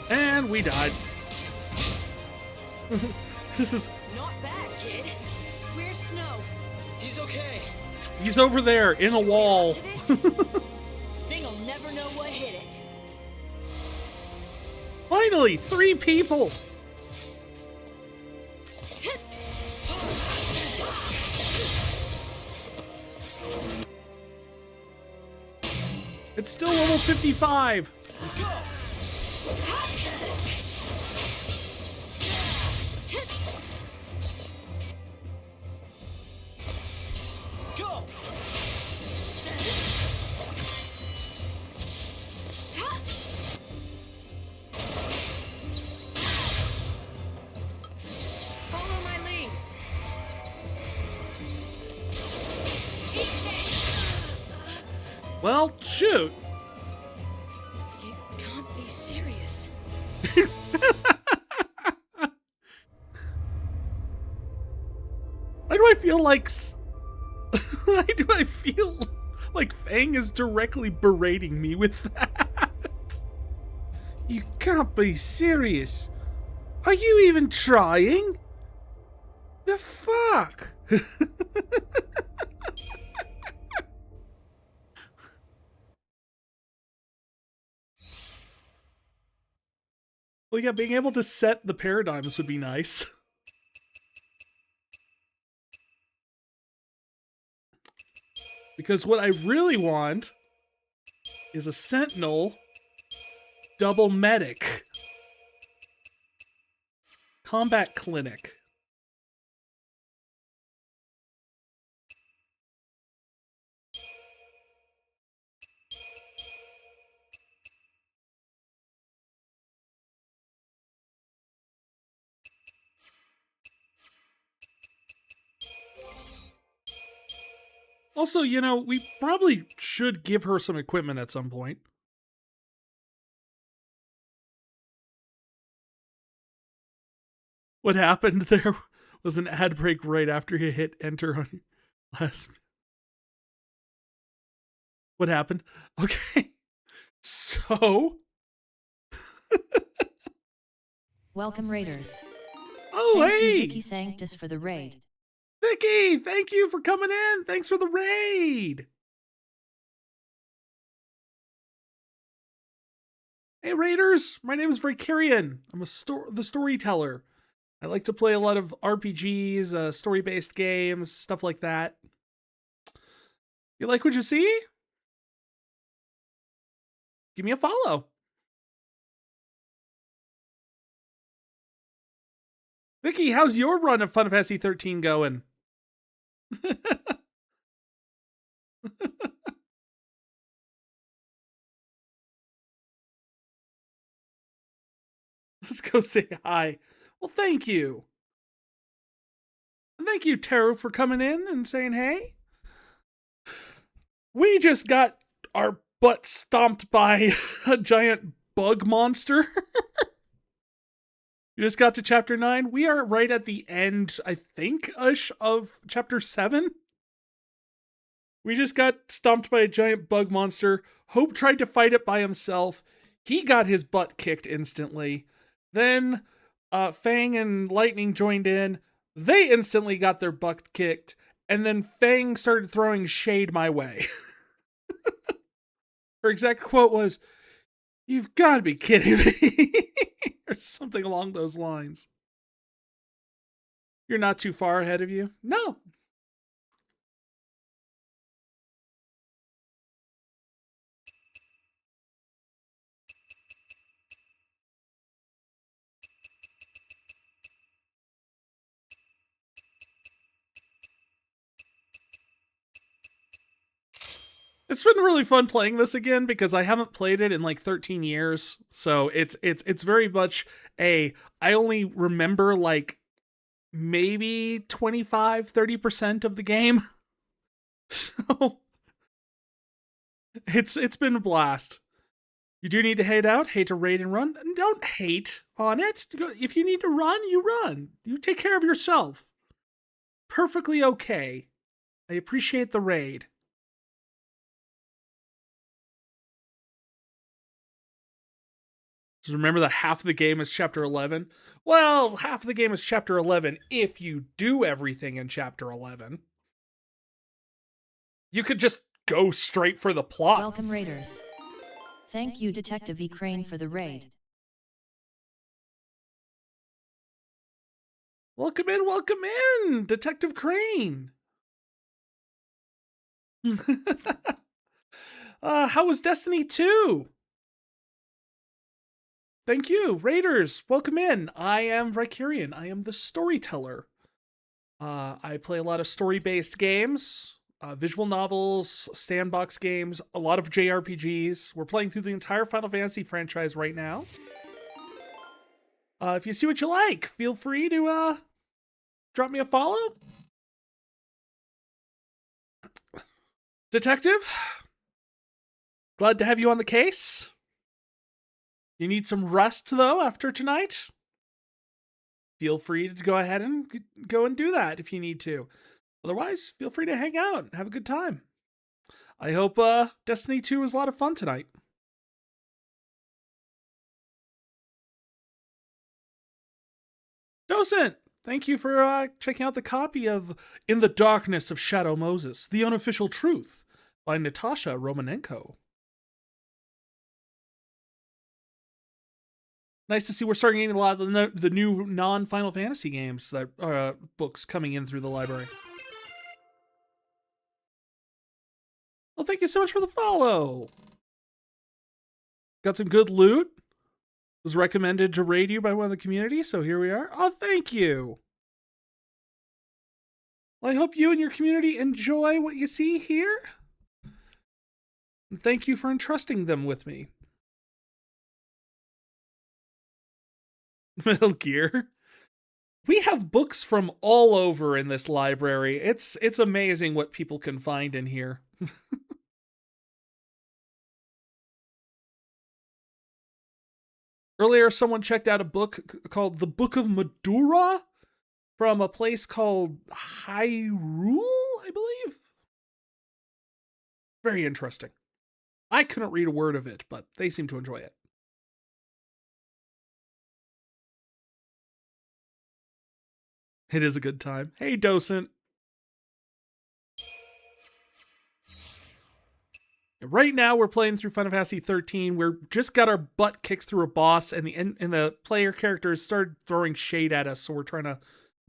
And we died. This is... Not bad, kid. Where's Snow? He's okay. He's over there, in a wall. Thing'll never know what hit it. Finally, 3 people. It's still level 55. Go! Go! Follow my lead. Well, shoot. You can't be serious. Why do I feel like... Why do I feel like Fang is directly berating me with that? You can't be serious. Are you even trying? The fuck? Well, yeah, being able to set the paradigms would be nice. Because what I really want is a Sentinel double medic. Combat clinic. Also, you know, we probably should give her some equipment at some point. What happened there was an ad break right after you hit enter on your last... What happened? Okay. So... Welcome, Raiders. Oh, Thank hey! you, Vicky Sanctus, for the raid. Vicky, thank you for coming in. Thanks for the raid. Hey, Raiders. My name is Vicarian. I'm the storyteller. I like to play a lot of RPGs, story-based games, stuff like that. You like what you see? Give me a follow. Vicky, how's your run of Final Fantasy XIII going? Let's go say hi. Well, thank you. And thank you, Taro, for coming in and saying hey. We just got our butt stomped by a giant bug monster. You just got to chapter 9. We are right at the end, I think-ish, of chapter 7. We just got stomped by a giant bug monster. Hope tried to fight it by himself. He got his butt kicked instantly. Then Fang and Lightning joined in. They instantly got their butt kicked. And then Fang started throwing shade my way. Her exact quote was, "You've got to be kidding me." Or something along those lines. You're not too far ahead of you? No. It's been really fun playing this again because I haven't played it in like 13 years. So it's very much I only remember like maybe 25-30% of the game. So it's been a blast. You do need to head out, hate to raid and run. Don't hate on it. If you need to run, you run. You take care of yourself. Perfectly okay. I appreciate the raid. Just remember that half of the game is chapter 11. Well, half of the game is chapter 11 if you do everything in chapter 11. You could just go straight for the plot. Welcome, Raiders. Thank you, Detective E. Crane, for the raid. Welcome in, Detective Crane. How was Destiny 2? Thank you, Raiders. Welcome in. I am Vicarian. I am the storyteller. I play a lot of story-based games, visual novels, sandbox games, a lot of JRPGs. We're playing through the entire Final Fantasy franchise right now. If you see what you like, feel free to drop me a follow. Detective, glad to have you on the case. You need some rest, though, after tonight? Feel free to go ahead and go and do that if you need to. Otherwise, feel free to hang out and have a good time. I hope Destiny 2 was a lot of fun tonight. Docent, thank you for checking out the copy of In the Darkness of Shadow Moses, The Unofficial Truth by Natasha Romanenko. Nice to see we're starting getting a lot of the new non-Final Fantasy games, that books coming in through the library. Well, thank you so much for the follow. Got some good loot. Was recommended to raid you by one of the community, so here we are. Oh, thank you. Well, I hope you and your community enjoy what you see here. And thank you for entrusting them with me. Metal Gear. We have books from all over in this library. It's amazing what people can find in here. Earlier, someone checked out a book called The Book of Madura from a place called Hyrule, I believe. Very interesting. I couldn't read a word of it, but they seem to enjoy it. It is a good time. Hey, Docent. Right now, we're playing through Final Fantasy XIII. We're just got our butt kicked through a boss, and the player characters started throwing shade at us, so we're trying to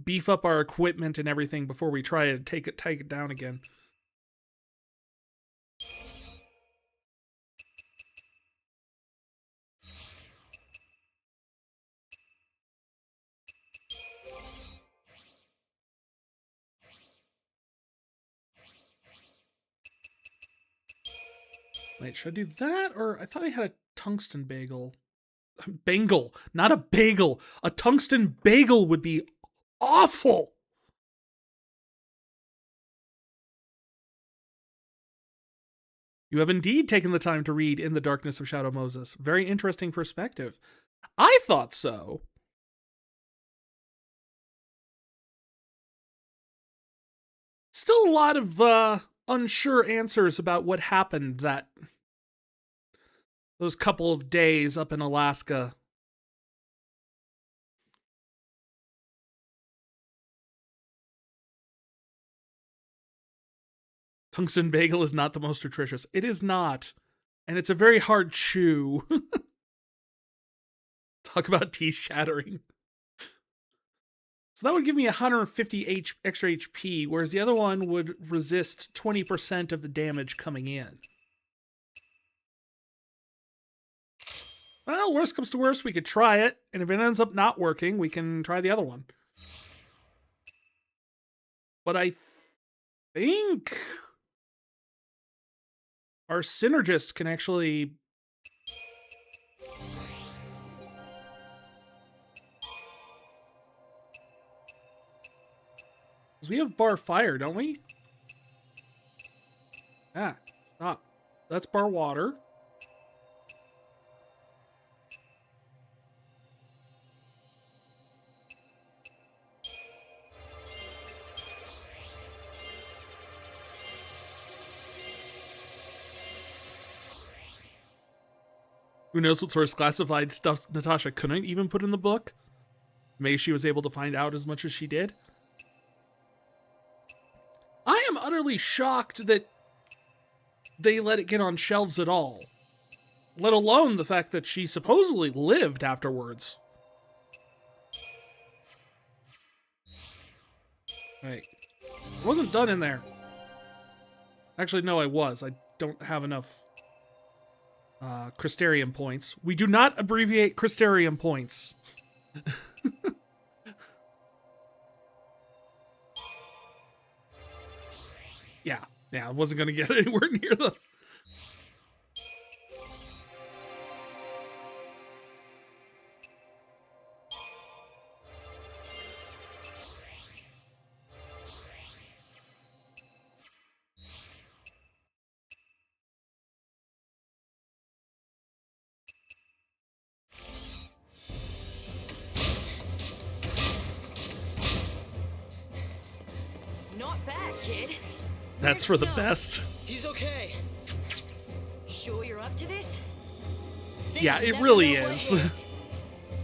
beef up our equipment and everything before we try to take it down again. Wait, should I do that? Or I thought I had a tungsten bagel. Bangle, not a bagel. A tungsten bagel would be awful. You have indeed taken the time to read In the Darkness of Shadow Moses. Very interesting perspective. I thought so. Still a lot of unsure answers about what happened those couple of days up in Alaska. Tungsten bagel is not the most nutritious. It is not. And it's a very hard chew. Talk about teeth shattering. So that would give me 150 extra HP, whereas the other one would resist 20% of the damage coming in. Well, worst comes to worst, we could try it, and if it ends up not working, we can try the other one. But I think our synergist can actually... Because we have bar fire, don't we? Ah, stop. That's bar water. Who knows what sort of classified stuff Natasha couldn't even put in the book? Maybe she was able to find out as much as she did. I am utterly shocked that they let it get on shelves at all. Let alone the fact that she supposedly lived afterwards. Right. I wasn't done in there. Actually, no, I was. I don't have enough Crystarium points. We do not abbreviate Crystarium points. Yeah, I wasn't going to get anywhere near the... Not bad, kid. That's for the best. He's okay. Sure you're up to this? Yeah, it really is.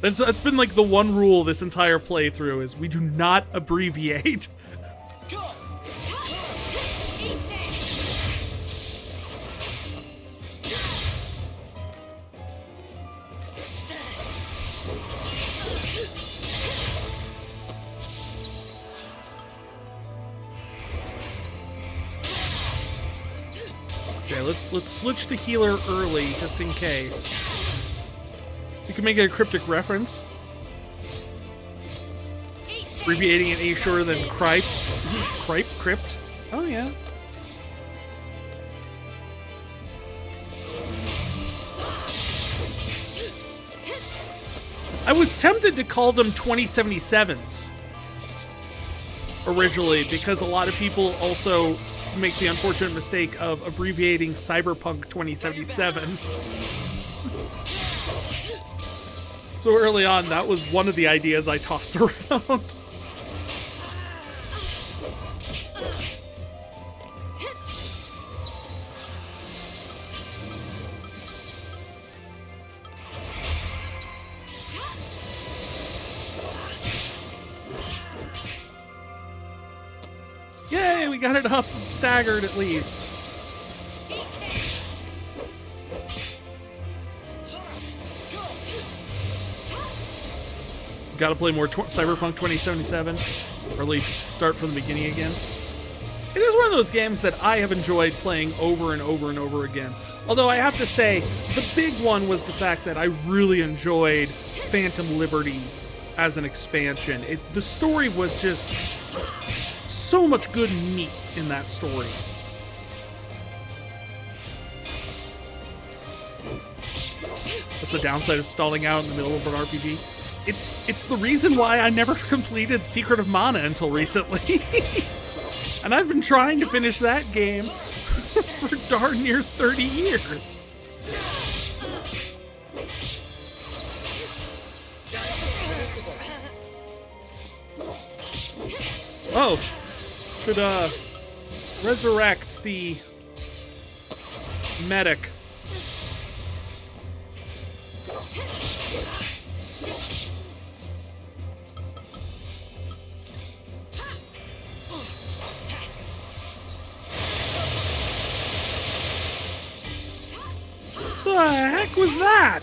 That's been like the one rule this entire playthrough is we do not abbreviate. Okay, let's switch to healer early just in case. You can make it a cryptic reference. Abbreviating it A shorter than cripe. Crypt. Oh yeah. I was tempted to call them 2077s originally because a lot of people also make the unfortunate mistake of abbreviating Cyberpunk 2077. So early on, that was one of the ideas I tossed around. Yay, we got it up, staggered at least. Gotta play more Cyberpunk 2077, or at least start from the beginning again. It is one of those games that I have enjoyed playing over and over and over again. Although I have to say, the big one was the fact that I really enjoyed Phantom Liberty as an expansion. The story was just so much good meat in that story. That's the downside of stalling out in the middle of an RPG. It's the reason why I never completed Secret of Mana until recently. And I've been trying to finish that game for darn near 30 years. Oh, should resurrect the medic. What the heck was that?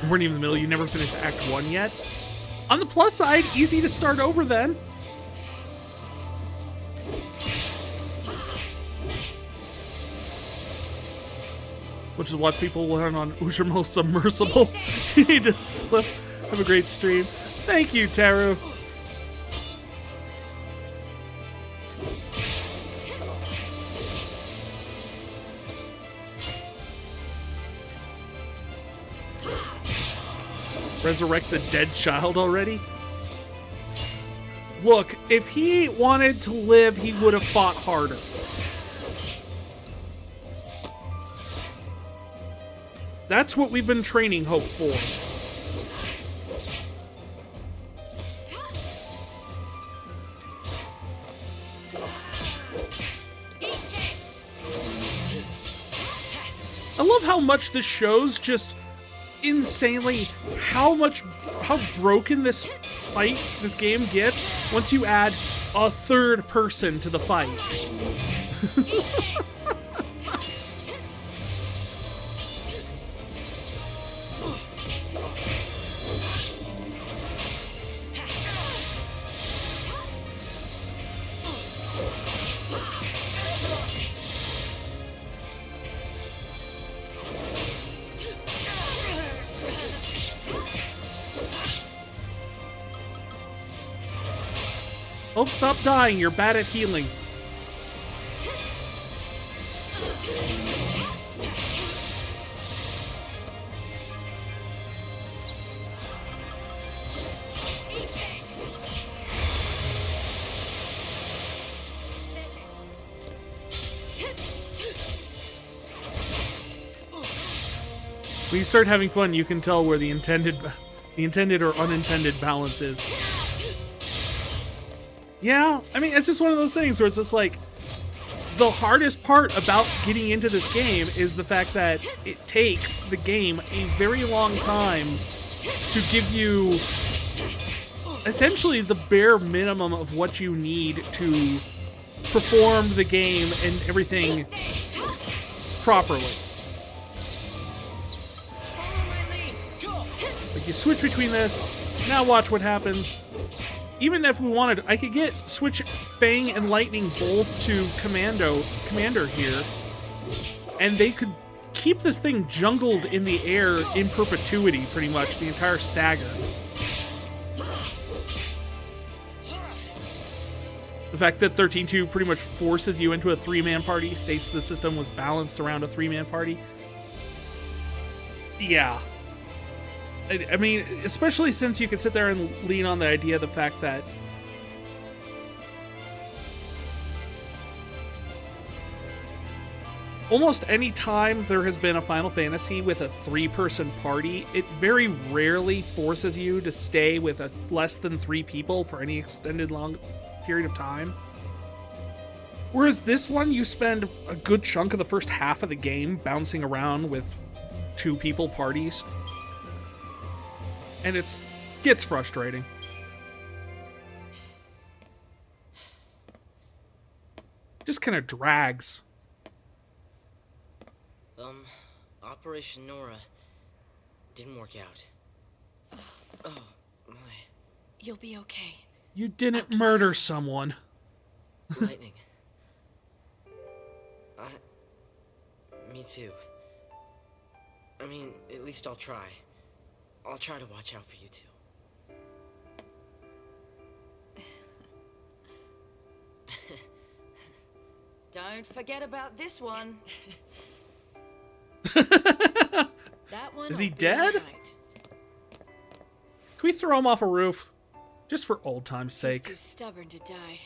You weren't even in the middle, you never finished Act 1 yet? On the plus side, easy to start over then. just watch people learn on Ujimo Submersible. You need to slip. Have a great stream. Thank you, Teru. Resurrect the dead child already? Look, if he wanted to live, he would have fought harder. That's what we've been training Hope for. I love how much this shows just insanely how broken this game gets once you add a third person to the fight. Oh, stop dying. You're bad at healing. When you start having fun, you can tell where the intended or unintended balance is. Yeah, I mean, it's just one of those things where it's just like, the hardest part about getting into this game is the fact that it takes the game a very long time to give you essentially the bare minimum of what you need to perform the game and everything properly. Like, you switch between this, now watch what happens. Even if we wanted, I could switch Fang and Lightning both to Commander here, and they could keep this thing jungled in the air in perpetuity, pretty much, the entire stagger. The fact that 13.2 pretty much forces you into a 3-man party, states the system was balanced around a 3-man party. Yeah. I mean, especially since you could sit there and lean on the idea of the fact that almost any time there has been a Final Fantasy with a 3-person party, it very rarely forces you to stay with less than 3 people for any extended long period of time. Whereas this one, you spend a good chunk of the first half of the game bouncing around with 2-people parties. And it gets frustrating. Just kind of drags. Operation Nora didn't work out. Oh, my. You'll be okay. You didn't murder someone. Lightning. Me too. I mean, at least I'll try. I'll try to watch out for you two. Don't forget about this one. That one. Is he dead? Can we throw him off a roof? Just for old time's sake. He's too stubborn to die.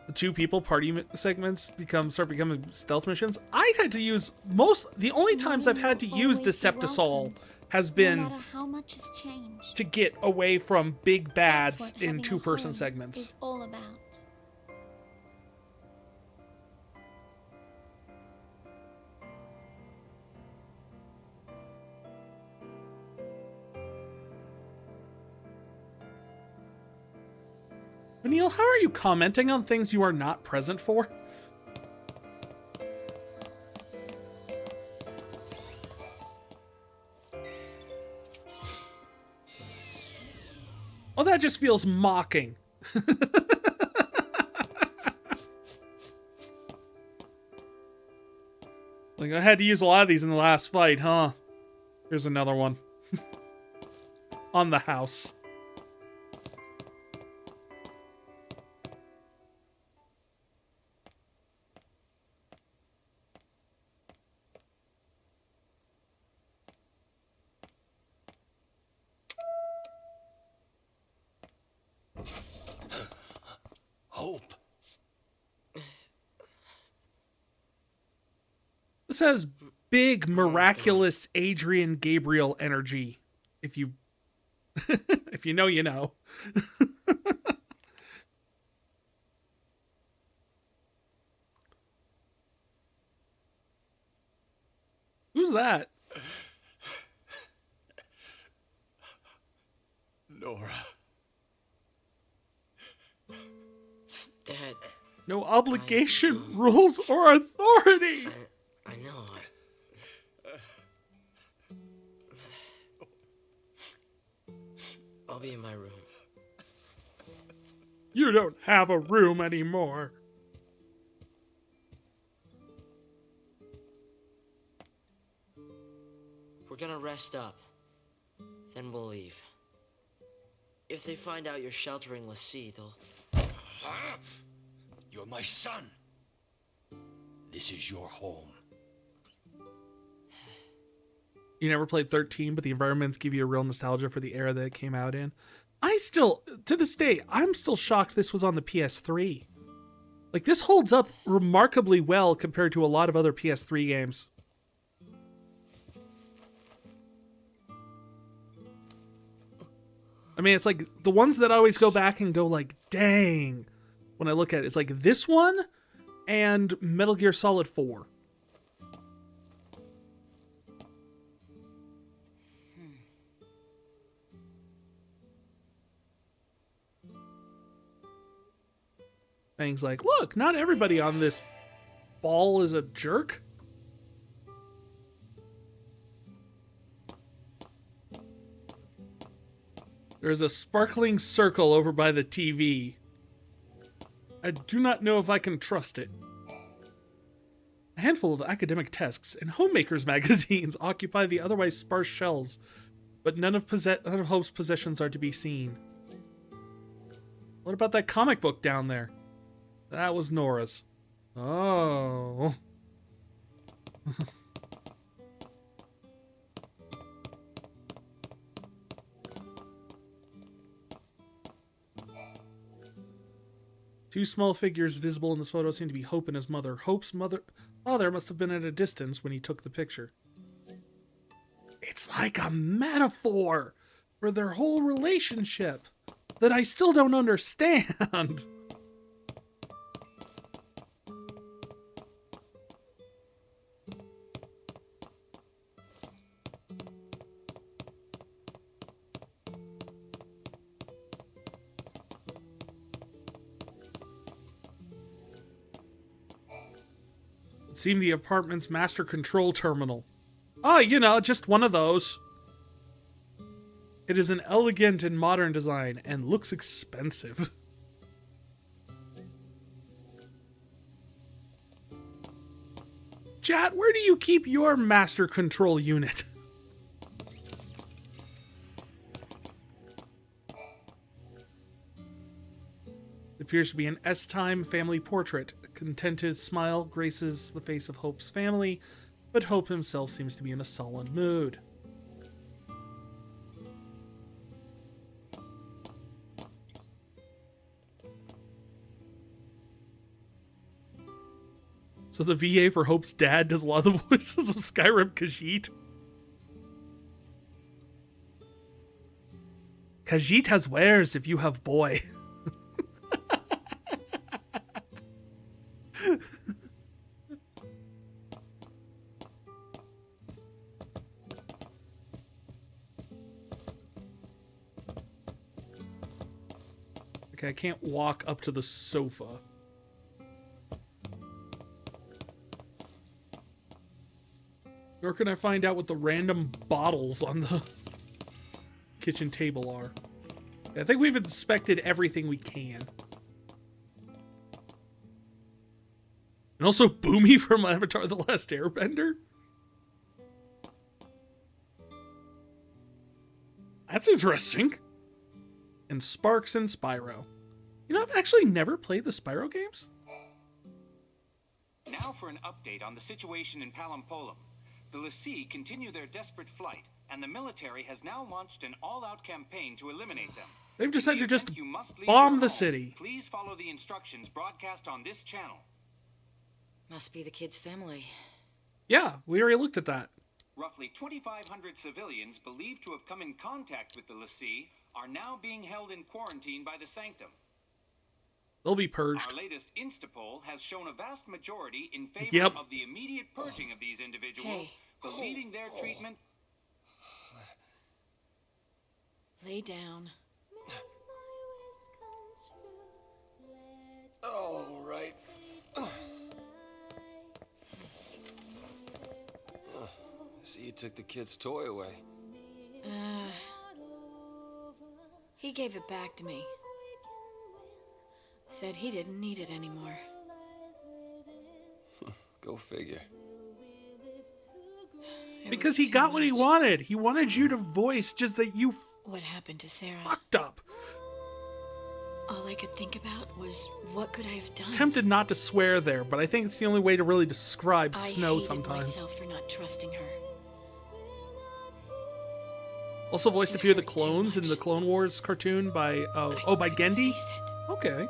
The 2-people party segments start becoming stealth missions. I had to use the only times I've had to use Deceptisol has been No matter how much has changed. to get away from big bads That's what in having a 2-person home segments. Is all about. Neil, how are you commenting on things you are not present for? Oh, that just feels mocking. Like, I had to use a lot of these in the last fight, huh? Here's another one. On the house. Hope. This has big, miraculous Adrian Gabriel energy. If you if you know, you know. Who's that? Nora. Dad. No obligation, rules, or authority. I know. I'll be in my room. You don't have a room anymore. We're gonna rest up. Then we'll leave. If they find out you're sheltering Lassie, they'll... Huh? You're my son. This is your home. You never played 13, but the environments give you a real nostalgia for the era that it came out in. I still, to this day, I'm still shocked this was on the PS3. Like, this holds up remarkably well compared to a lot of other PS3 games. I mean, it's like the ones that I always go back and go like, dang, when I look at it. It's like this one and Metal Gear Solid 4. Fang's like, look, not everybody on this ball is a jerk. There's a sparkling circle over by the TV. I do not know if I can trust it. A handful of academic texts and homemakers magazines occupy the otherwise sparse shelves, but none of Hope's possessions are to be seen. What about that comic book down there? That was Nora's. Oh. Two small figures visible in this photo seem to be Hope and his mother. Hope's father must have been at a distance when he took the picture. It's like a metaphor for their whole relationship that I still don't understand. It seemed the apartment's master control terminal. Oh, you know, just one of those. It is an elegant and modern design and looks expensive. Chat, where do you keep your master control unit? It appears to be an S-time family portrait. A contented smile graces the face of Hope's family, but Hope himself seems to be in a sullen mood. So the VA for Hope's dad does a lot of the voices of Skyrim Khajiit. Khajiit has wares if you have boy. Okay, I can't walk up to the sofa. Where can I find out what the random bottles on the kitchen table are? I think we've inspected everything we can. And And also Boomy from Avatar: The Last Airbender. That's interesting. And Sparks and Spyro. You know, I've actually never played the Spyro games. Now for an update on the situation in Palompolum. The l'Cie continue their desperate flight, and the military has now launched an all-out campaign to eliminate them. They've decided to just bomb the city. Please follow the instructions broadcast on this channel. Must be the kid's family. Yeah, we already looked at that. Roughly 2,500 civilians believed to have come in contact with the l'Cie are now being held in quarantine by the Sanctum. They'll be purged. Our latest Instapoll has shown a vast majority in favor of the immediate purging of these individuals, believing their treatment... Lay down. All right. See, you took the kid's toy away. He gave it back to me. Said he didn't need it anymore. Go figure. Because he got what he wanted. He wanted you to voice just that you What happened to Sarah? fucked up. All I could think about was, what could I have done? Tempted not to swear there, but I think it's the only way to really describe Snow sometimes. I hated myself for not trusting her. Also voiced a few of the clones in the Clone Wars cartoon by by Gendy. Okay.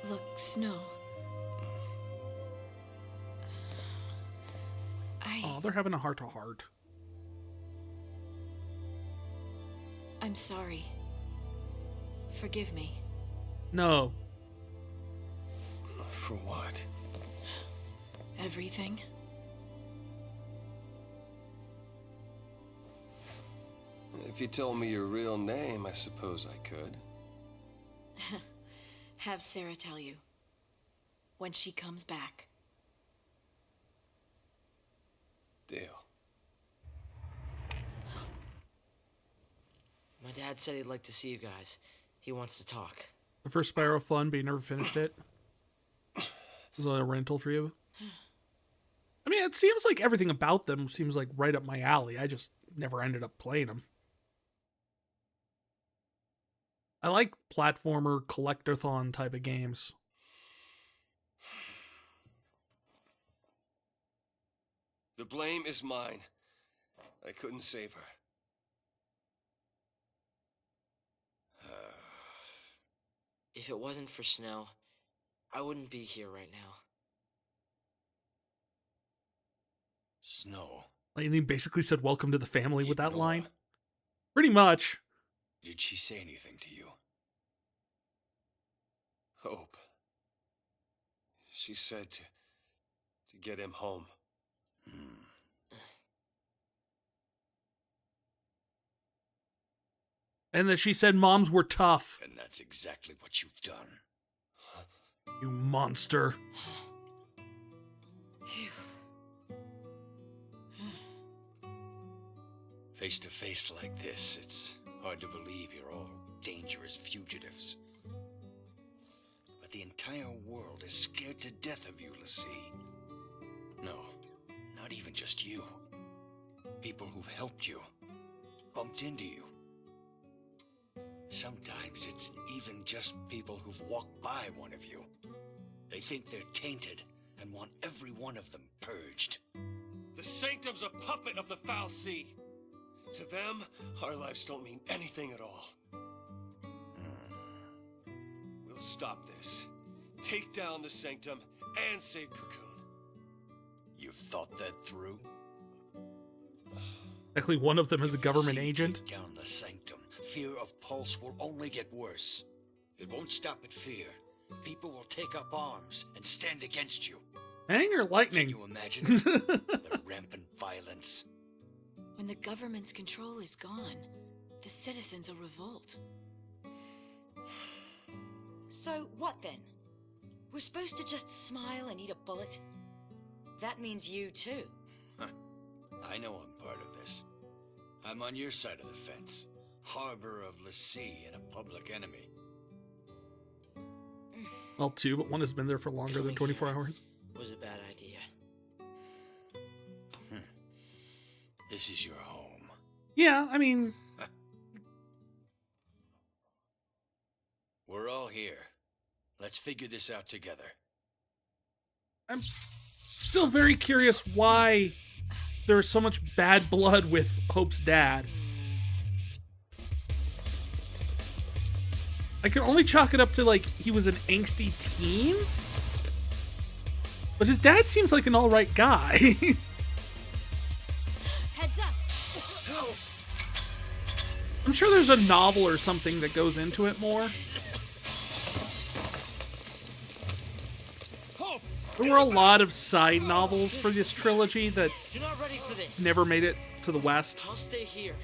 Look, Snow. Oh, they're having a heart-to-heart. I'm sorry. Forgive me. No. For what? Everything. If you told me your real name, I suppose I could. Have Sarah tell you. When she comes back. Deal. My dad said he'd like to see you guys. He wants to talk. The first Spyro fun, but you never finished it. Was it a rental for you? I mean, it seems like everything about them seems like right up my alley. I just never ended up playing them. I like platformer, collectathon type of games. The blame is mine. I couldn't save her. If it wasn't for Snow, I wouldn't be here right now. Snow. Lightning basically said welcome to the family with that line. Pretty much. Did she say anything to you? Hope. She said to get him home. And that she said moms were tough. And that's exactly what you've done. You monster. Face to face like this, it's hard to believe you're all dangerous fugitives. But the entire world is scared to death of you, l'Cie. No, not even just you. People who've helped you, bumped into you. Sometimes it's even just people who've walked by one of you. They think they're tainted and want every one of them purged. The Sanctum's a puppet of the fal'Cie. To them, our lives don't mean anything at all. We'll stop this. Take down the Sanctum and save Cocoon. You've thought that through? Actually, one of them is a government Take agent. down the Sanctum. Fear of Pulse will only get worse. It won't stop at fear. People will take up arms and stand against you. Fang or Lightning? Can you imagine it? The rampant violence. When the government's control is gone, the citizens will revolt. So what then? We're supposed to just smile and eat a bullet? That means you too. I know I'm part of this. I'm on your side of the fence. Harbor of l'Cie and a public enemy. Well, two, but one has been there for longer than 24 hours. Was a bad idea. This is your home. Yeah, I mean... We're all here. Let's figure this out together. I'm still very curious why there's so much bad blood with Hope's dad. I can only chalk it up to, like, he was an angsty teen? But his dad seems like an alright guy. Heads up. I'm sure there's a novel or something that goes into it more. There were a lot of side novels for this trilogy that You're not ready for this. never made it to the West. I'll stay here.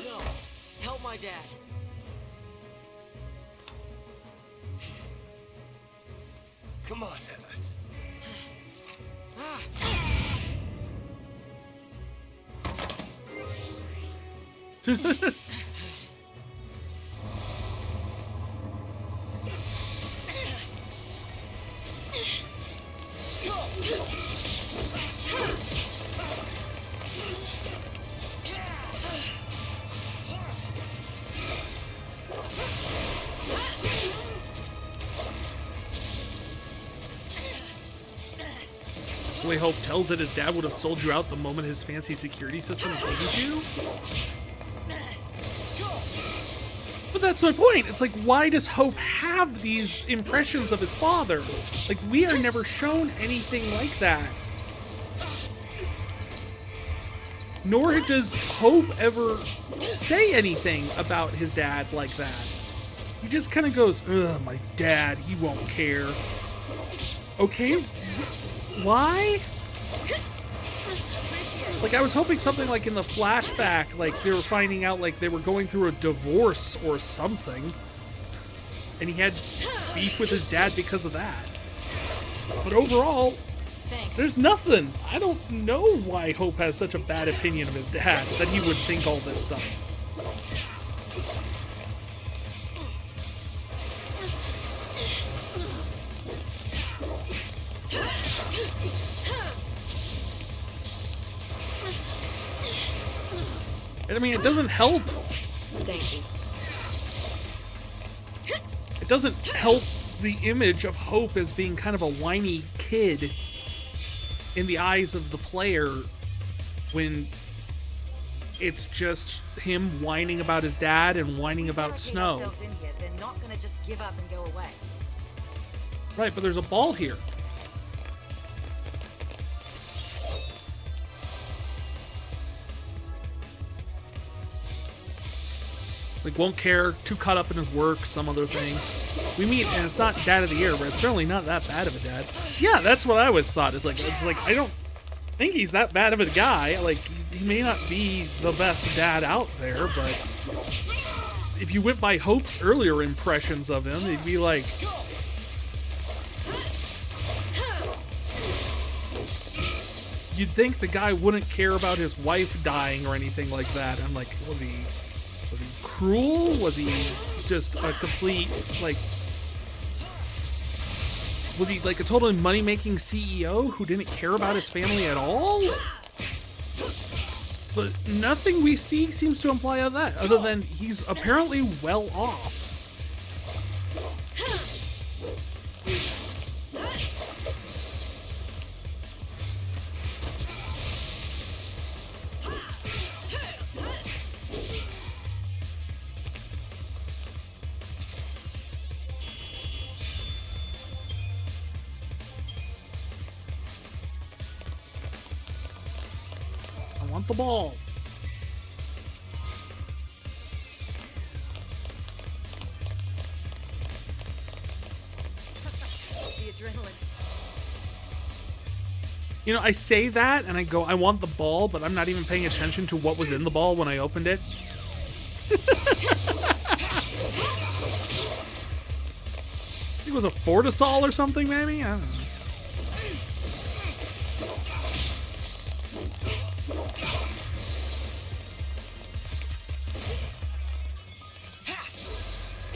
No, help my dad. Come on. The way Hope tells it his dad would have sold you out the moment his fancy security system didn't you. But that's my point. It's like, why does Hope have these impressions of his father? Like, we are never shown anything like that. Nor does Hope ever say anything about his dad like that. He just kind of goes, ugh, my dad, he won't care. Okay, why? Like, I was hoping something like in the flashback, like they were finding out like they were going through a divorce or something. And he had beef with his dad because of that. But overall, there's nothing. I don't know why Hope has such a bad opinion of his dad, that he would think all this stuff. And I mean, it doesn't help. Thank you. It doesn't help the image of Hope as being kind of a whiny kid in the eyes of the player when it's just him whining about his dad and whining about Snow. In here, they're not gonna just give up and go away. Right, but there's a ball here. Like, won't care, too caught up in his work, some other thing. We meet, and it's not Dad of the Year, but it's certainly not that bad of a dad. Yeah, that's what I always thought. It's like I don't think he's that bad of a guy. Like, he may not be the best dad out there, but if you went by Hope's earlier impressions of him, he'd be like, you'd think the guy wouldn't care about his wife dying or anything like that. I'm like, was he cruel? Was he just a complete, like, was he like a totally money-making CEO who didn't care about his family at all? But nothing we see seems to imply of that, other than he's apparently well off. Want the ball. The adrenaline. You know, I say that and I go, I want the ball, but I'm not even paying attention to what was in the ball when I opened it. I think it was a Fortisol or something, maybe? I don't know.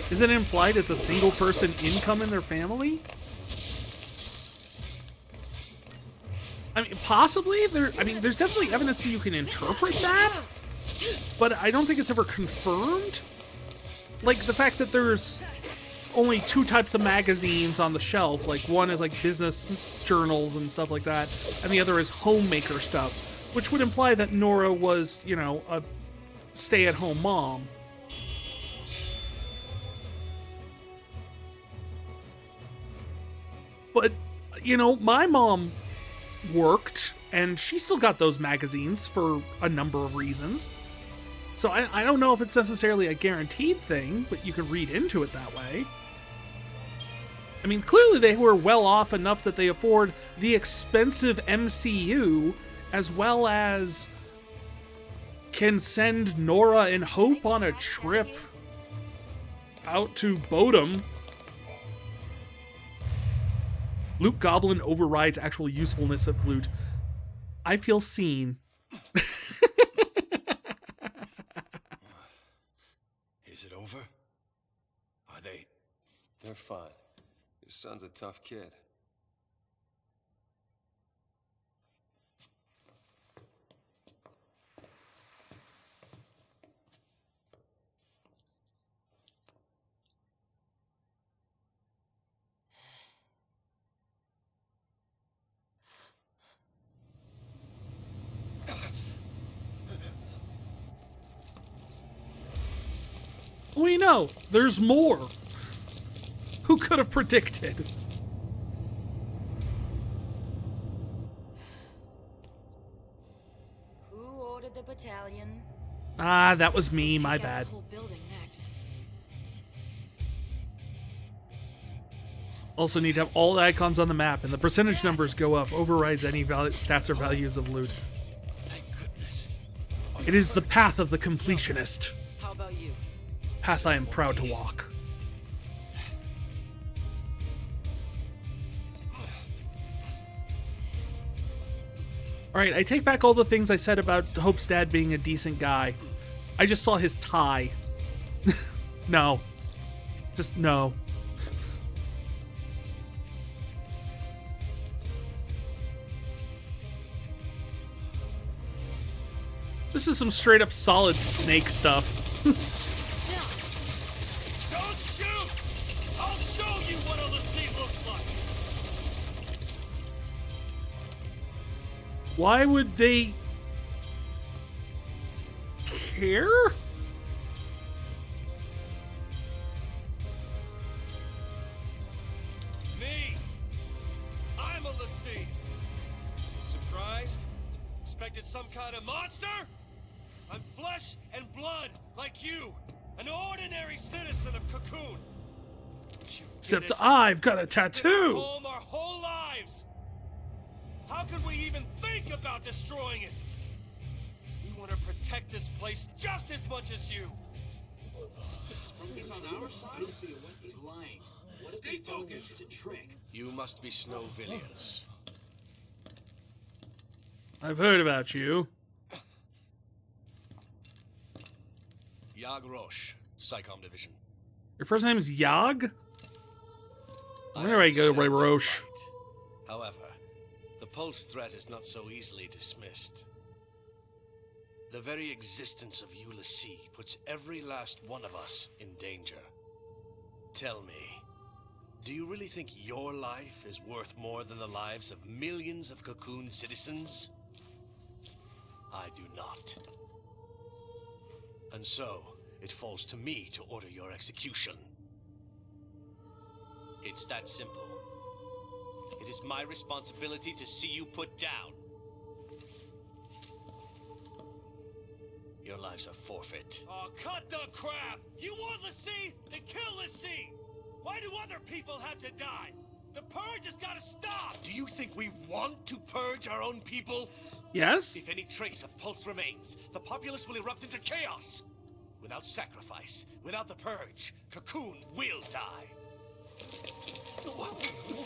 Is it implied it's a single person income in their family? I mean, possibly. There's definitely evidence that you can interpret that, but I don't think it's ever confirmed. Like, the fact that there's only 2 types of magazines on the shelf, like one is like business journals and stuff like that, and the other is homemaker stuff, which would imply that Nora was, you know, a stay-at-home mom. But, you know, my mom worked, and she still got those magazines for a number of reasons. So I don't know if it's necessarily a guaranteed thing, but you can read into it that way. I mean, clearly they were well off enough that they afford the expensive MCU, as well as can send Nora and Hope on a trip out to Bodhum. Loot Goblin overrides actual usefulness of loot. I feel seen. Is it over? Are they? They're fine. Your son's a tough kid. We know there's more. Who could have predicted? Who ordered the battalion? Ah, that was me. My bad. Also need to have all the icons on the map, and the percentage numbers go up. Overrides any stats or values of loot. Thank goodness. It is the path of the completionist. How about you? Path I am proud to walk. Alright, I take back all the things I said about Hope's dad being a decent guy. I just saw his tie. No. Just no. This is some straight up solid Snake stuff. Don't shoot! I'll show you what a Lassie looks like! Why would they care? Me! I'm a Lassie! Surprised? Expected some kind of monster? I'm flesh and blood, like you, an ordinary citizen of Cocoon. Except I've got a tattoo. Home our whole lives. How could we even think about destroying it? We want to protect this place just as much as you. He's on our side. He's lying. What if he's told you it's a trick? You must be Snow Villiers. I've heard about you. Yag Roche, PSICOM Division. Your first name is Yag? Where do I go, Ray Roche? However, the Pulse threat is not so easily dismissed. The very existence of Ulysses puts every last one of us in danger. Tell me, do you really think your life is worth more than the lives of millions of Cocoon citizens? I do not. And so, it falls to me to order your execution. It's that simple. It is my responsibility to see you put down. Your lives are forfeit. Oh, cut the crap! You want Lassie? Then kill Lassie! Why do other people have to die? The purge has got to stop! Do you think we want to purge our own people? Yes? If any trace of Pulse remains, the populace will erupt into chaos. Without sacrifice, without the purge, Cocoon will die.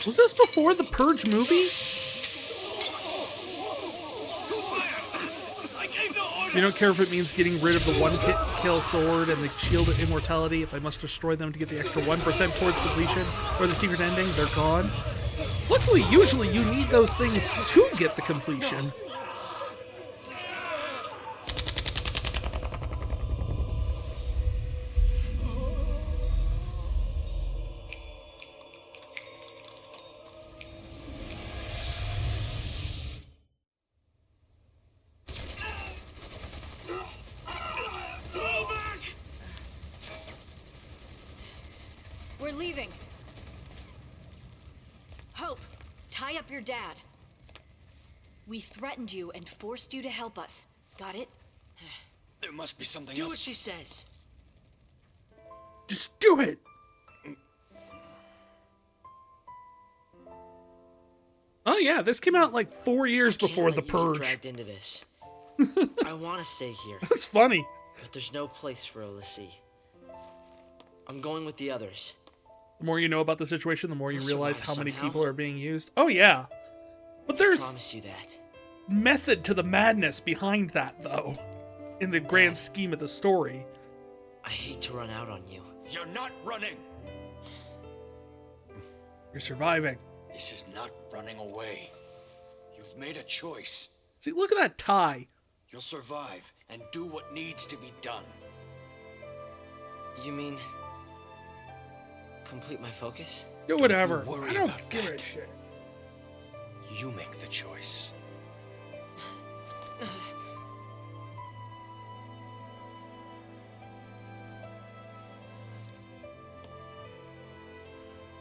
Was this before the Purge movie? I You don't care if it means getting rid of the one-kill sword and the shield of immortality. If I must destroy them to get the extra 1% towards completion or the secret ending, they're gone. Luckily, usually you need those things to get the completion. We're leaving. Hope, tie up your dad. We threatened you and forced you to help us. Got it? There must be something Do else. what she says. Just do it! Oh yeah, this came out like 4 years before The Purge. Dragged into this. I want to stay here. That's funny. But there's no place for a l'Cie. I'm going with the others. The more you know about the situation, the more you We'll realize survive how many somehow. people are being used. Oh yeah. But there's I promise you that. method to the madness behind that, though. In the grand scheme of the story. I hate to run out on you. You're not running. You're surviving. This is not running away. You've made a choice. See, look at that tie. You'll survive and do what needs to be done. You mean... complete my focus? Do whatever. Don't you worry I don't about give that. a shit. You make the choice.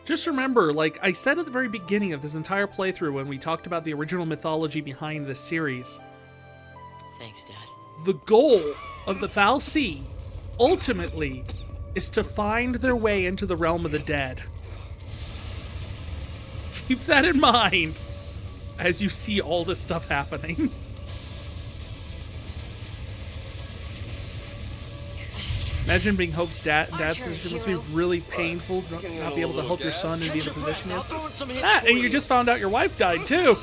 Just remember, like I said at the very beginning of this entire playthrough when we talked about the original mythology behind this series, Thanks, Dad. the goal of the Foul Sea, ultimately, is to find their way into the realm of the dead. Keep that in mind as you see all this stuff happening. Imagine being Hope's dad's position. Must be really painful not be able to help your son and be in the position he is. Ah, and you just found out your wife died too.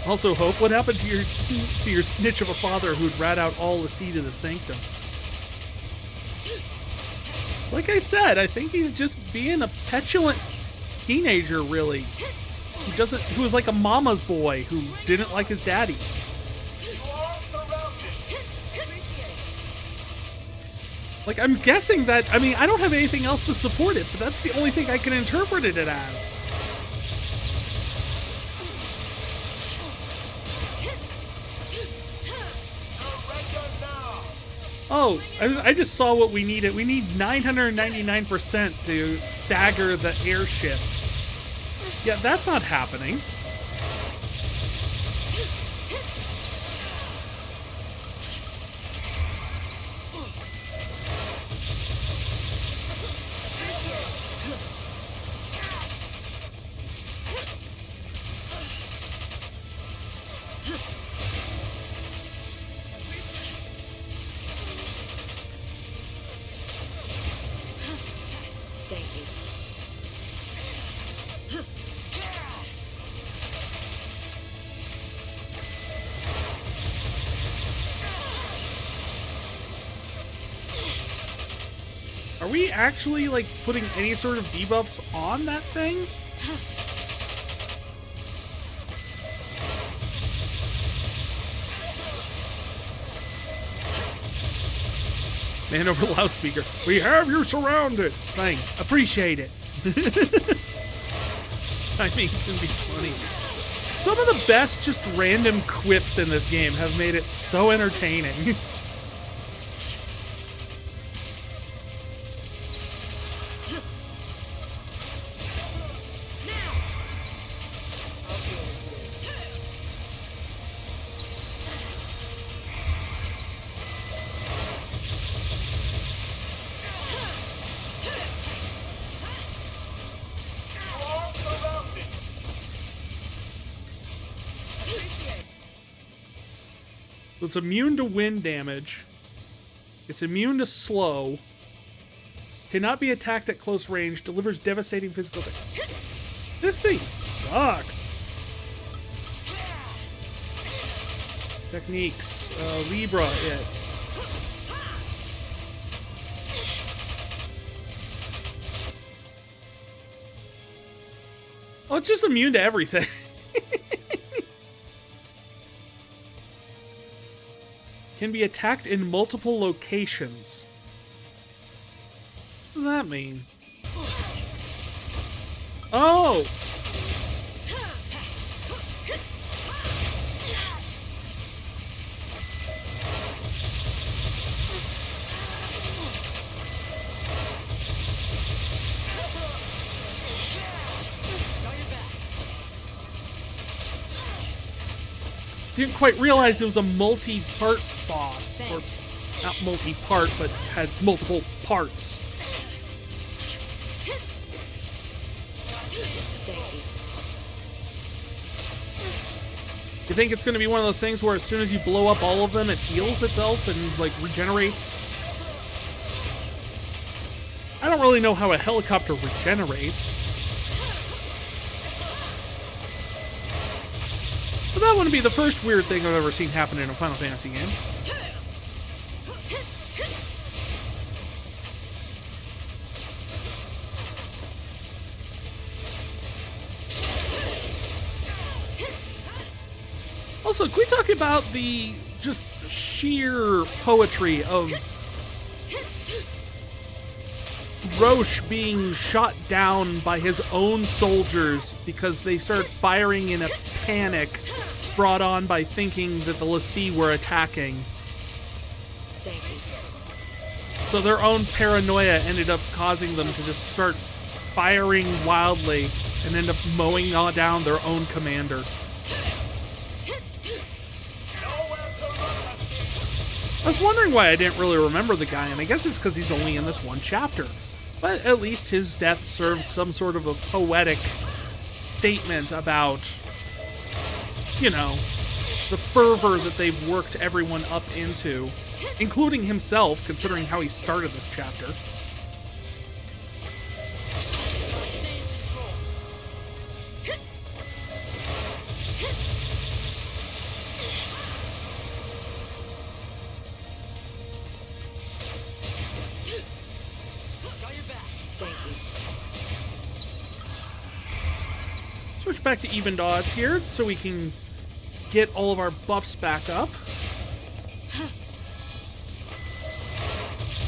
Also, Hope, what happened to your snitch of a father who'd rat out all the seed of the sanctum? It's like I said, I think he's just being a petulant teenager, really. Who was like a mama's boy who didn't like his daddy. Like, I'm guessing that, I mean, I don't have anything else to support it, but that's the only thing I can interpret it as. Oh, I just saw what we needed. We need 999% to stagger the airship. Yeah, that's not happening. Are we actually, like, putting any sort of debuffs on that thing? Man over loudspeaker. We have you surrounded. Fang, appreciate it. I mean, it can be funny. Some of the best just random quips in this game have made it so entertaining. It's immune to wind damage. It's immune to slow. Cannot be attacked at close range. Delivers devastating physical damage. This thing sucks. Techniques. Libra it. Oh, it's just immune to everything. Can be attacked in multiple locations. What does that mean? Oh! Didn't quite realize it was a multi-part boss. Thanks. Or not multi-part, but had multiple parts. You think it's going to be one of those things where as soon as you blow up all of them, it heals itself and, like, regenerates? I don't really know how a helicopter regenerates. But that wouldn't be the first weird thing I've ever seen happen in a Final Fantasy game. Also, can we talk about the just sheer poetry of Roche being shot down by his own soldiers because they started firing in a panic brought on by thinking that the l'Cie were attacking. So their own paranoia ended up causing them to just start firing wildly and end up mowing down their own commander. I was wondering why I didn't really remember the guy, and I guess it's because he's only in this one chapter. But at least his death served some sort of a poetic statement about, you know, the fervor that they've worked everyone up into, including himself, considering how he started this chapter. Switch back to even odds here so we can get all of our buffs back up.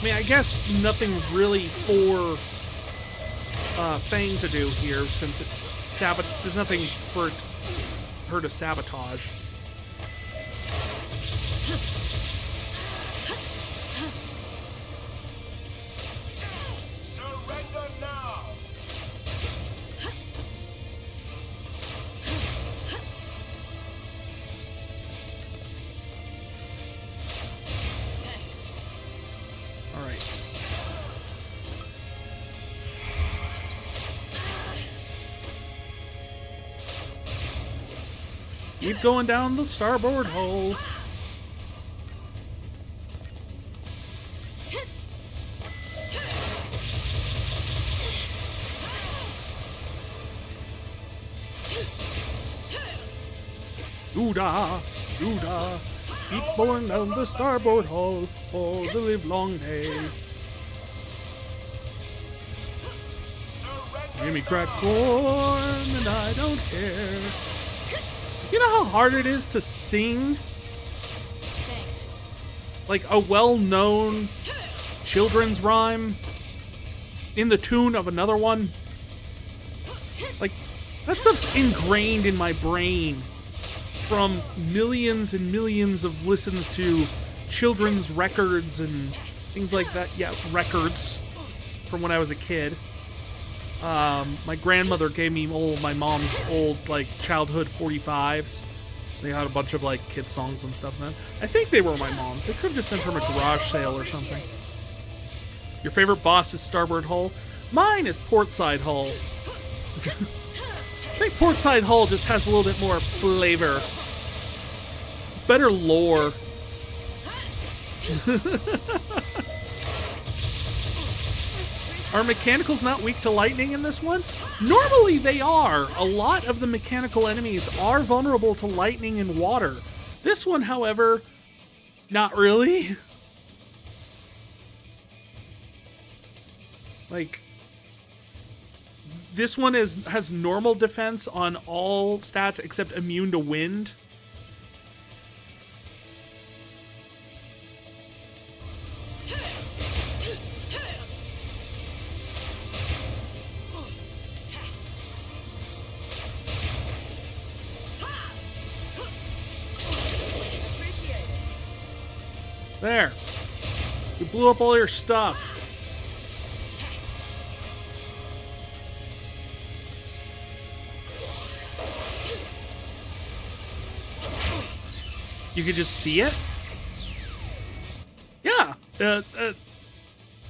I mean, I guess nothing really for Fang to do here since there's nothing for her to sabotage. Surrender now! Keep going down the starboard hole. Doo-dah, doo-dah. Keep going down the starboard hole all the live long day. Give me crack corn and I don't care. You know how hard it is to sing? Thanks. Like a well-known children's rhyme in the tune of another one? Like, that stuff's ingrained in my brain from millions and millions of listens to children's records and things like that. Yeah, records from when I was a kid. My grandmother gave me all of my mom's old, like, childhood 45s. They had a bunch of, like, kid songs and stuff in them. I think they were my mom's. They could have just been from a garage sale or something. Your favorite boss is Starboard Hull? Mine is Portside Hull. I think Portside Hull just has a little bit more flavor. Better lore. Are mechanicals not weak to lightning in this one? Normally they are. A lot of the mechanical enemies are vulnerable to lightning and water. This one, however, not really. Like, this one has normal defense on all stats except immune to wind. There. You blew up all your stuff. You could just see it? Yeah.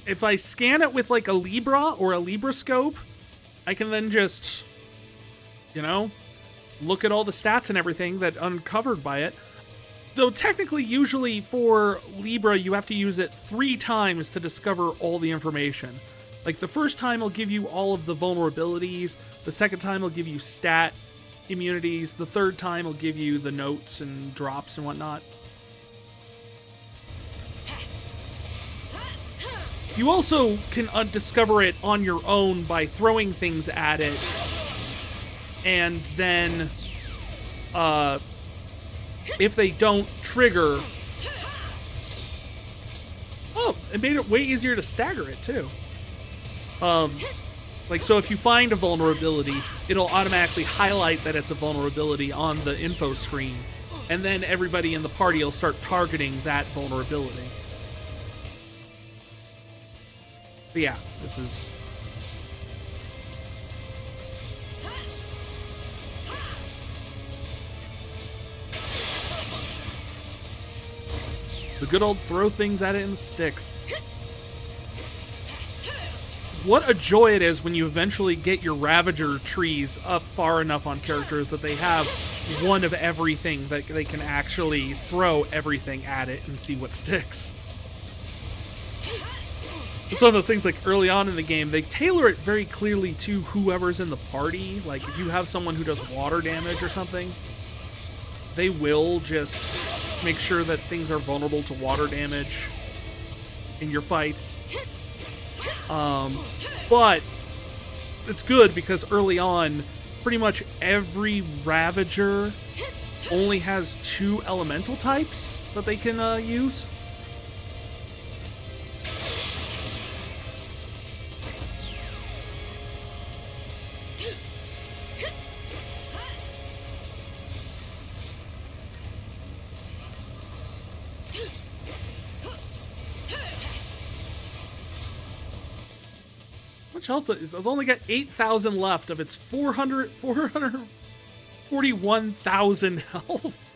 If I scan it with like a Libra or a Librascope, I can then just, you know, look at all the stats and everything that uncovered by it. Though technically, usually for Libra, you have to use it 3 times to discover all the information. Like, the first time it'll give you all of the vulnerabilities, the second time it'll give you stat immunities, the third time it'll give you the notes and drops and whatnot. You also can discover it on your own by throwing things at it, and then, if they don't trigger... Oh, it made it way easier to stagger it, too. Like, so if you find a vulnerability, it'll automatically highlight that it's a vulnerability on the info screen, and then everybody in the party will start targeting that vulnerability. But yeah, this is... the good old throw things at it and sticks. What a joy it is when you eventually get your Ravager trees up far enough on characters that they have one of everything, that they can actually throw everything at it and see what sticks. It's one of those things, like, early on in the game, they tailor it very clearly to whoever's in the party. Like, if you have someone who does water damage or something, they will just make sure that things are vulnerable to water damage in your fights. But it's good because early on, pretty much every Ravager only has 2 elemental types that they can use. Health. It's only got 8,000 left of its 441,000 health.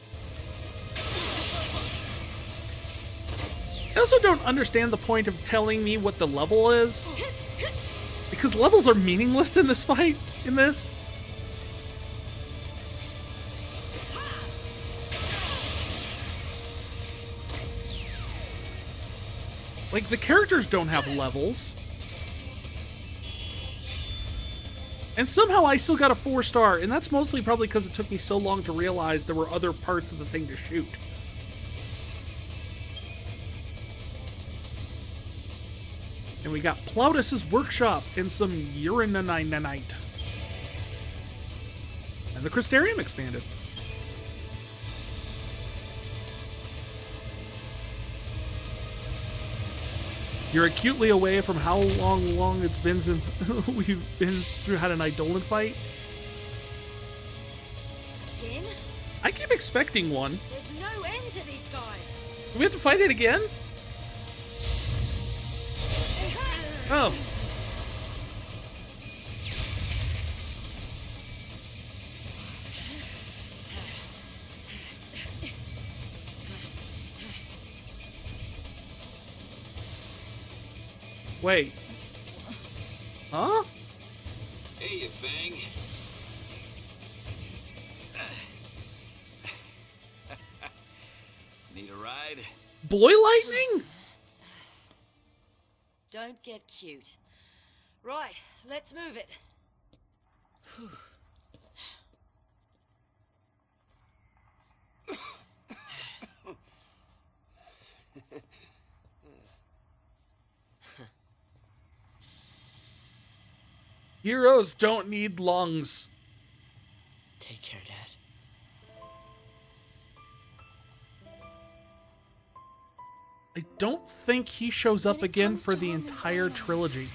I also don't understand the point of telling me what the level is, because levels are meaningless in this fight, in this. Like, the characters don't have levels. And somehow I still got a 4-star, and that's mostly probably because it took me so long to realize there were other parts of the thing to shoot. And we got Plautus's workshop and some uraninite. And the Crystarium expanded. You're acutely away from how long it's been since we've had an Eidolon fight. Again? I keep expecting one. There's no end to these guys. Do we have to fight it again? Oh. Wait. Huh? Hey, you Fang. Need a ride? Boy lightning? Don't get cute. Right, let's move it. Heroes don't need lungs. Take care, Dad. I don't think he shows up again for the entire trilogy.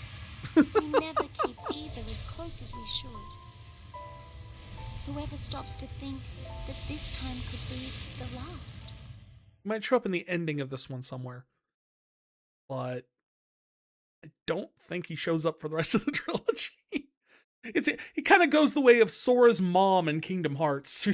We never keep either as close as we should. Whoever stops to think that this time could be the last. He might show up in the ending of this one somewhere. But I don't think he shows up for the rest of the trilogy. It kind of goes the way of Sora's mom in Kingdom Hearts.